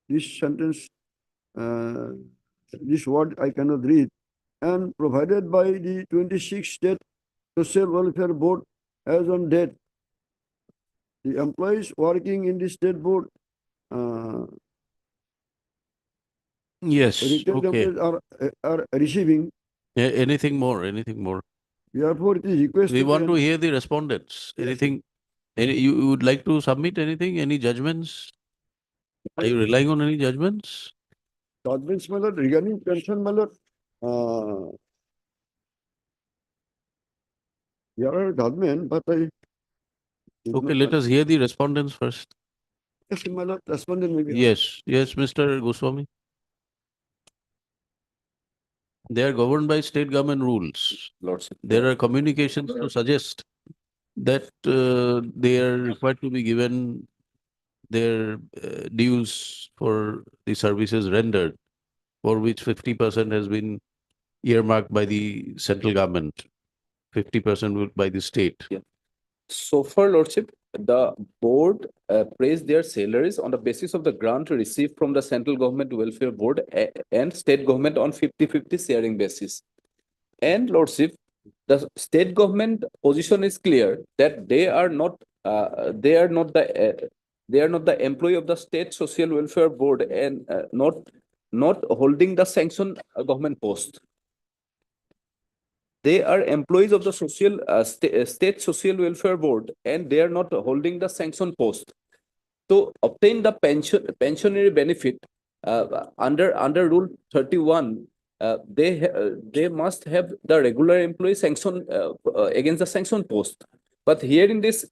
Speaker 16: this sentence, this word I cannot read, and provided by the 26 State Social Welfare Board as on date. The employees working in the state board
Speaker 2: Yes.
Speaker 16: retail
Speaker 2: Okay.
Speaker 16: employees are receiving.
Speaker 2: Yeah, anything more? Anything more?
Speaker 16: Therefore, it is requested.
Speaker 2: We want to hear the respondents. Anything? You would like to submit anything? Any judgments? Are you relying on any judgments?
Speaker 16: Judgments, my Lord, regarding pension, my Lord. There are judgment, but I.
Speaker 2: Okay, let us hear the respondents first.
Speaker 16: Yes, my Lord, respondent may be.
Speaker 2: Yes, yes, Mr. Goswami. They are governed by state government rules.
Speaker 11: Lordship.
Speaker 2: There are communications to suggest that they are required to be given their dues for the services rendered, for which 50% has been earmarked by the central government, 50% by the state.
Speaker 11: Yeah. So far, Lordship, the board pays their salaries on the basis of the grant received from the central government welfare board and state government on 50-50 sharing basis. And Lordship, the state government position is clear that they are not the employee of the state social welfare board and not holding the sanctioned government post. They are employees of the state social welfare board and they are not holding the sanction post. To obtain the pensionary benefit under Rule 31, they must have the regular employee sanction against the sanction post. But here in this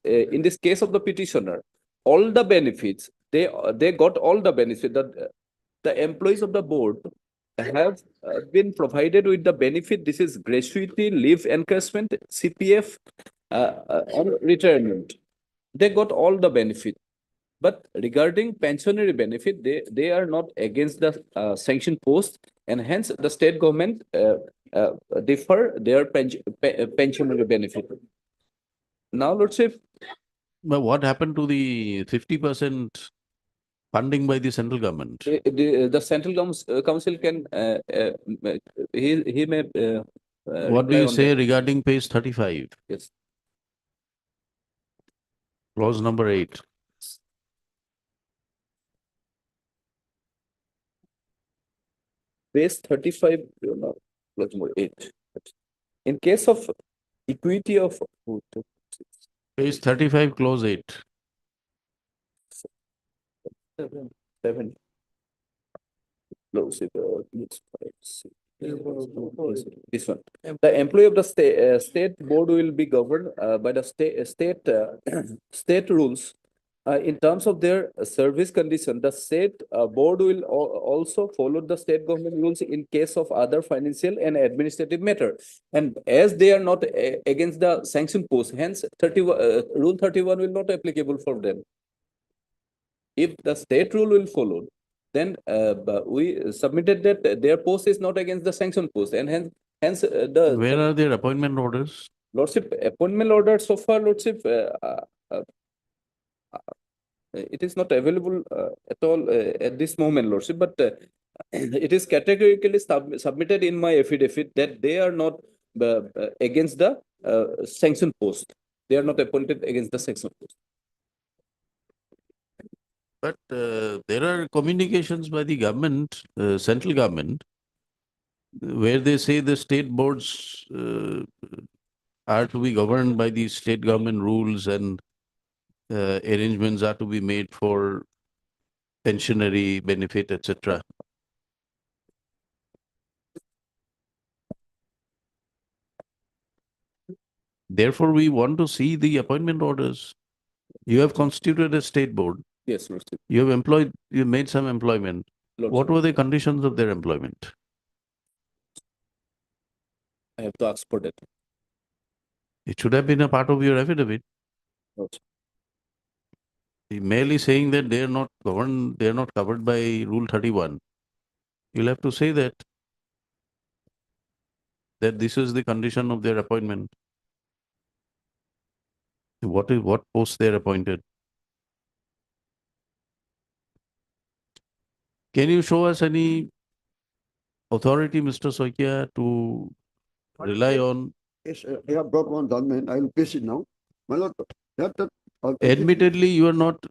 Speaker 11: case of the petitioner, all the benefits they got all the benefits that the employees of the board have been provided with the benefit. This is gratuity, leave encashment, CPF, and retirement. They got all the benefit. But regarding pensionary benefit, they are not against the sanction post, and hence the state government defer their pensionary benefit. Now, Lordship.
Speaker 2: But what happened to the 50% funding by the central government?
Speaker 11: The central council can he may.
Speaker 2: What do you say regarding page 35?
Speaker 11: Yes.
Speaker 2: Clause number 8.
Speaker 11: Page 35, clause number 8. In case of equity of
Speaker 2: Page 35, clause 8.
Speaker 11: 7. Close it. This one. The employee of the state board will be governed by the state rules. In terms of their service condition, the state board will also follow the state government rules in case of other financial and administrative matter. And as they are not against the sanction post, hence Rule 31 will not applicable for them. If the state rule will follow, then we submitted that their post is not against the sanction post, and hence
Speaker 2: Where are their appointment orders?
Speaker 11: Lordship, appointment order so far, Lordship, it is not available at all at this moment, Lordship, but it is categorically submitted in my affidavit that they are not against the sanction post. They are not appointed against the sanction post.
Speaker 2: But there are communications by the government, central government, where they say the state boards are to be governed by the state government rules and arrangements are to be made for pensionary benefit, etc. Therefore, we want to see the appointment orders. You have constituted a state board.
Speaker 11: Yes, Lordship.
Speaker 2: You have made some employment.
Speaker 11: Lordship.
Speaker 2: What were the conditions of their employment?
Speaker 11: I have to ask for that.
Speaker 2: It should have been a part of your affidavit.
Speaker 11: Lordship.
Speaker 2: Merely saying that they are not governed, they are not covered by Rule 31. You'll have to say that this is the condition of their appointment. What post they are appointed. Can you show us any authority, Mr. Soikia, to rely on?
Speaker 16: Yes, I have brought one document. I will paste it now. My lord,
Speaker 2: Admittedly, you are not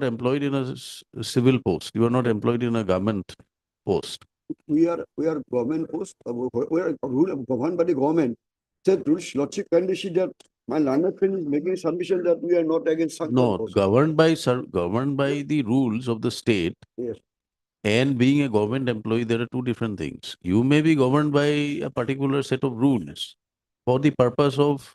Speaker 2: employed in a civil post. You are not employed in a government post.
Speaker 16: we are government post. We are governed by the government. Said rules, Lordship kindly see that my learned friend is making a submission that we are not against sanction
Speaker 2: No,
Speaker 16: post.
Speaker 2: governed by the rules of the state.
Speaker 16: Yes.
Speaker 2: And being a government employee, there are two different things. You may be governed by a particular set of rules for the purpose of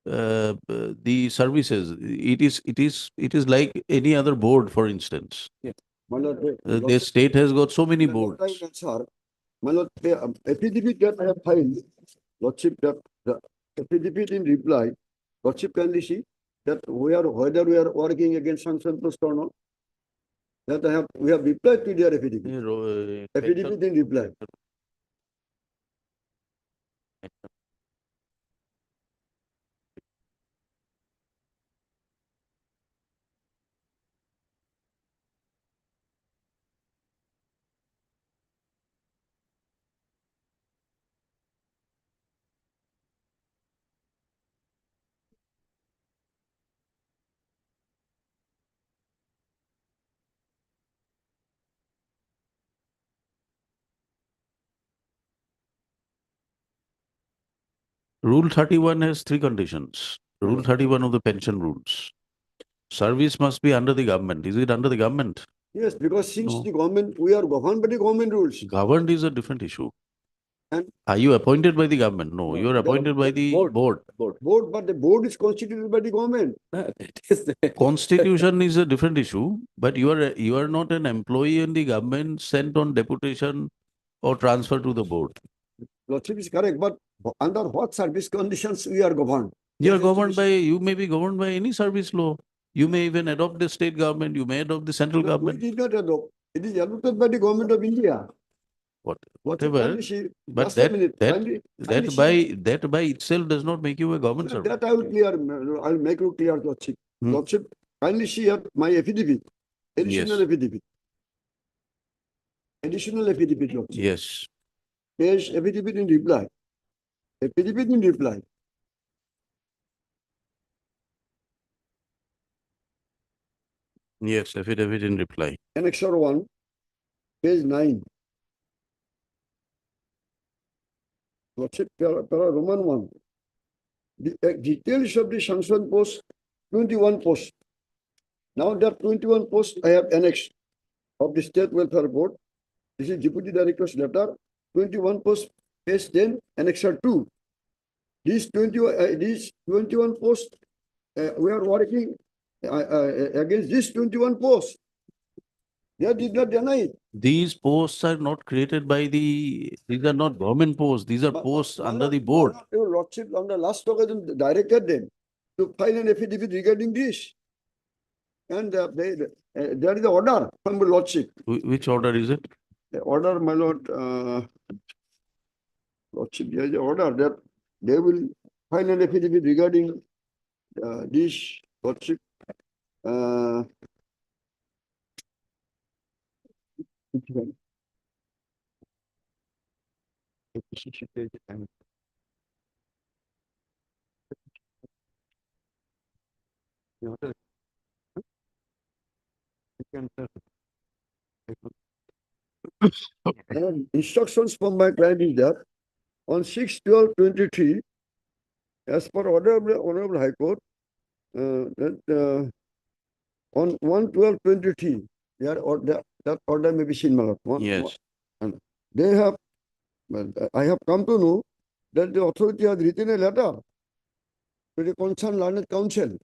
Speaker 2: the services. It is like any other board, for instance.
Speaker 11: Yes.
Speaker 16: My lord,
Speaker 2: The state has got so many
Speaker 16: my lord, I
Speaker 2: boards.
Speaker 16: will answer. My lord, the affidavit that I have filed, Lordship, that the affidavit in reply, Lordship kindly see that whether we are working against sanction post or not, that we have replied to their affidavit. Affidavit in reply.
Speaker 2: Rule 31 has three conditions. Rule 31 of the pension rules. Service must be under the government. Is it under the government?
Speaker 16: Yes, because since
Speaker 2: No.
Speaker 16: the government, we are governed by the government rules.
Speaker 2: Governed is a different issue.
Speaker 16: And
Speaker 2: Are you appointed by the government? No, you are appointed by the board.
Speaker 16: board, but the board is constituted by the government.
Speaker 2: Constitution is a different issue, but you are not an employee in the government sent on deputation or transfer to the board.
Speaker 16: Lordship is correct, but under what service conditions we are governed?
Speaker 2: You are governed by, you may be governed by any service law. You may even adopt the state government, you may adopt the central
Speaker 16: We
Speaker 2: government,
Speaker 16: did not adopt. It is adopted by the government of India. Lordship,
Speaker 2: whatever.
Speaker 16: kindly see-
Speaker 2: But
Speaker 16: just a minute, kindly see-
Speaker 2: that by itself does not make you a government servant.
Speaker 16: That I will clear, I will make you clear, Lordship. Lordship, kindly see here my affidavit, additional
Speaker 2: Yes.
Speaker 16: affidavit. Additional affidavit, Lordship.
Speaker 2: Yes.
Speaker 16: Page affidavit in reply. Affidavit in reply.
Speaker 2: Yes, affidavit in reply.
Speaker 16: Annexure 1, page 9. Lordship, para Roman 1. The details of the sanction post, 21 posts. Now that 21 posts I have annexed of the State Welfare Board. This is Deputy Director's letter, 21 posts, page 10, Annexure 2. These 21 posts, we are working against these 21 posts. They did not deny it.
Speaker 2: These posts are not created by these are not government posts, these are posts under the board.
Speaker 16: Your Lordship, on the last occasion, directed them to file an affidavit regarding this. And there is an order from the Lordship.
Speaker 2: Which order is it?
Speaker 16: The order, my Lord, Lordship, there is an order that they will file an affidavit regarding this, Lordship. Which one? Instructions from my client is that on 6/12/23, as per order of the Honorable High Court, that on 1/12/23, that order may be seen, my lord.
Speaker 2: Yes.
Speaker 16: And they have, I have come to know that the authority has written a letter to the concerned learned council.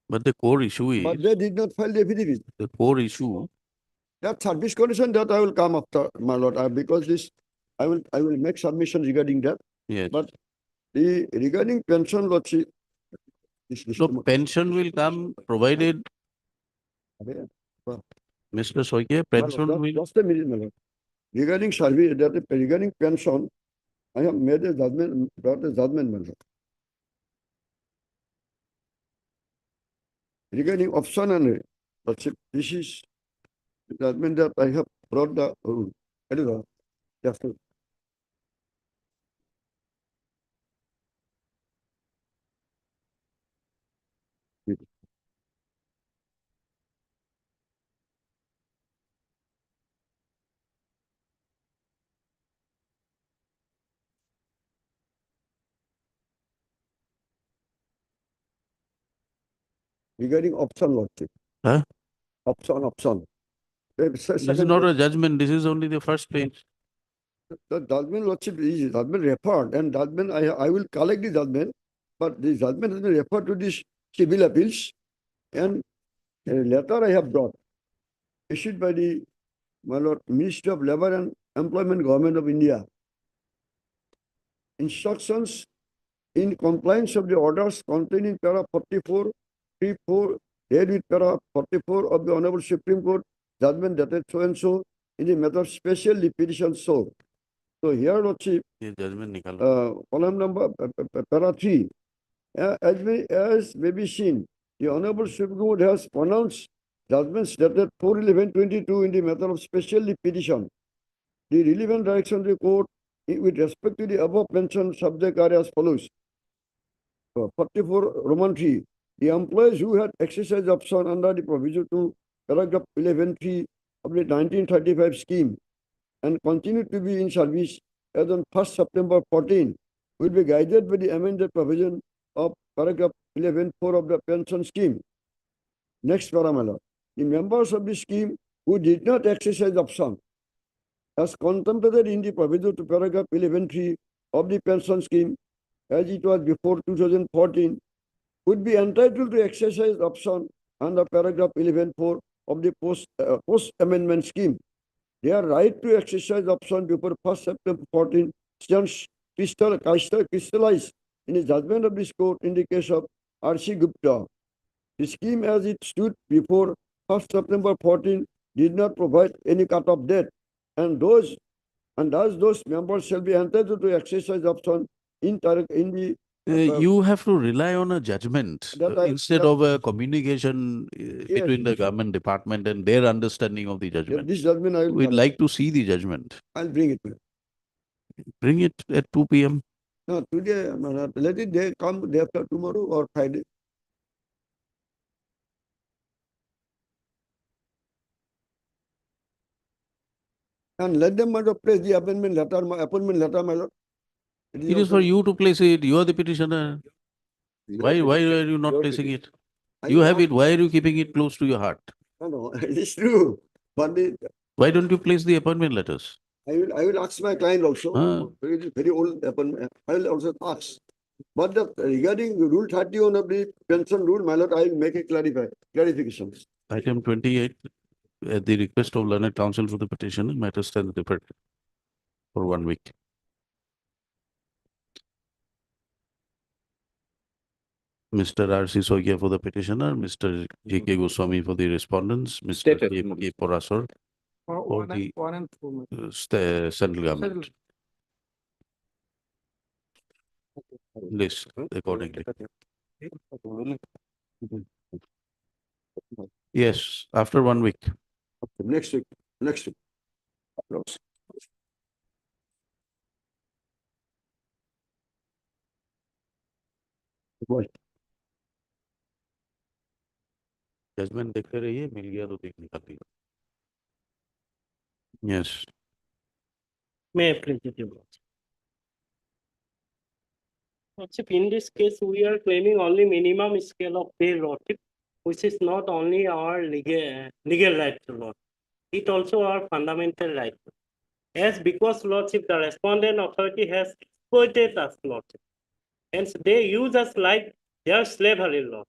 Speaker 2: But the core issue is,
Speaker 16: But they did not file the affidavit.
Speaker 2: the core issue,
Speaker 16: That service condition that I will come after, my lord, because this, I will make submission regarding that.
Speaker 2: yes.
Speaker 16: But the regarding pension, Lordship.
Speaker 2: So pension will come provided, Mr. Soike, pension will,
Speaker 16: Just a minute, my lord. Regarding service, regarding pension, I have made a judgment, brought a judgment, my lord. Regarding option and Lordship, this is the judgment that I have brought the rule. I don't know. Just to- Regarding option, Lordship.
Speaker 2: Huh?
Speaker 16: Option.
Speaker 2: This is not a judgment, this is only the first page.
Speaker 16: The judgment, Lordship, is judgment referred, and judgment, I will collect the judgment, but the judgment has been referred to this civil appeals, and A letter I have brought, issued by the, my lord, Ministry of Labour and Employment, Government of India. Instructions in compliance of the orders contained in para 44, 34, read with para 44 of the Honorable Supreme Court judgment dated so and so in the matter of special petition so. So here, Lordship,
Speaker 2: ये judgment निकालो.
Speaker 16: column number para 3, as may be seen, the Honorable Supreme Court has pronounced judgments dated 4/11/22 in the matter of special petition. The relevant direction of the court with respect to the above mentioned subject are as follows. 44 Roman 3. The employees who had exercised option under the provision to paragraph 11(3) of the 1935 scheme and continue to be in service as on 1st September 14 will be guided by the amended provision of paragraph 11(4) of the pension scheme. Next parameter. The members of the scheme who did not exercise option as contemplated in the provision to paragraph 11(3) of the pension scheme as it was before 2014 would be entitled to exercise option under paragraph 11(4) of the post-amendment scheme. Their right to exercise option before 1st September 14 stands crystallized in the judgment of this court in the case of R.C. Gupta. The scheme as it stood before 1st September 14 did not provide any cut-off date, and thus those members shall be entitled to exercise option in the
Speaker 2: You have to rely on a judgment instead of a communication between the
Speaker 16: yes.
Speaker 2: government department and their understanding of the judgment.
Speaker 16: This judgment I will
Speaker 2: We'd
Speaker 16: follow.
Speaker 2: like to see the judgment.
Speaker 16: I'll bring it.
Speaker 2: Bring it at 2 p.m.
Speaker 16: No, today, let it they come day after tomorrow or Friday. And let them place the appointment letter, my lord.
Speaker 2: It is for you to place it. You are the petitioner. Why are you not placing it? You have it. Why are you keeping it close to your heart?
Speaker 16: No, it is true. But
Speaker 2: Why don't you place the appointment letters?
Speaker 16: I will ask my client also. Very old appointment. I will also ask. But regarding Rule 31 of the pension rule, my lord, I will make a clarification.
Speaker 2: Item 28, at the request of learned counsel for the petitioner, matter stands deferred for 1 week. Mr. R.C. Sogia for the petitioner, Mr. G.K. Goswami for the respondents, Mr. K. Porasor for the central government. List accordingly. Yes, after 1 week.
Speaker 16: Next week.
Speaker 2: Judgment देखते रहिए, मिल गया तो देख निकालिए. Yes.
Speaker 3: May I please it, Lordship, in this case, we are claiming only minimum scale of pay, Lordship, which is not only our legal right, Lord. It also our fundamental right. As because, Lordship, the respondent authority has exploited us, Lordship. Hence, they use us like their slavery, Lord.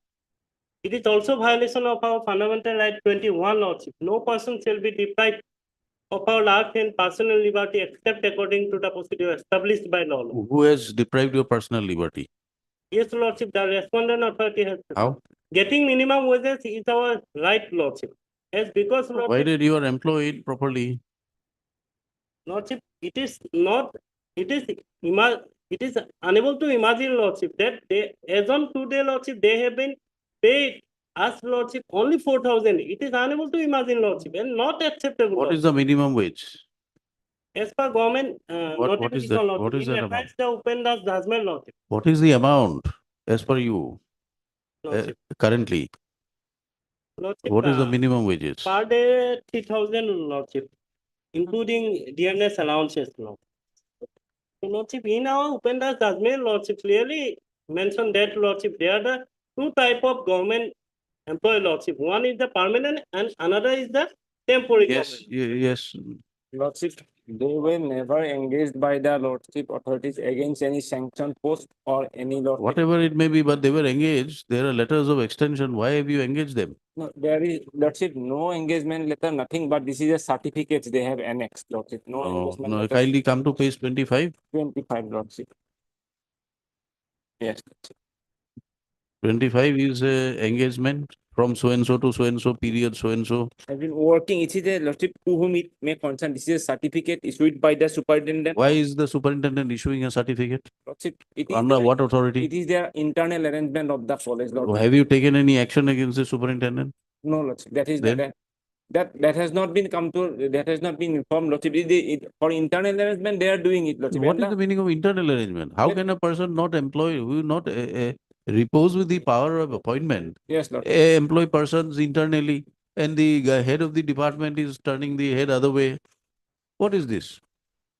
Speaker 3: It is also violation of our fundamental right 21, Lordship. No person shall be deprived of our life and personal liberty except according to the procedure established by law.
Speaker 2: Who has deprived your personal liberty?
Speaker 3: Yes, Lordship, the respondent authority has.
Speaker 2: How?
Speaker 3: Getting minimum wages is our right, Lordship. Yes, because Lordship,
Speaker 2: Why did you are employed properly?
Speaker 3: Lordship, it is unable to imagine, Lordship, that they, as on today, Lordship, they have been paid us, Lordship, only 4,000. It is unable to imagine, Lordship, and not acceptable.
Speaker 2: What is the minimum wage?
Speaker 3: As per government
Speaker 2: What is that?
Speaker 3: Lordship,
Speaker 2: What is
Speaker 3: in
Speaker 2: that
Speaker 3: advance the open das judgment, Lordship.
Speaker 2: What is the amount as per you
Speaker 3: Lordship.
Speaker 2: currently?
Speaker 3: Lordship,
Speaker 2: What is the minimum wages?
Speaker 3: per day 3,000, Lordship, including dearness allowances, Lordship. So, Lordship, in our open das judgment, Lordship, clearly mentioned that, Lordship, there are the two type of government employee, Lordship. One is the permanent and another is the temporary.
Speaker 2: Yes, yes.
Speaker 15: Lordship, they were never engaged by the Lordship authorities against any sanction post or any Lordship.
Speaker 2: Whatever it may be, but they were engaged. There are letters of extension. Why have you engaged them?
Speaker 15: No, there is, Lordship, no engagement letter, nothing, but this is a certificate they have annexed, Lordship. No
Speaker 2: No,
Speaker 15: engagement
Speaker 2: no,
Speaker 15: letter.
Speaker 2: kindly come to page 25.
Speaker 15: 25, Lordship. Yes.
Speaker 2: 25 is engagement from so and so to so and so period, so and so.
Speaker 15: I've been working, it is a Lordship to whom it may concern. This is a certificate issued by the superintendent.
Speaker 2: Why is the superintendent issuing a certificate?
Speaker 15: Lordship, it is
Speaker 2: Under
Speaker 15: their-
Speaker 2: what authority?
Speaker 15: It is their internal arrangement of the college, Lordship.
Speaker 2: Have you taken any action against the superintendent?
Speaker 15: No, Lordship, that is
Speaker 2: Then?
Speaker 15: that has not been come to, that has not been informed, Lordship. For internal arrangement, they are doing it, Lordship.
Speaker 2: What
Speaker 15: And
Speaker 2: is the meaning of internal arrangement? How
Speaker 15: Let-
Speaker 2: can a person not employ, who not repose with the power of appointment,
Speaker 15: Yes, Lord.
Speaker 2: employ persons internally, and the head of the department is turning the head other way? What is this?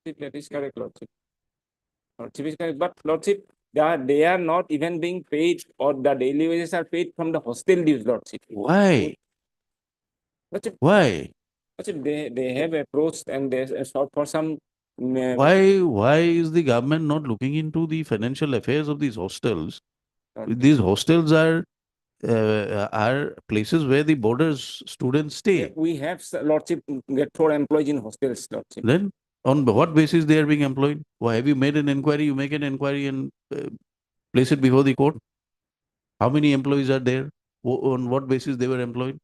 Speaker 15: That is correct, Lordship. Lordship is correct, but Lordship, they are not even being paid, or the daily wages are paid from the hostel dues, Lordship.
Speaker 2: Why?
Speaker 15: Lordship,
Speaker 2: Why?
Speaker 15: Lordship, they have approached and they sought for some.
Speaker 2: Why is the government not looking into the financial affairs of these hostels? These hostels are places where the borders students stay.
Speaker 15: We have, Lordship, get for employees in hostels, Lordship.
Speaker 2: Then on what basis they are being employed? Why have you made an inquiry? You make an inquiry and place it before the court. How many employees are there? On what basis they were employed?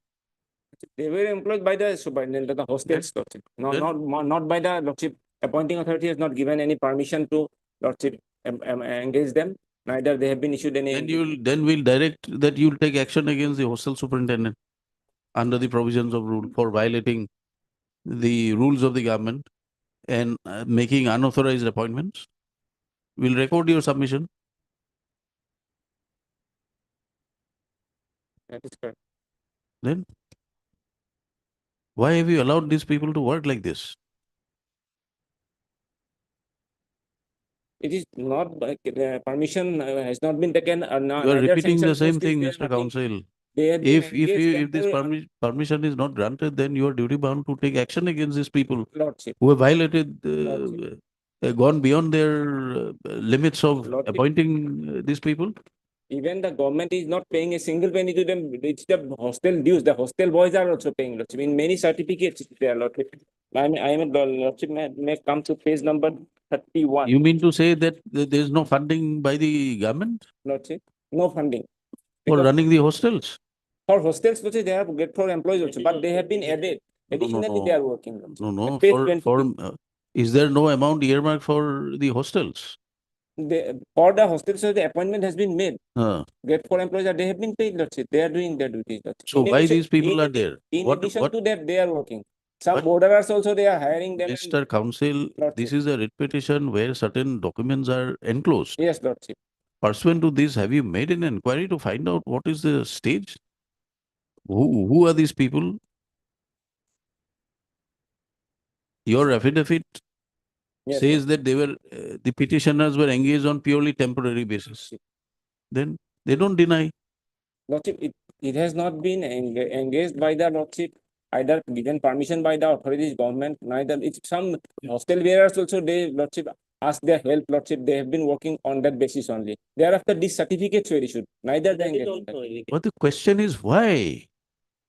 Speaker 15: They were employed by the superintendent of the hostels, Lordship. Not by the Lordship. Appointing authority has not given any permission to Lordship engage them. Neither they have been issued any.
Speaker 2: Then we'll direct that you'll take action against the hostel superintendent under the provisions of rule for violating the rules of the government and making unauthorized appointments. We'll record your submission.
Speaker 15: That is correct.
Speaker 2: Then why have you allowed these people to work like this?
Speaker 15: It is not, permission has not been taken.
Speaker 2: You are repeating the same thing, Mr. Counsel. If this permission is not granted, then you are duty bound to take action against these people
Speaker 15: Lordship.
Speaker 2: who have violated, gone beyond their limits of appointing these people.
Speaker 15: Even the government is not paying a single penny to them. It's the hostel dues. The hostel boys are also paying, Lordship. In many certificates, they are, Lordship. I am a Lordship, may come to page number 31.
Speaker 2: You mean to say that there is no funding by the government
Speaker 15: Lordship, no funding.
Speaker 2: for running the hostels?
Speaker 15: For hostels, Lordship, they have get for employees also, but they have been added. Additionally, they are working. Lordship.
Speaker 2: No.
Speaker 15: At page 20.
Speaker 2: Is there no amount earmarked for the hostels?
Speaker 15: For the hostels, the appointment has been made.
Speaker 2: Huh.
Speaker 15: Get for employees, they have been paid, Lordship. They are doing their duties, Lordship.
Speaker 2: So
Speaker 15: In
Speaker 2: why
Speaker 15: addition-
Speaker 2: these people
Speaker 15: in
Speaker 2: are there?
Speaker 15: In
Speaker 2: What-
Speaker 15: addition
Speaker 2: what-
Speaker 15: to that, they are working. Some
Speaker 2: What?
Speaker 15: borderers also, they are hiring them.
Speaker 2: Mr. Counsel, this is a writ petition where certain documents are enclosed.
Speaker 15: Yes, Lordship.
Speaker 2: Pursuant to this, have you made an inquiry to find out what is the stage? Who are these people? Your affidavit
Speaker 15: Yes,
Speaker 2: says that they were, the petitioners were engaged on purely temporary basis. Then they don't deny.
Speaker 15: Lordship, it has not been engaged by the Lordship, either given permission by the authorities, government, neither. It's some hostel bearers also, they, Lordship, ask their help, Lordship. They have been working on that basis only. Thereafter, these certificates were issued. Neither the engagement.
Speaker 2: But the question is why?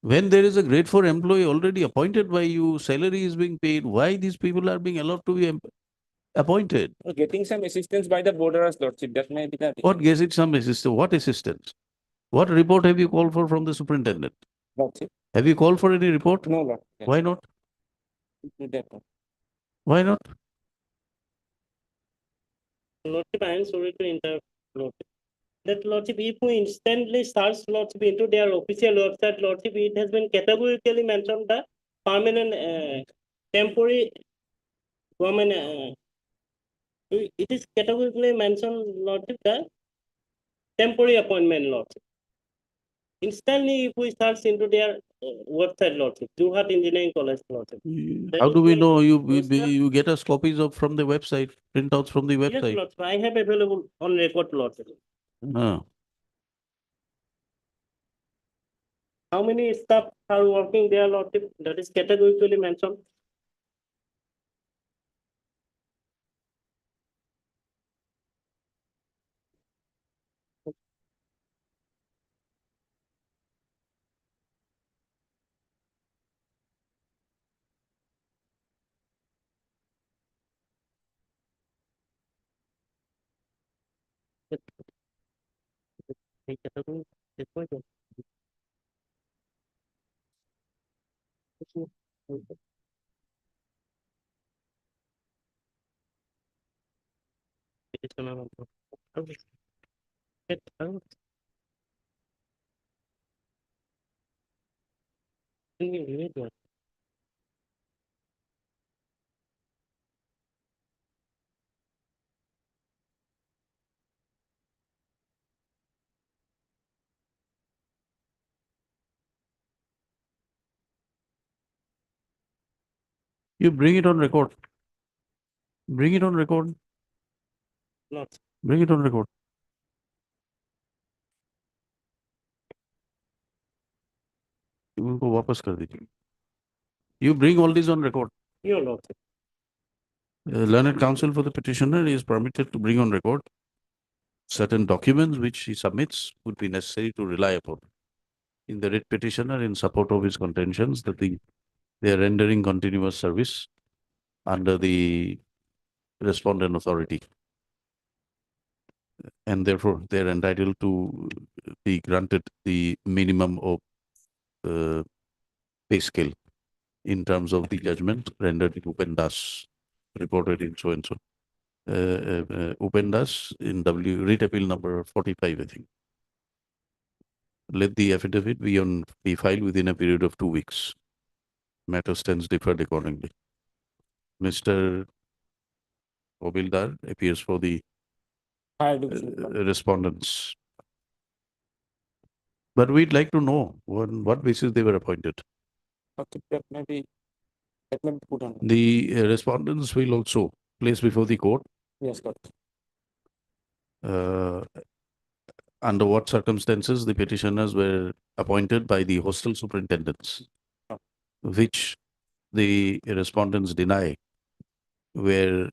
Speaker 2: When there is a grade 4 employee already appointed by you, salary is being paid, why these people are being allowed to be appointed?
Speaker 15: Getting some assistance by the borderers, Lordship, that may be the.
Speaker 2: What gets it some assistance? What assistance? What report have you called for from the superintendent?
Speaker 15: Lordship.
Speaker 2: Have you called for any report?
Speaker 15: No, Lord.
Speaker 2: Why not?
Speaker 15: That one.
Speaker 2: Why not?
Speaker 17: Lordship, I am sorry to interrupt, Lordship. That Lordship, if we instantly search Lordship into their official website, Lordship, it has been categorically mentioned the permanent, temporary government. It is categorically mentioned, Lordship, the temporary appointment, Lordship. Instantly, if we search into their website, Lordship, Jorhat Engineering College, Lordship.
Speaker 2: How do we know? You get us copies of from the website, printouts from the
Speaker 17: Yes,
Speaker 2: website.
Speaker 17: Lordship, I have available on record, Lordship.
Speaker 2: Ah.
Speaker 17: How many staff are working there, Lordship? That is categorically mentioned. এই category দেখবো তো। Petitioner number. Okay.
Speaker 2: You bring it on record. Bring it on record.
Speaker 17: Not.
Speaker 2: Bring it on record. उनको वापस कर दीजिए. You bring all these on record.
Speaker 17: Your lordship.
Speaker 2: Learned counsel for the petitioner is permitted to bring on record certain documents which he submits would be necessary to rely upon in the writ petitioner in support of his contentions that they are rendering continuous service under the respondent authority. And therefore, they are entitled to be granted the minimum of pay scale in terms of the judgment rendered in Upen Das, reported in so and so. Upen Das in writ appeal number 45, I think. Let the affidavit be filed within a period of 2 weeks. Matter stands deferred accordingly. Mr. Obildar appears for the respondents. But we'd like to know on what basis they were appointed.
Speaker 6: Okay, that may be put on.
Speaker 2: The respondents will also place before the court
Speaker 6: Yes, got
Speaker 2: under what circumstances the petitioners were appointed by the hostel superintendents, which the respondents deny, where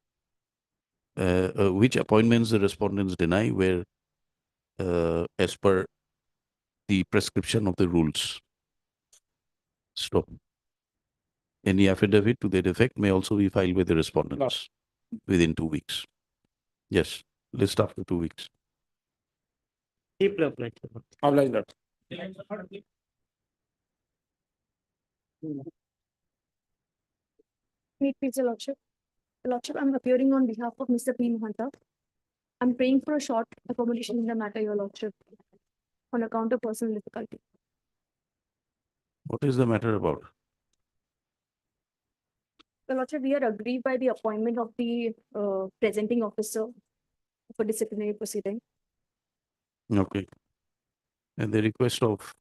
Speaker 2: which appointments the respondents deny were as per the prescription of the rules. Stop. Any affidavit to that effect may also be filed with the respondents within 2 weeks. Yes, list after 2 weeks.
Speaker 17: Keep reply.
Speaker 6: Obliged, Lord.
Speaker 7: Meet please, Your Lordship. Your Lordship, I'm appearing on behalf of Mr. P. Mohanta. I'm praying for a short accommodation in the matter, Your Lordship, on account of personal difficulty.
Speaker 2: What is the matter about?
Speaker 7: Your Lordship, we are aggrieved by the appointment of the presenting officer for disciplinary proceeding.
Speaker 2: Okay. And the request of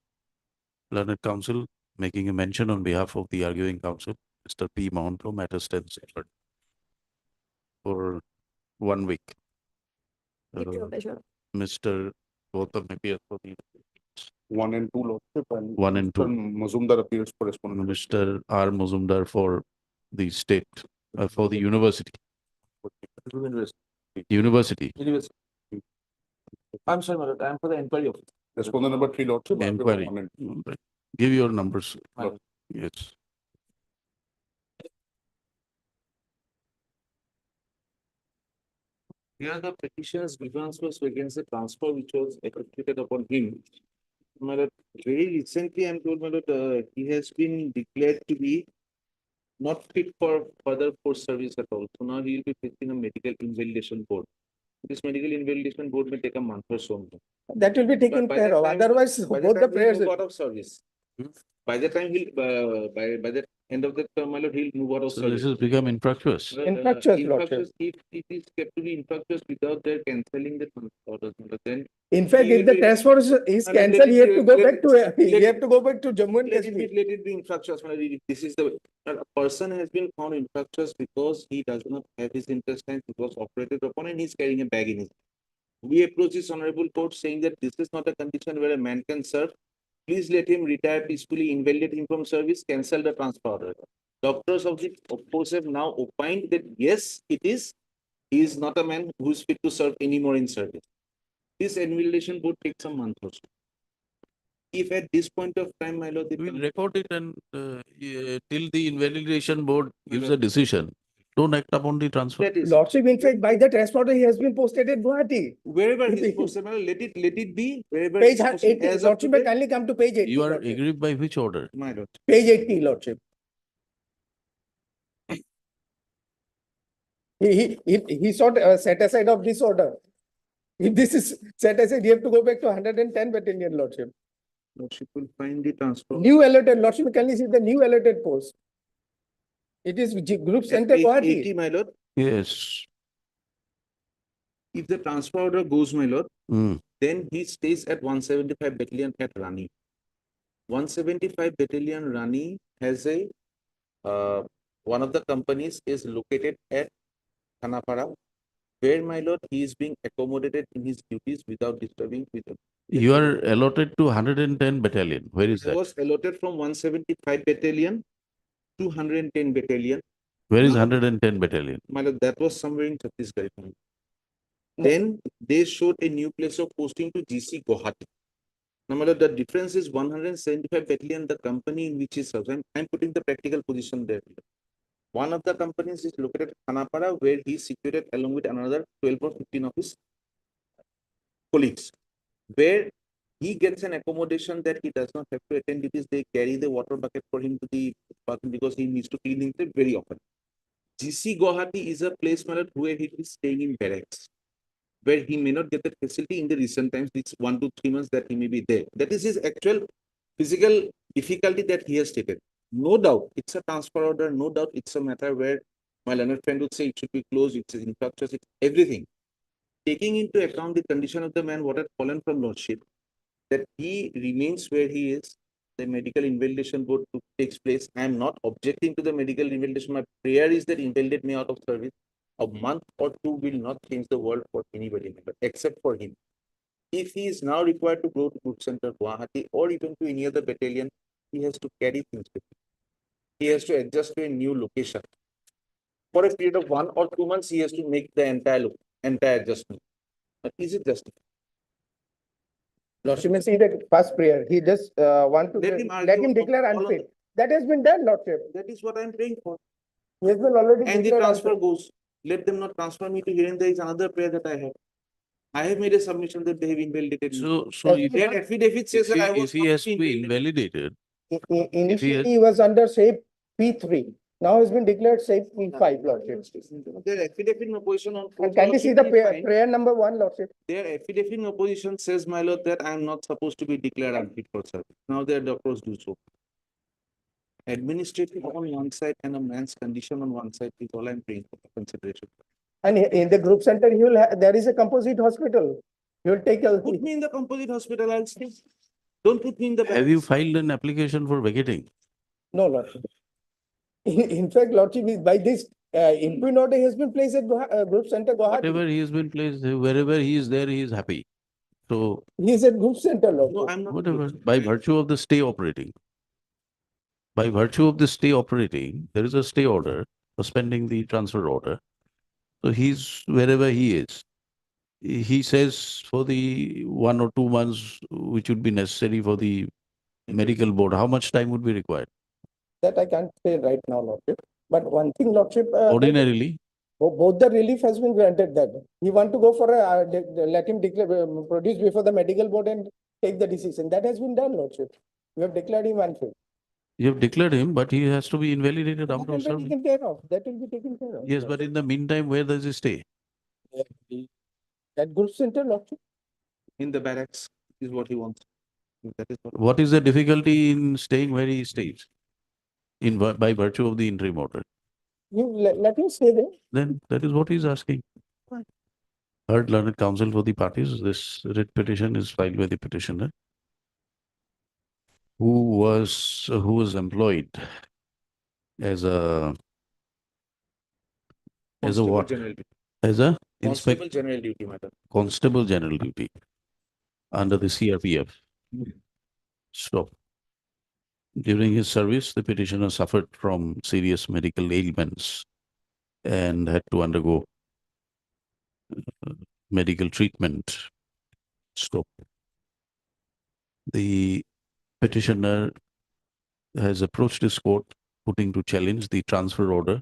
Speaker 2: learned counsel making a mention on behalf of the arguing counsel, Mr. P. Mohanto, matter stands deferred for 1 week.
Speaker 7: It's your pleasure.
Speaker 2: Mr. Gautam appears for the
Speaker 6: 1 and 2, Lordship, and
Speaker 2: 1 and 2.
Speaker 6: Mazumdar appears for respondent.
Speaker 2: Mr. R. Mazumdar for the state, for the university. University.
Speaker 10: I'm sorry, my lord, I'm for the inquiry officer.
Speaker 6: Respondent number 3, Lordship.
Speaker 2: Inquiry. Give your numbers. Yes.
Speaker 10: Here the petitioner's grievance was against the transfer which was executed upon him. My lord, very recently I'm told, my lord, he has been declared to be not fit for further force service at all. So now he will be facing a medical invalidation board. This medical invalidation board may take a month or so.
Speaker 4: That will be taken
Speaker 10: But by
Speaker 4: care
Speaker 10: that
Speaker 4: of.
Speaker 10: time-
Speaker 4: Otherwise,
Speaker 10: by
Speaker 4: both
Speaker 10: that
Speaker 4: the
Speaker 10: time he'll
Speaker 4: prayers.
Speaker 10: move out of service. By the time he'll, by the end of the term, my lord, he'll move out of
Speaker 2: So
Speaker 10: service.
Speaker 2: this has become infructuous.
Speaker 10: Well,
Speaker 4: Infructuous, Lordship.
Speaker 10: infructuous, if it is kept to be infructuous without their cancelling the orders, then.
Speaker 4: In fact,
Speaker 10: he
Speaker 4: if
Speaker 10: will
Speaker 4: the
Speaker 10: be-
Speaker 4: transfer is
Speaker 10: No, no, let
Speaker 4: cancelled,
Speaker 10: it
Speaker 4: he have
Speaker 10: be-
Speaker 4: to go
Speaker 10: let
Speaker 4: back
Speaker 10: it-
Speaker 4: to, he
Speaker 10: let
Speaker 4: have to go back to Jammu and
Speaker 10: Let it
Speaker 4: Kashmir.
Speaker 10: be, let it be infructuous. My lord. If this is the, a person has been found infructuous because he does not have his intestines, it was operated upon and he's carrying a bag in his. We approach this honorable court saying that this is not a condition where a man can serve. Please let him retire peacefully, invalidate him from service, cancel the transfer order. Doctors of the course have now opined that yes, it is. He is not a man who is fit to serve anymore in service. This invalidation board takes a month or so. If at this point of time, my lord,
Speaker 2: We'll record it and till the invalidation board gives a decision, don't act upon the transfer.
Speaker 10: That is,
Speaker 4: Lordship, in fact, by the transporter, he has been posted at Guwahati.
Speaker 10: wherever he's posted, my lord, let it be wherever.
Speaker 4: Page
Speaker 10: he's posted.
Speaker 4: 80,
Speaker 10: As of
Speaker 4: Lordship, may
Speaker 10: today,
Speaker 4: kindly come to page 80.
Speaker 2: You are
Speaker 4: Lordship.
Speaker 2: aggrieved by which order?
Speaker 10: my lord.
Speaker 4: Page 80, Lordship. He sought set aside of this order. If this is set aside, you have to go back to 110 battalion, Lordship.
Speaker 10: Lordship will find the transfer.
Speaker 4: New allotted, Lordship, can you see the new allotted post? It is Group Center
Speaker 10: Page
Speaker 4: Guwahati.
Speaker 10: 80, my lord.
Speaker 2: Yes.
Speaker 10: If the transfer order goes, my lord,
Speaker 2: Mm.
Speaker 10: then he stays at 175 battalion at Rani. 175 battalion Rani has a, one of the companies is located at Khanapara, where, my lord, he is being accommodated in his duties without disturbing.
Speaker 2: You are allotted to 110 battalion. Where is
Speaker 10: I
Speaker 2: that?
Speaker 10: was allotted from 175 battalion to 110 battalion.
Speaker 2: Where is
Speaker 10: Now,
Speaker 2: 110 battalion?
Speaker 10: my lord, that was somewhere in Chhattisgarh. my lord. Then they showed a new place of posting to GC Guwahati. Now, my lord, the difference is 175 battalion, the company in which he serves. I'm putting the practical position there. One of the companies is located at Khanapara, where he is situated along with another 12 or 15 of his colleagues, where he gets an accommodation that he does not have to attend duties. They carry the water bucket for him to the bathroom because he needs to clean himself very often. GC Guwahati is a place, my lord, where he is staying in barracks, where he may not get that facility in the recent times, it's 1 to 3 months that he may be there. That is his actual physical difficulty that he has stated. No doubt, it's a transfer order. No doubt, it's a matter where my learned friend would say it should be closed, it's infrastructure, it's everything. Taking into account the condition of the man, what had fallen from lordship, that he remains where he is, the medical invalidation board takes place. I am not objecting to the medical invalidation. My prayer is that invalidate me out of service. A month or two will not change the world for anybody, except for him. If he is now required to go to Group Center Guwahati or even to any other battalion, he has to carry things with him. He has to adjust to a new location. For a period of 1 or 2 months, he has to make the entire adjustment. But is it justified?
Speaker 4: Lordship, may see the first prayer. He just want to let him declare unfit. That has been done, Lordship.
Speaker 10: That is what I am praying for.
Speaker 4: He has been already
Speaker 10: And the
Speaker 4: declared
Speaker 10: transfer
Speaker 4: unfit.
Speaker 10: goes. Let them not transfer me to here, and there is another prayer that I have. I have made a submission that they have invalidated me.
Speaker 2: So if
Speaker 10: their affidavit says that I was
Speaker 2: if he
Speaker 10: not
Speaker 2: has to be invalidated,
Speaker 4: Initially, he was under shape P3. Now has been declared shape P5, Lordship.
Speaker 10: Their affidavit in opposition on.
Speaker 4: And can you see the prayer number 1, Lordship?
Speaker 10: Their affidavit in opposition says, my lord, that I am not supposed to be declared unfit for service. Now their doctors do so. Administrative on one side and a man's condition on one side is all I'm praying for consideration.
Speaker 4: And in the Group Center, he will there is a composite hospital. He will take a.
Speaker 10: Put me in the composite hospital, I'll stay. Don't put me in the.
Speaker 2: have you filed an application for vacating?
Speaker 4: No, Lordship. In fact, Lordship, by this impugn order has been placed at Group Center Guwahati.
Speaker 2: Whatever he has been placed, wherever he is there, he is happy. So
Speaker 4: He is at Group Center, Lordship.
Speaker 10: No, I'm not.
Speaker 2: whatever, by virtue of the stay operating. By virtue of the stay operating, there is a stay order suspending the transfer order. So he's wherever he is. He says for the 1 or 2 months, which would be necessary for the medical board, how much time would be required?
Speaker 4: That I can't say right now, Lordship. But one thing, Lordship.
Speaker 2: Ordinarily,
Speaker 4: Both the relief has been granted that. He want to go for a, let him declare, produce before the medical board and take the decision. That has been done, Lordship. We have declared him unfit.
Speaker 2: you have declared him, but he has to be invalidated out
Speaker 4: That will
Speaker 2: of
Speaker 4: be
Speaker 2: service.
Speaker 4: taken care of. That will be taken care of.
Speaker 2: Yes, but in the meantime, where does he stay?
Speaker 4: That Group Center, Lordship.
Speaker 10: In the barracks is what he wants. That is what.
Speaker 2: What is the difficulty in staying where he stays? By virtue of the interim order.
Speaker 4: You let him stay there.
Speaker 2: Then that is what he's asking. Heard learned counsel for the parties. This writ petition is filed by the petitioner, who was employed as a what?
Speaker 10: General duty.
Speaker 2: As a
Speaker 10: Constable general duty, madam.
Speaker 2: constable general duty under the CRPF. So during his service, the petitioner suffered from serious medical ailments and had to undergo medical treatment. So the petitioner has approached his court, putting to challenge the transfer order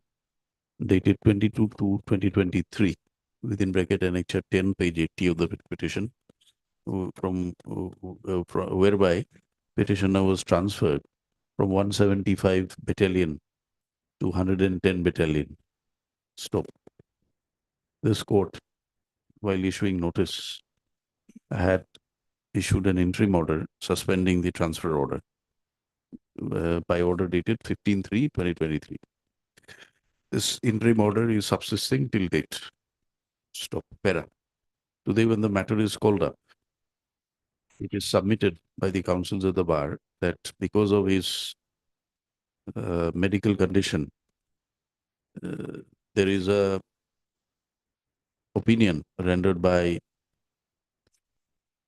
Speaker 2: dated 22/2/2023, within bracket Annexure 10, page 80 of the petition, whereby petitioner was transferred from 175 battalion to 110 battalion. Stop. This court, while issuing notice, had issued an interim order suspending the transfer order by order dated 15/3/2023. This interim order is subsisting till date. Stop. Para. Today, when the matter is called up, it is submitted by the counsels of the bar that because of his medical condition, there is a opinion rendered by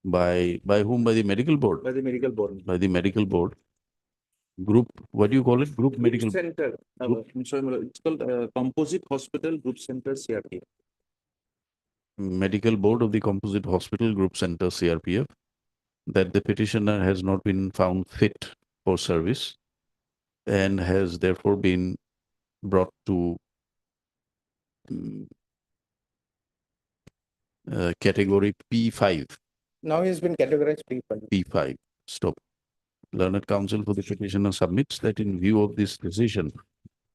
Speaker 2: whom? By the medical board.
Speaker 10: By the medical board.
Speaker 2: By the medical board. Group, what do you call it? Group medical.
Speaker 10: Center. It's called Composite Hospital Group Center CRPF.
Speaker 2: Medical board of the Composite Hospital Group Center CRPF, that the petitioner has not been found fit for service and has therefore been brought to category P5.
Speaker 5: Now he has been categorized P5.
Speaker 2: P5. Stop. Learned counsel for the petitioner submits that in view of this decision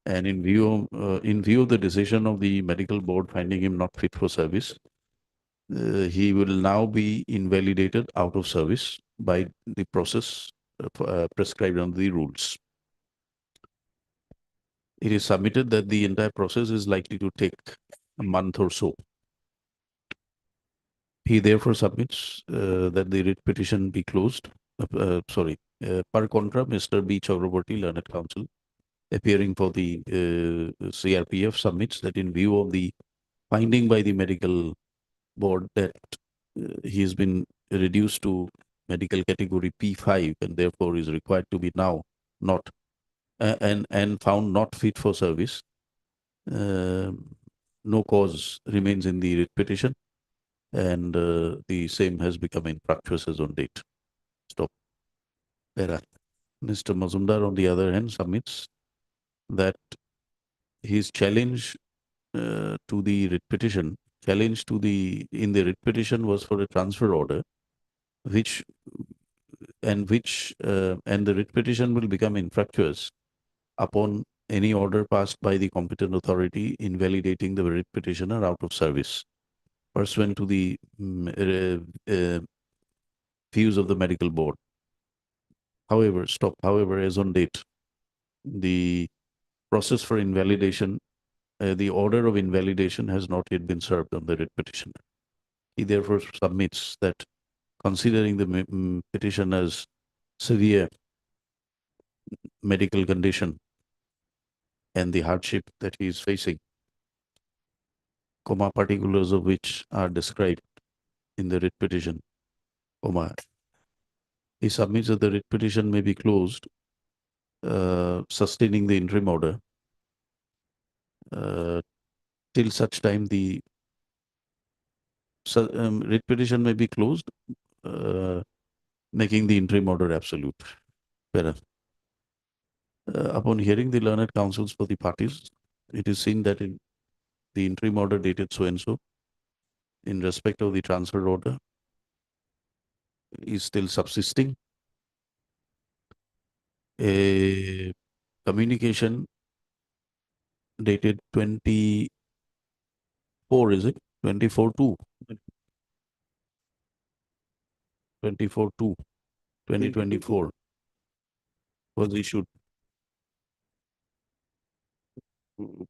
Speaker 2: and in view of the decision of the medical board finding him not fit for service, he will now be invalidated out of service by the process prescribed under the rules. It is submitted that the entire process is likely to take a month or so. He therefore submits that the writ petition be closed. Per contra, Mr. B. Chakraborty, learned counsel, appearing for the CRPF, submits that in view of the finding by the medical board that he has been reduced to medical category P5 and therefore is required to be now not and found not fit for service, no cause remains in the writ petition, and the same has become infructuous as on date. Stop. Mr. Mazumdar, on the other hand, submits that his challenge to the writ petition, in the writ petition was for a transfer order, and the writ petition will become infructuous upon any order passed by the competent authority invalidating the writ petitioner out of service, pursuant to the views of the medical board. However, as on date, the process for invalidation, the order of invalidation has not yet been served on the writ petitioner. He therefore submits that, considering the petitioner's severe medical condition and the hardship that he is facing, particulars of which are described in the writ petition, he submits that the writ petition may be closed, sustaining the interim order, till such time the writ petition may be closed, making the interim order absolute. Upon hearing the learned counsels for the parties, it is seen that in the interim order dated so and so, in respect of the transfer order, is still subsisting. A communication dated 24, is it? 24/2/2024 was issued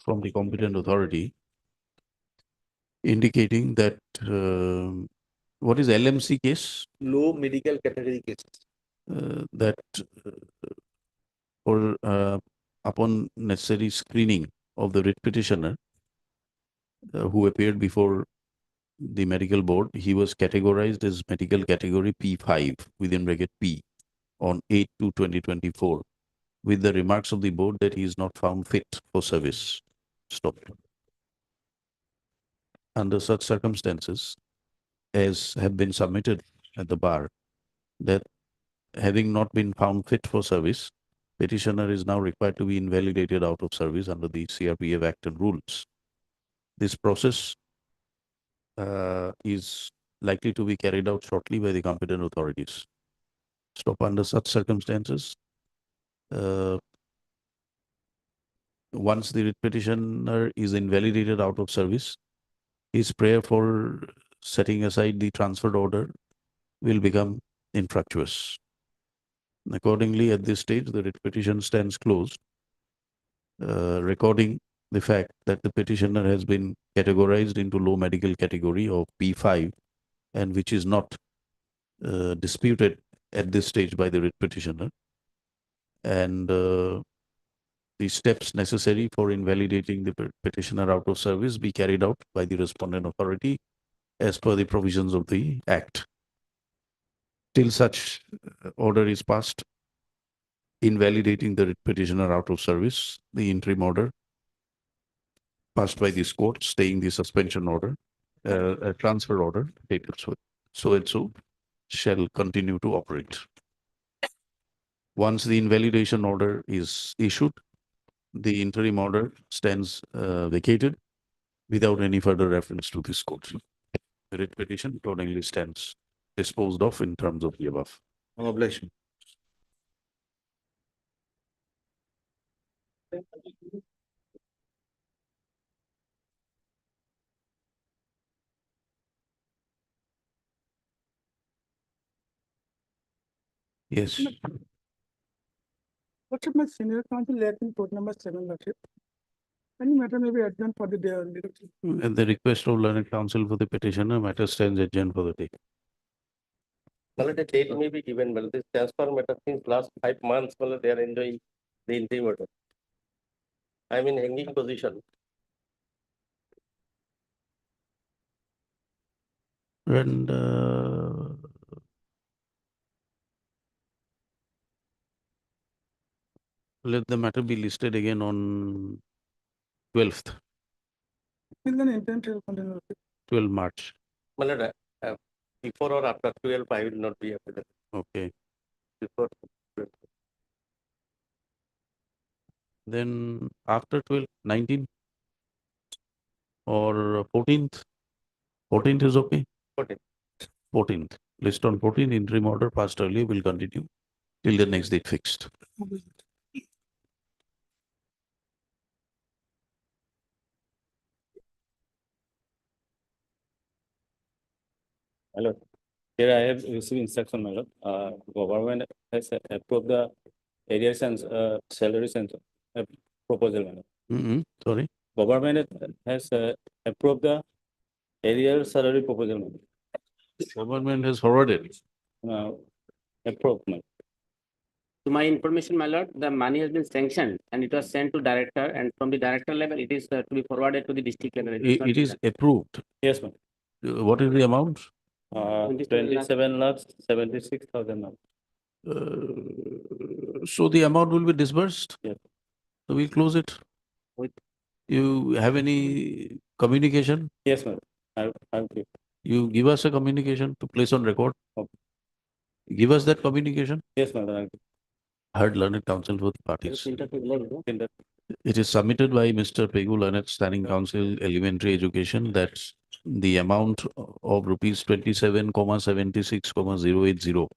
Speaker 2: from the competent authority, indicating that what is LMC case?
Speaker 10: Low medical category cases.
Speaker 2: That or upon necessary screening of the writ petitioner who appeared before the medical board, he was categorized as medical category P5 within bracket P on 8/2/2024, with the remarks of the board that he is not found fit for service. Stop. Under such circumstances, as have been submitted at the bar, that having not been found fit for service, petitioner is now required to be invalidated out of service under the CRPF Act and rules. This process is likely to be carried out shortly by the competent authorities. Stop. Under such circumstances, once the writ petitioner is invalidated out of service, his prayer for setting aside the transferred order will become infructuous. Accordingly, at this stage, the writ petition stands closed, recording the fact that the petitioner has been categorized into low medical category of B5, and which is not disputed at this stage by the writ petitioner, and the steps necessary for invalidating the petitioner out of service be carried out by the respondent authority as per the provisions of the Act. Till such order is passed, invalidating the writ petitioner out of service, the interim order passed by this court, staying the suspension order, a transfer order, dated so and so, shall continue to operate. Once the invalidation order is issued, the interim order stands vacated without any further reference to this court. The writ petition accordingly stands disposed of in terms of the above.
Speaker 10: Oblation.
Speaker 2: Yes.
Speaker 4: What's my senior counsel left in court number 7, Lordship? Any matter may be adjourned for the day only.
Speaker 2: At the request of learned counsel for the petitioner, matter stands adjourned for the day.
Speaker 3: Well, the date may be given, but this transfer matter since last 5 months, well, they are enjoying the interim order. I'm in hanging position.
Speaker 2: And let the matter be listed again on 12th,
Speaker 4: Till then, intent will continue.
Speaker 2: 12 March.
Speaker 3: Well, before or after 12, I will not be available.
Speaker 2: Okay.
Speaker 3: Before.
Speaker 2: Then after 12, 19 or 14th? 14th is okay?
Speaker 3: 14th.
Speaker 2: 14th. List on 14th, interim order passed earlier will continue till the next date fixed.
Speaker 15: Hello. Here I have received instruction, my lord. Government has approved the area salary census proposal, my lord.
Speaker 2: Sorry.
Speaker 15: Government has approved the area salary proposal, my lord.
Speaker 2: Government has forwarded.
Speaker 15: Approved, my lord.
Speaker 3: To my information, my lord, the money has been sanctioned and it was sent to director, and from the director level, it is to be forwarded to the district level.
Speaker 2: It is approved.
Speaker 15: Yes, ma'am.
Speaker 2: What is the amount?
Speaker 15: 27 lakhs 76,000.
Speaker 2: So the amount will be disbursed?
Speaker 15: Yes.
Speaker 2: So we'll close it. You have any communication?
Speaker 15: Yes, ma'am. I'll give.
Speaker 2: You give us a communication to place on record.
Speaker 15: Okay.
Speaker 2: Give us that communication.
Speaker 15: Yes, ma'am. I'll give.
Speaker 2: Heard learned counsel for the parties. It is submitted by Mr. Pegu Learned Standing Counsel Elementary Education that the amount of rupees 27,76,080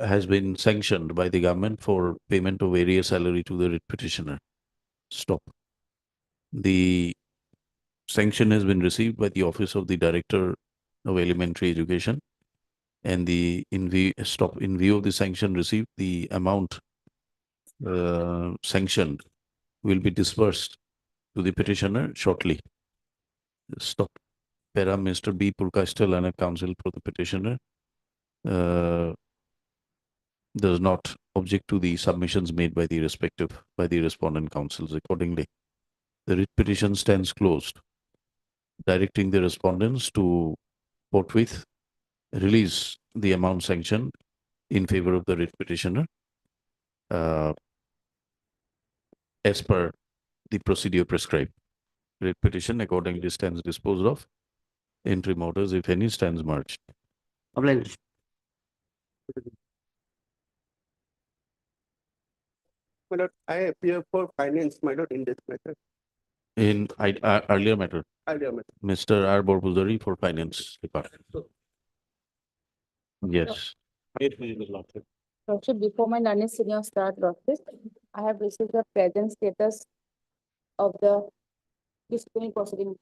Speaker 2: has been sanctioned by the government for payment of area salary to the writ petitioner. Stop. The sanction has been received by the Office of the Director of Elementary Education, and in view of the sanction received, the amount sanctioned will be disbursed to the petitioner shortly. Stop. Para Mr. B. Purkashta, Learned Counsel for the petitioner, does not object to the submissions made by the respondent counsels. Accordingly, the writ petition stands closed, directing the respondents to forthwith release the amount sanctioned in favor of the writ petitioner as per the procedure prescribed. Writ petition accordingly stands disposed of. Interim orders, if any, stands merged.
Speaker 3: Obliged.
Speaker 9: My lord, I appear for finance, my lord, in this matter.
Speaker 2: In earlier matter,
Speaker 9: Earlier matter.
Speaker 2: Mr. R. Borbulari for Finance Department. Yes.
Speaker 14: Lordship, before my learned senior start, Lordship, I have received the present status of the disciplinary proceeding.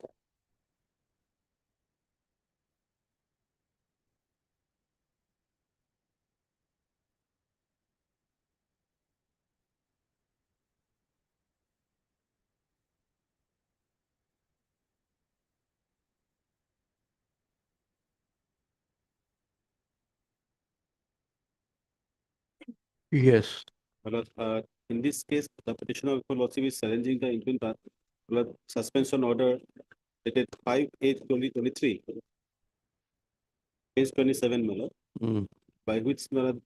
Speaker 2: Yes.
Speaker 13: In this case, the petitioner for lordship is challenging the interim suspension order dated 5/8/2023, page 27, my lord,
Speaker 2: Mm.
Speaker 13: by which the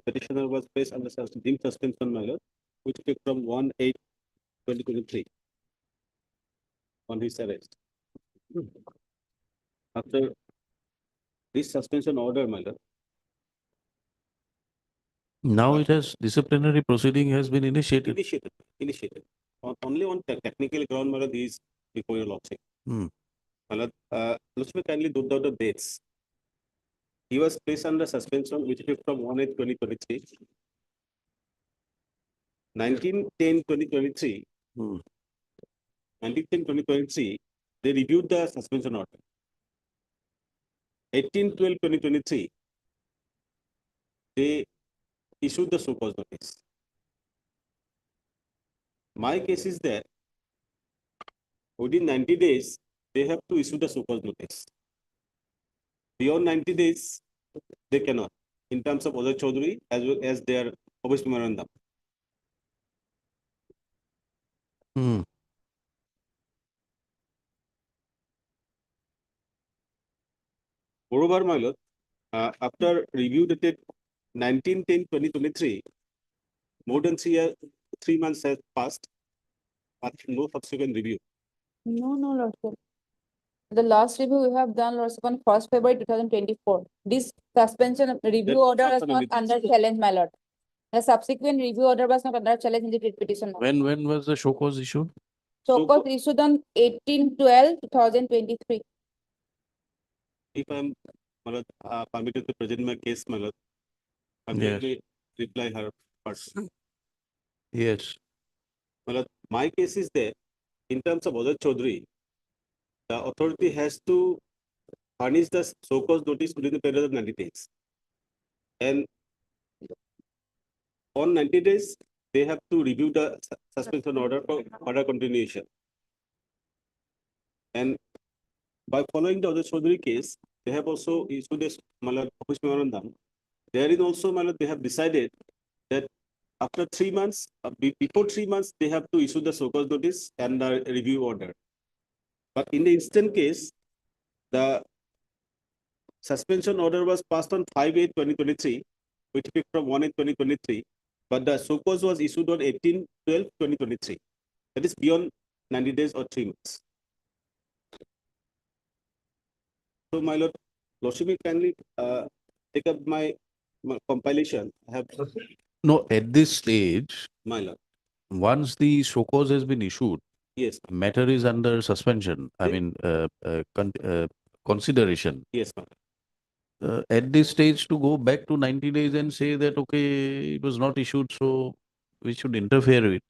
Speaker 13: petitioner was placed under deemed suspension, my lord, which took from 1/8/2023 on his arrest. After this suspension order, my lord,
Speaker 2: Now it has disciplinary proceeding has been initiated.
Speaker 13: initiated. Only on technical ground, my lord, he is before your lordship.
Speaker 2: Hmm.
Speaker 13: My lord, lordship kindly note down the dates. He was placed under suspension, which took from 1/8/2023. 19/10/2023, 19/10/2023, they reviewed the suspension order. 18/12/2023, they issued the so-called notice. My case is that within 90 days, they have to issue the so-called notice. Beyond 90 days, they cannot, in terms of Ajay Chaudhary as well as their office memorandum.
Speaker 2: Hmm.
Speaker 13: Moreover, my lord, after review dated 19/10/2023, more than 3 months has passed, but no subsequent review.
Speaker 14: No, Lordship. The last review we have done, Lordship, on 1st February 2024. This suspension review order is not under challenge, my lord. The subsequent review order was not under challenge in the writ petition.
Speaker 2: When was the show cause issued?
Speaker 14: So cause issued on 18/12/2023.
Speaker 13: If I'm permitted to present my case, my lord, I
Speaker 2: Yes.
Speaker 13: may reply her first.
Speaker 2: Yes.
Speaker 13: My lord, my case is that in terms of Ajay Chaudhary, the authority has to furnish the so-called notice within the period of 90 days. And on 90 days, they have to review the suspension order for further continuation. And by following the Ajay Chaudhary case, they have also issued a office memorandum. Therein also, they have decided that after 3 months, before 3 months, they have to issue the so-called notice and the review order. But in the instant case, the suspension order was passed on 5/8/2023, which took from 1/8/2023, but the so-called was issued on 18/12/2023. That is beyond 90 days or 3 months. So, my lord, lordship will kindly take up my compilation. I have
Speaker 2: No, at this stage,
Speaker 13: my lord.
Speaker 2: once the show cause has been issued,
Speaker 13: Yes.
Speaker 2: matter is under suspension. I mean, consideration.
Speaker 13: Yes, ma'am.
Speaker 2: At this stage, to go back to 90 days and say that, okay, it was not issued, so we should interfere with.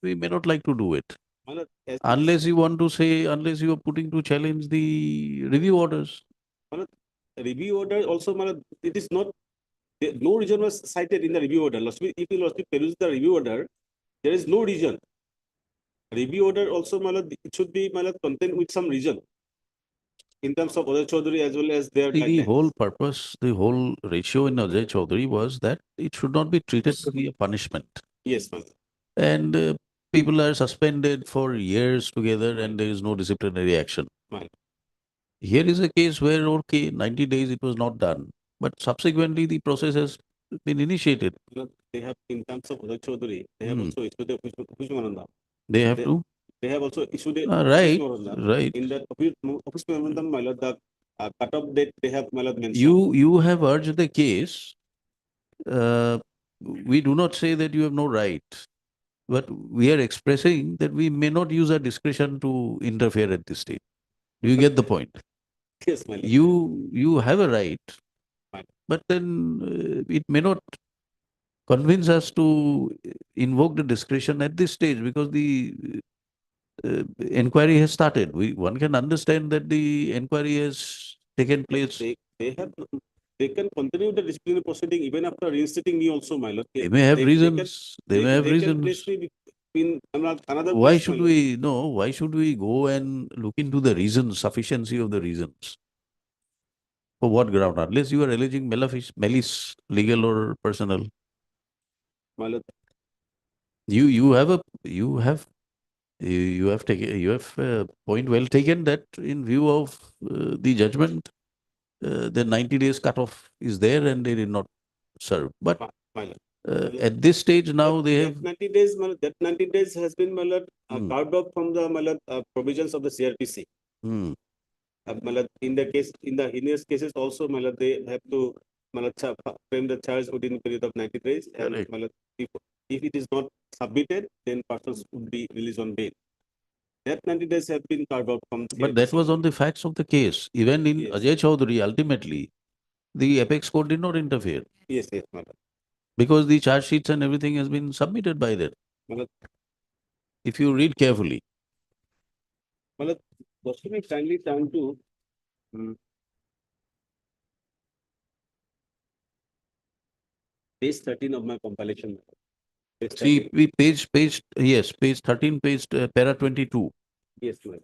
Speaker 2: We may not like to do it.
Speaker 13: My lord, as
Speaker 2: Unless you want to say, unless you are putting to challenge the review orders.
Speaker 13: my lord, review order also, my lord, it is not, no reason was cited in the review order. Lordship, if you lordship peruse the review order, there is no reason. Review order also, my lord, it should be, my lord, contained with some reason in terms of Ajay Chaudhary as well as their
Speaker 2: The
Speaker 13: guidelines.
Speaker 2: whole purpose, the whole ratio in Ajay Chaudhary was that it should not be treated to be a punishment.
Speaker 13: Yes, ma'am.
Speaker 2: And people are suspended for years together and there is no disciplinary action.
Speaker 13: Right.
Speaker 2: Here is a case where, okay, 90 days it was not done, but subsequently the process has been initiated.
Speaker 13: You know, they have, in terms of Ajay Chaudhary, they have also issued the office memorandum.
Speaker 2: They have to?
Speaker 13: They have also issued a
Speaker 2: Right,
Speaker 13: office memorandum.
Speaker 2: right.
Speaker 13: In that office memorandum, my lord, the
Speaker 18: cutoff date they have, my lord, mentioned.
Speaker 2: You have urged the case. We do not say that you have no right, but we are expressing that we may not use our discretion to interfere at this stage. Do you get the point?
Speaker 18: Yes, my lord.
Speaker 2: You have a right, but then it may not convince us to invoke the discretion at this stage because the inquiry has started. One can understand that the inquiry has taken place.
Speaker 18: They can continue the disciplinary proceeding even after reinstating me also, my lord.
Speaker 2: They may have reasons. They may have
Speaker 18: They can
Speaker 2: reasons.
Speaker 18: place me in another
Speaker 2: Why
Speaker 18: place, my
Speaker 2: should
Speaker 18: lord.
Speaker 2: we no? Why should we go and look into the reasons, sufficiency of the reasons? For what ground? Unless you are alleging malice, legal or personal.
Speaker 18: My lord,
Speaker 2: You have taken point well taken that in view of the judgment, the 90 days cutoff is there and they did not serve. But
Speaker 18: my lord.
Speaker 2: at this stage now they have
Speaker 18: That 90 days, my lord, that 90 days has been, my lord, carved off from the, my lord, provisions of the CRPC.
Speaker 2: Hmm.
Speaker 18: My lord, in the heinous cases also, my lord, they have to, my lord, frame the charge within a period of 90 days. And
Speaker 2: Correct.
Speaker 18: my lord, if it is not submitted, then persons would be released on bail. That 90 days have been carved out from
Speaker 2: But that was on the facts of the case. Even in Ajay Chaudhary, ultimately, the apex court did not interfere
Speaker 18: Yes, my lord.
Speaker 2: because the charge sheets and everything has been submitted by them.
Speaker 18: My lord,
Speaker 2: If you read carefully.
Speaker 18: my lord, possibly kindly turn to page 13 of my compilation. Page 13.
Speaker 2: See, page 13, para 22.
Speaker 18: Yes, my lord.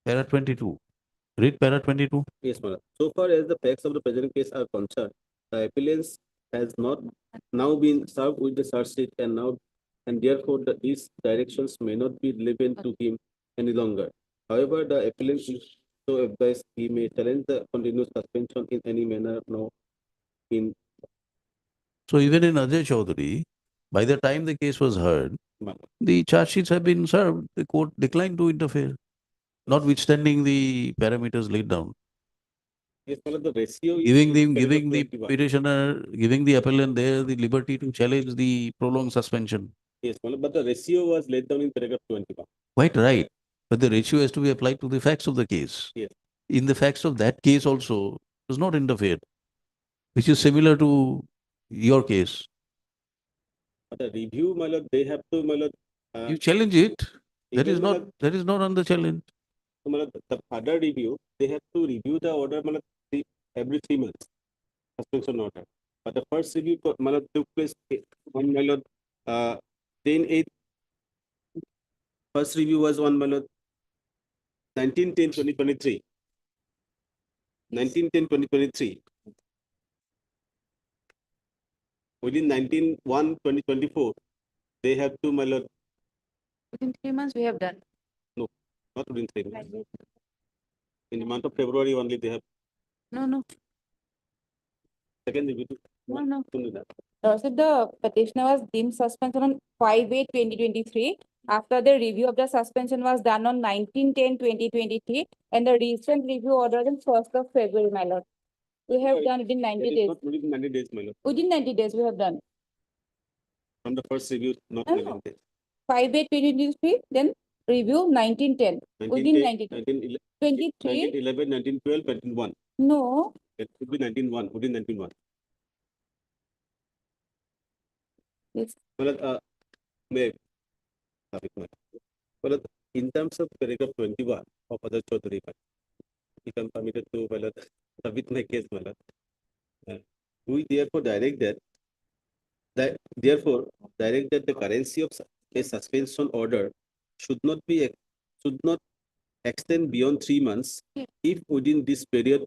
Speaker 2: Para 22. Read para 22.
Speaker 18: Yes, madam. So far as the facts of the present case are concerned, the appellant has not now been served with the charge sheet and therefore these directions may not be relevant to him any longer. However, the appellant is so advised he may challenge the continuous suspension in any manner now in.
Speaker 2: So even in Ajay Chaudhary, by the time the case was heard, the charge sheets have been served. The court declined to interfere, notwithstanding the parameters laid down.
Speaker 18: Yes, madam, the ratio is
Speaker 2: Giving the petitioner, giving the appellant there the liberty to challenge the prolonged suspension.
Speaker 18: Yes, madam, but the ratio was laid down in paragraph 21.
Speaker 2: Quite right. But the ratio has to be applied to the facts of the case.
Speaker 18: Yes.
Speaker 2: In the facts of that case also, it was not interfered, which is similar to your case.
Speaker 18: But the review, my lord, they have to, my lord.
Speaker 2: You challenge it. That
Speaker 18: even,
Speaker 2: is
Speaker 18: my
Speaker 2: not
Speaker 18: lord,
Speaker 2: that is not on the challenge.
Speaker 18: so, my lord, the further review, they have to review the order, my lord, every 3 months. Suspension order. But the first review, my lord, took place on, my lord, 10/8. First review was on, my lord, 19/10/2023. 19/10/2023. Within 19/1/2024, they have to, my lord.
Speaker 7: Within 3 months, we have done.
Speaker 18: No, not within 3 months. In the month of February only they have
Speaker 7: No.
Speaker 18: second review.
Speaker 7: No.
Speaker 19: So the petitioner was deemed suspended on 5/8/2023. After the review of the suspension was done on 19/10/2023, and the recent review order on 1st of February, my lord. We have done within 90 days.
Speaker 18: Not within 90 days, my lord.
Speaker 19: Within 90 days, we have done.
Speaker 18: From the first review, not
Speaker 19: No,
Speaker 18: 11 days.
Speaker 19: 5/8/2023, then review 19/10. Within 90 days. 23.
Speaker 18: 1911, 1912, 1901.
Speaker 19: No.
Speaker 18: It could be 1901, within 1901.
Speaker 19: Yes.
Speaker 18: Well, well, in terms of paragraph 21 of Ajay Chaudhary, if I'm permitted to submit my case, we therefore direct that the currency of a suspension order should not extend beyond 3 months if within this period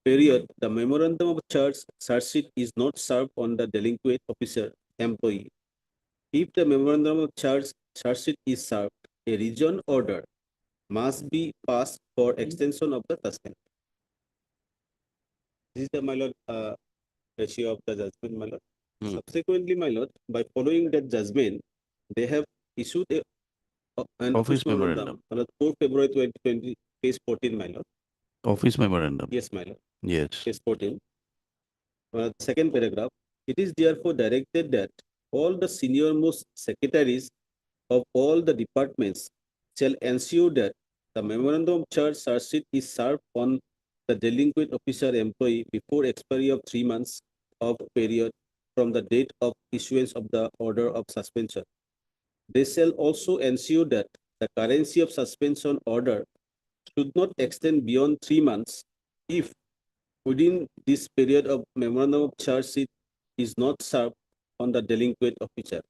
Speaker 18: the memorandum of charge sheet is not served on the delinquent officer employee. If the memorandum of charge sheet is served, a region order must be passed for extension of the suspension. This is the, my lord, ratio of the judgment, my lord. Subsequently, my lord, by following that judgment, they have issued a and
Speaker 2: Office memorandum.
Speaker 18: 4 February 2020, case 14, my lord.
Speaker 2: Office memorandum.
Speaker 18: Yes, my lord.
Speaker 2: Yes.
Speaker 18: Case 14. Second paragraph, it is therefore directed that all the senior most secretaries of all the departments shall ensure that the memorandum of charge sheet is served on the delinquent officer employee before expiry of 3 months of period from the date of issuance of the order of suspension. They shall also ensure that the currency of suspension order should not extend beyond 3 months if within this period of memorandum of charge sheet is not served on the delinquent officer.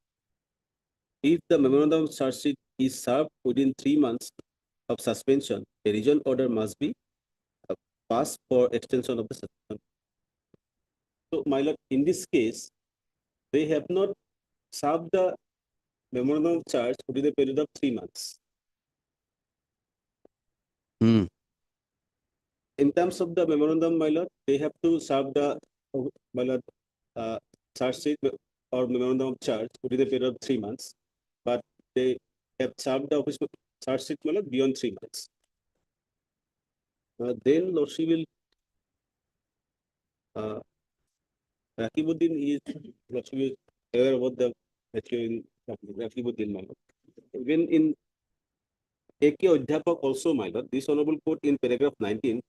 Speaker 18: If the memorandum of charge sheet is served within 3 months of suspension, a region order must be passed for extension of the suspension. So, my lord, in this case, they have not served the memorandum of charge within a period of 3 months. In terms of the memorandum, my lord, they have to serve the my lord, charge sheet or memorandum of charge within a period of 3 months, but they have served the office charge sheet, my lord, beyond 3 months. Then Lordship will Rakibuddin is Lordship is aware about the actually Rakibuddin, my lord. Even in AK Adhyapak also, my lord, this honorable court in paragraph 19.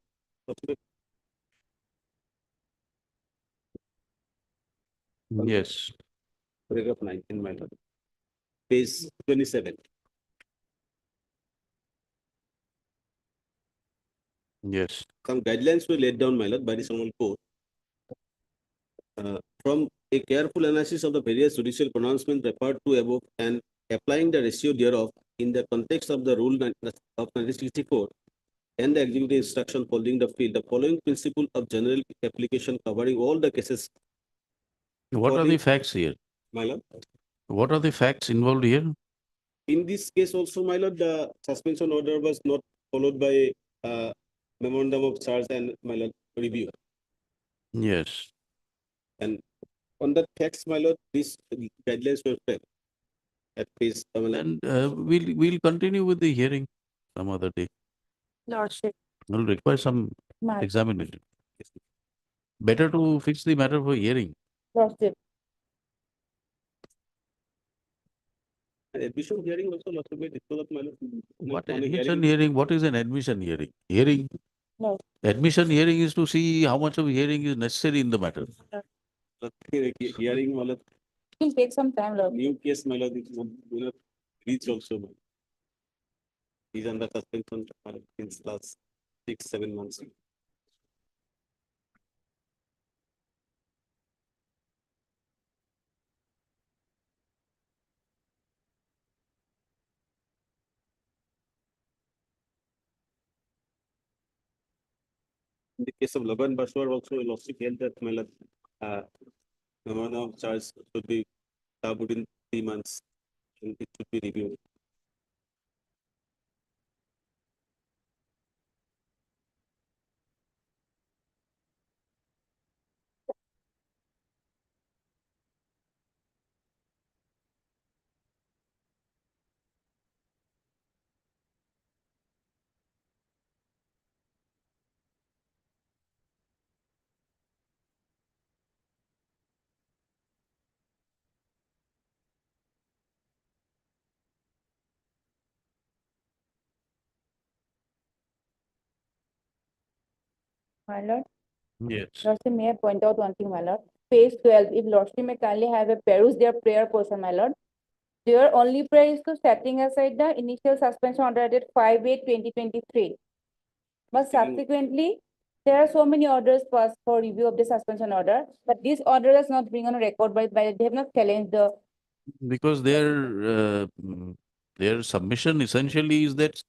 Speaker 2: Yes.
Speaker 18: Paragraph 19, my lord. Page 27.
Speaker 2: Yes.
Speaker 18: Some guidelines were laid down, my lord, by this honorable court. From a careful analysis of the various judicial pronouncements referred to above and applying the ratio thereof in the context of the rule of 1964 and the executive instruction holding the field, the following principle of general application covering all the cases.
Speaker 2: What are the facts here?
Speaker 18: My lord,
Speaker 2: What are the facts involved here?
Speaker 18: in this case also, my lord, the suspension order was not followed by memorandum of charge and, my lord, review.
Speaker 2: Yes.
Speaker 18: And on the text, my lord, these guidelines were framed at page.
Speaker 2: And we'll continue with the hearing some other day.
Speaker 19: Lordship.
Speaker 2: We'll require some
Speaker 19: Mark.
Speaker 2: examination. Better to fix the matter for hearing.
Speaker 19: Lordship.
Speaker 18: Admission hearing also, Lordship, my lord.
Speaker 2: What
Speaker 18: On a
Speaker 2: admission hearing? What is an admission hearing? Hearing.
Speaker 19: No.
Speaker 2: Admission hearing is to see how much of hearing is necessary in the matter.
Speaker 18: Hearing, my lord,
Speaker 19: It will take some time, Lord.
Speaker 18: new case, my lord, it will not reach also. My lord. He's under suspension, my lord, since last 6-7 months. In the case of Laban Bashwar, also Lordship held that, my lord, memorandum of charge should be served within 3 months and it should be reviewed.
Speaker 19: My lord.
Speaker 2: Yes.
Speaker 19: Lordship, may I point out one thing, my lord? Page 12, if Lordship may kindly have a peruse their prayer portion, my lord. Their only prayer is to setting aside the initial suspension order dated 5/8/2023. But subsequently, there are so many orders passed for review of the suspension order, but this order is not being on record by they have not challenged the.
Speaker 2: Because their submission essentially is that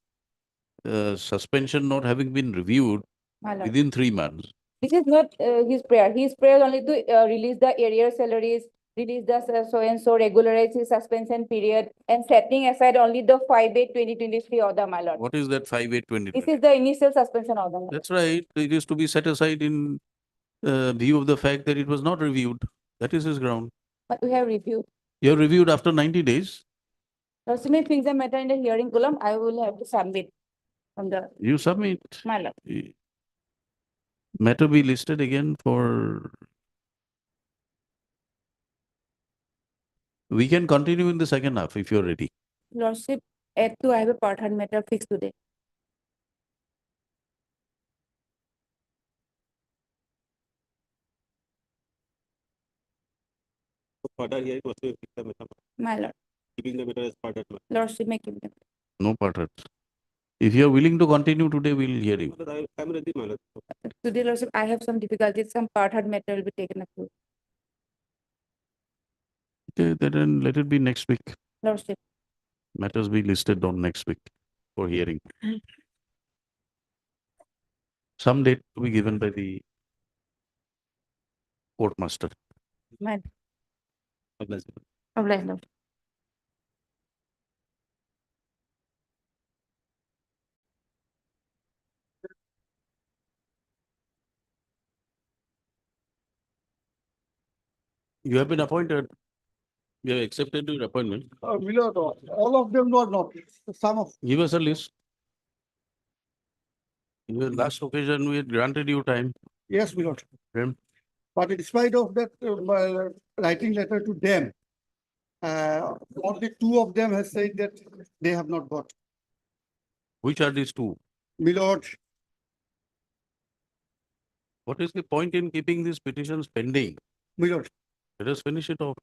Speaker 2: suspension not having been reviewed
Speaker 19: My lord.
Speaker 2: within 3 months.
Speaker 19: This is not his prayer. His prayer is only to release the arrear salaries, release the so and so, regularize his suspension period, and setting aside only the 5/8/2023 order, my lord.
Speaker 2: What is that 5/8/2020?
Speaker 19: This is the initial suspension order. my lord.
Speaker 2: That's right. It is to be set aside in view of the fact that it was not reviewed. That is his ground.
Speaker 19: But we have reviewed.
Speaker 2: You have reviewed after 90 days.
Speaker 19: Lordship may fix the matter in the hearing column. I will have to submit from the,
Speaker 2: You submit.
Speaker 19: my lord.
Speaker 2: Matter be listed again for. We can continue in the second half if you're ready.
Speaker 19: Lordship, at 2, I have a part heard matter fixed today.
Speaker 18: Further hearing also will fix the matter.
Speaker 19: My lord.
Speaker 18: Keeping the matter as part of.
Speaker 19: Lordship may keep them.
Speaker 2: No part. If you're willing to continue today, we'll hear you.
Speaker 18: I'm ready, my lord.
Speaker 19: Today, Lordship, I have some difficulties. Some part heard matter will be taken up to.
Speaker 2: Okay, then let it be next week.
Speaker 19: Lordship.
Speaker 2: Matters be listed on next week for hearing. Some date to be given by the court master.
Speaker 19: My
Speaker 18: Obliged.
Speaker 19: obliged, Lord.
Speaker 2: You have been appointed. You have accepted your appointment.
Speaker 16: Milord, all of them were not, some of.
Speaker 2: Give us a list. In the last occasion, we had granted you time.
Speaker 16: Yes, Milord.
Speaker 2: Then
Speaker 16: But in spite of that, my writing letter to them, only 2 of them has said that they have not got.
Speaker 2: which are these two?
Speaker 16: Milord,
Speaker 2: What is the point in keeping these petitions pending?
Speaker 16: Milord,
Speaker 2: Let us finish it off.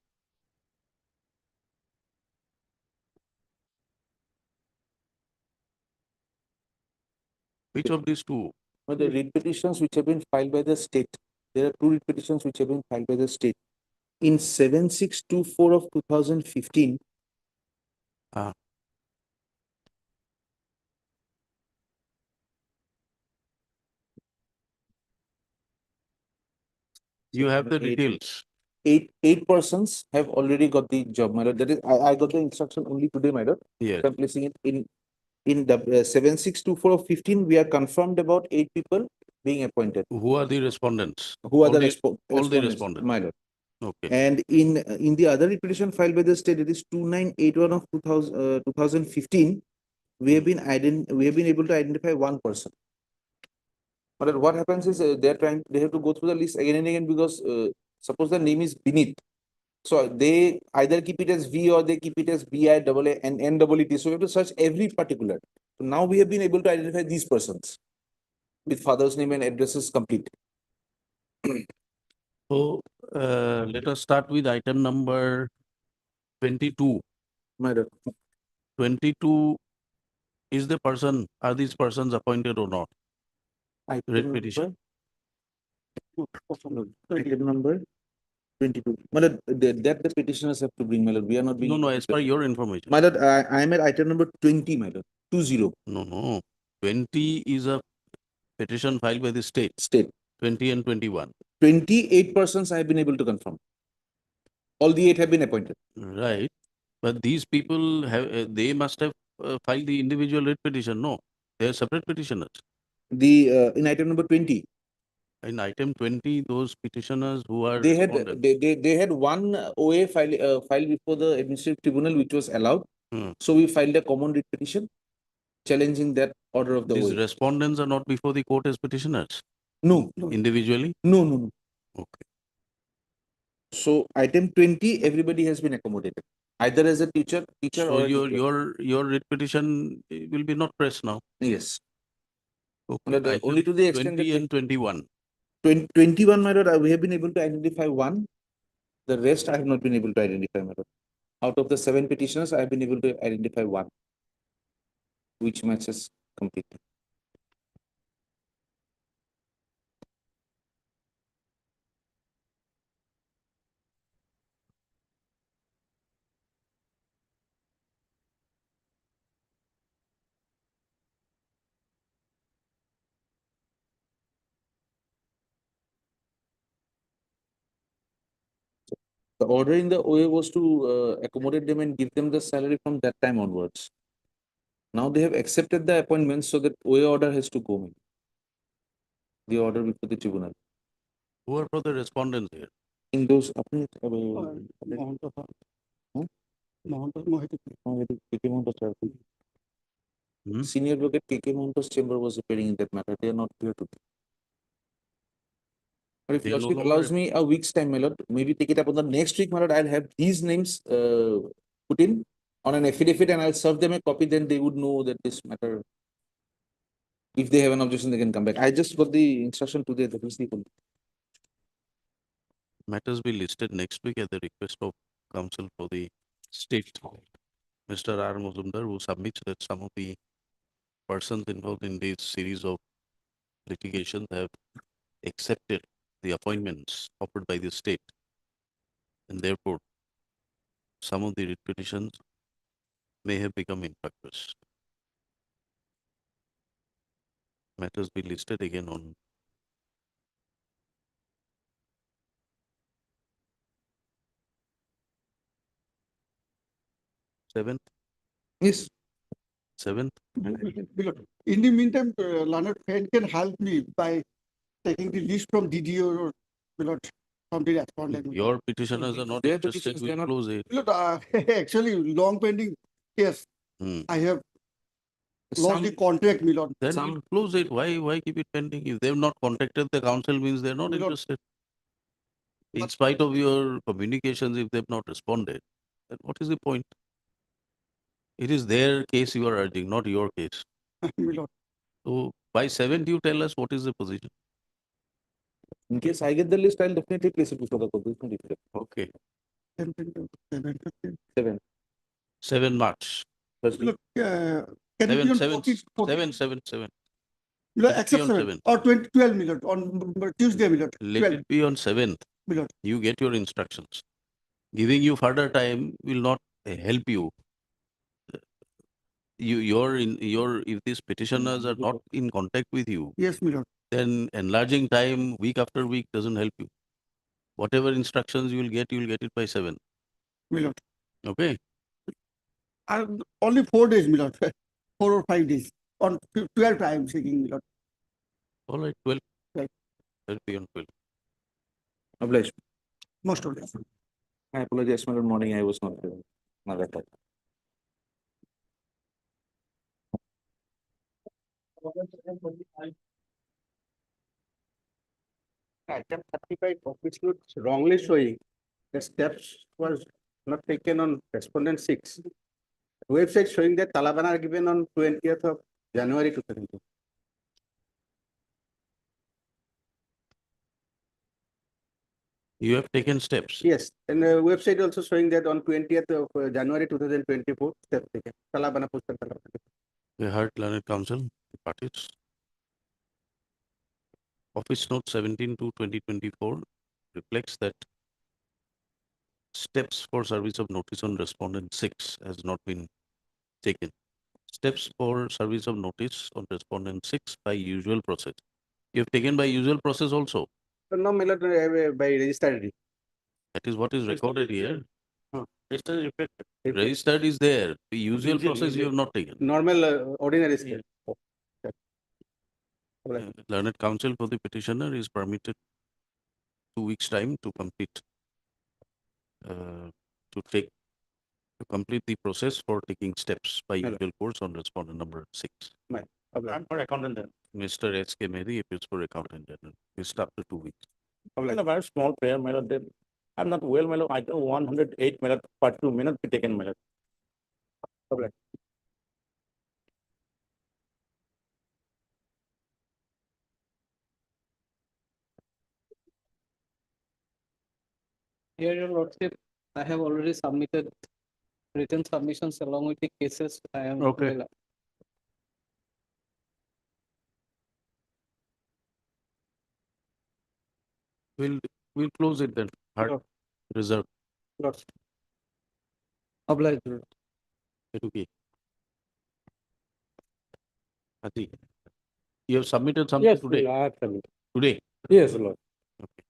Speaker 2: Which of these two?
Speaker 10: The writ petitions which have been filed by the state, there are 2 writ petitions which have been filed by the state. In 7624 of 2015,
Speaker 2: You have the details.
Speaker 10: Eight persons have already got the job, my lord. That is, I got the instruction only today, my lord.
Speaker 2: Yes.
Speaker 10: I'm placing it in the 7624 of 15, we are confirmed about 8 people being appointed.
Speaker 2: Who are the respondents?
Speaker 10: Who are
Speaker 2: all
Speaker 10: the
Speaker 2: all the
Speaker 10: respondents,
Speaker 2: respondents?
Speaker 10: my lord.
Speaker 2: Okay.
Speaker 10: And in the other petition filed by the state, it is 2981 of 2015. We have been able to identify 1 person. But what happens is they have to go through the list again and again because suppose the name is Binit. So they either keep it as V or they keep it as BI, AA, and NEET. So we have to search every particular. So now we have been able to identify these persons with father's name and addresses complete.
Speaker 2: So let us start with item number 22.
Speaker 10: My lord.
Speaker 2: 22 is the person, are these persons appointed or not? Writ petition.
Speaker 10: Item number 22. My lord, that the petitioners have to bring, my lord. We are not being.
Speaker 2: No, as per your information.
Speaker 10: My lord, I am at item number 20, my lord. 20.
Speaker 2: No. 20 is a petition filed by the state. 20 and 21.
Speaker 10: 28 persons I have been able to confirm. All the 8 have been appointed.
Speaker 2: Right. But these people have, they must have filed the individual writ petition. No, they are separate petitioners.
Speaker 10: In item number 20.
Speaker 2: In item 20, those petitioners who are
Speaker 10: They had
Speaker 2: respondents.
Speaker 10: they had one OA filed before the administrative tribunal, which was allowed.
Speaker 2: Hmm.
Speaker 10: So we filed a common writ petition challenging that order of the
Speaker 2: These
Speaker 10: OA.
Speaker 2: respondents are not before the court as petitioners.
Speaker 10: No.
Speaker 2: Individually?
Speaker 10: No.
Speaker 2: Okay.
Speaker 10: So item 20, everybody has been accommodated, either as a teacher
Speaker 2: So
Speaker 10: or a teacher.
Speaker 2: your writ petition will be not pressed now.
Speaker 10: Yes.
Speaker 2: Okay. Item
Speaker 10: Only to the extent
Speaker 2: 20
Speaker 10: that
Speaker 2: and 21.
Speaker 10: 21, my lord, we have been able to identify 1. The rest I have not been able to identify, my lord. Out of the 7 petitioners, I have been able to identify 1, which matches completely. The order in the OA was to accommodate them and give them the salary from that time onwards. Now they have accepted the appointment, so that OA order has to go. The order before the tribunal.
Speaker 2: Who are for the respondents here?
Speaker 10: In those,
Speaker 16: Mohit
Speaker 18: Senior advocate KK Monto's chamber was appearing in that matter. They are not here today. But if
Speaker 2: They are no
Speaker 18: Lordship
Speaker 2: longer
Speaker 18: allows me a week's time, my lord, maybe take it up on the next week, my lord. I'll have these names put in on an affidavit and I'll serve them a copy. Then they would know that this matter. If they have an objection, they can come back. I just got the instruction today. That is the whole.
Speaker 2: Matters be listed next week at the request of counsel for the state. Mr. R. Muzumdar, who submits that some of the persons involved in this series of litigations have accepted the appointments offered by the state. And therefore, some of the writ petitions may have become infructuous. Matters be listed again on seventh.
Speaker 18: Yes.
Speaker 2: 7th.
Speaker 16: In the meantime, Leonard Friend can help me by taking the list from DDO or Milord, from the respondent.
Speaker 2: Your petitioners are not
Speaker 16: Their
Speaker 2: interested,
Speaker 16: petitions,
Speaker 2: we
Speaker 16: they are not-
Speaker 2: close it.
Speaker 16: Milord, actually, long pending case. I have lost the contract, Milord.
Speaker 2: Then we close it. Why keep it pending? If they've not contacted the council, means they're not interested. In spite of your communications, if they've not responded, then what is the point? It is their case you are urging, not your case.
Speaker 16: Milord.
Speaker 2: So by 7th, you tell us what is the position.
Speaker 18: In case I get the list, I'll definitely place it before the court.
Speaker 2: Okay.
Speaker 18: 7.
Speaker 2: 7 March.
Speaker 16: Look, can it be
Speaker 2: 7,
Speaker 16: on
Speaker 2: 7,
Speaker 16: 14?
Speaker 2: 7, 7, 7.
Speaker 16: Milord,
Speaker 2: Let it be
Speaker 16: accept
Speaker 2: on
Speaker 16: 7
Speaker 2: 7th.
Speaker 16: or 12, Milord, on Tuesday, Milord.
Speaker 2: Let
Speaker 16: 12.
Speaker 2: it be on 7th.
Speaker 16: Milord.
Speaker 2: You get your instructions. Giving you further time will not help you. If these petitioners are not in contact with you,
Speaker 16: Yes, Milord.
Speaker 2: then enlarging time week after week doesn't help you. Whatever instructions you will get it by 7.
Speaker 16: Milord.
Speaker 2: Okay.
Speaker 16: Only 4 days, Milord. 4 or 5 days. On 12 I am seeking, Milord.
Speaker 2: All right, 12.
Speaker 16: Right.
Speaker 2: Let it be on 12.
Speaker 18: Obliged.
Speaker 16: Most of them.
Speaker 18: I apologize, my lord. Morning, I was not there. Not at all.
Speaker 3: Item 35 of which looks wrongly showing the steps was not taken on respondent 6. Website showing that Taliban are given on 20th of January 2022.
Speaker 2: You have taken steps.
Speaker 3: Yes, and the website also showing that on 20th of January 2024, steps taken. Talabana posted Talabana.
Speaker 2: We heard learned counsel, the parties. Office note 17/2/2024 reflects that steps for service of notice on respondent 6 has not been taken. Steps for service of notice on respondent 6 by usual process. You have taken by usual process also.
Speaker 3: No, Milord, by registered.
Speaker 2: That is what is recorded here.
Speaker 3: Registered
Speaker 2: Registered is there. The usual process you have not taken.
Speaker 3: Normal, ordinary step.
Speaker 2: Learned counsel for the petitioner is permitted 2 weeks' time to complete, to complete the process for taking steps by
Speaker 3: Hello.
Speaker 2: usual course on respondent number 6.
Speaker 3: I'm for accountant then.
Speaker 2: Mr. S.K. Mehdi appeals for accountant general. It's up to 2 weeks.
Speaker 15: In a very small prayer, my lord, I'm not well, my lord. I think 108, my lord, part 2 may not be taken, my lord.
Speaker 20: Here, your lordship, I have already submitted written submissions along with the cases I am.
Speaker 2: Okay. We'll close it then. Hard reserve.
Speaker 20: Obliged.
Speaker 2: Okay. Ati, you have submitted something
Speaker 20: Yes,
Speaker 2: today?
Speaker 20: I have submitted.
Speaker 2: Today?
Speaker 20: Yes, Lord.
Speaker 2: Okay.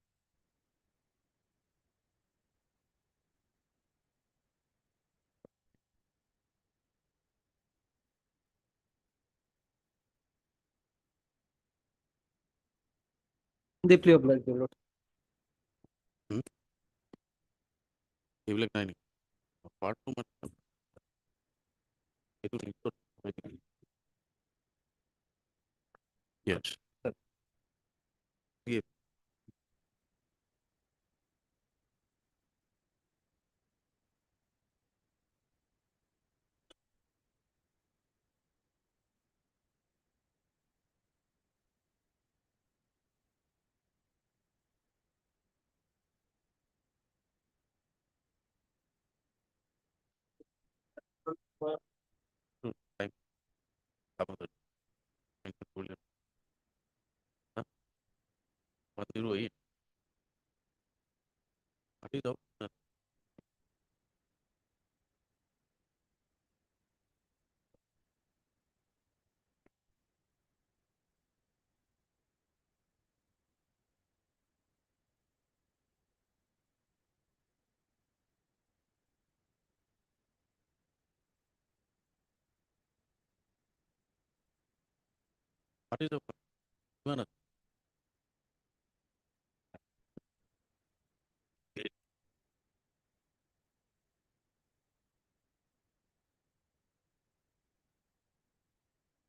Speaker 20: Deeply obliged, your lord.
Speaker 2: Evelyn Nine. Part 2 much. It will Yes. Yeah. Time. About it. I can pull it. Huh? 108. What is up? What is up?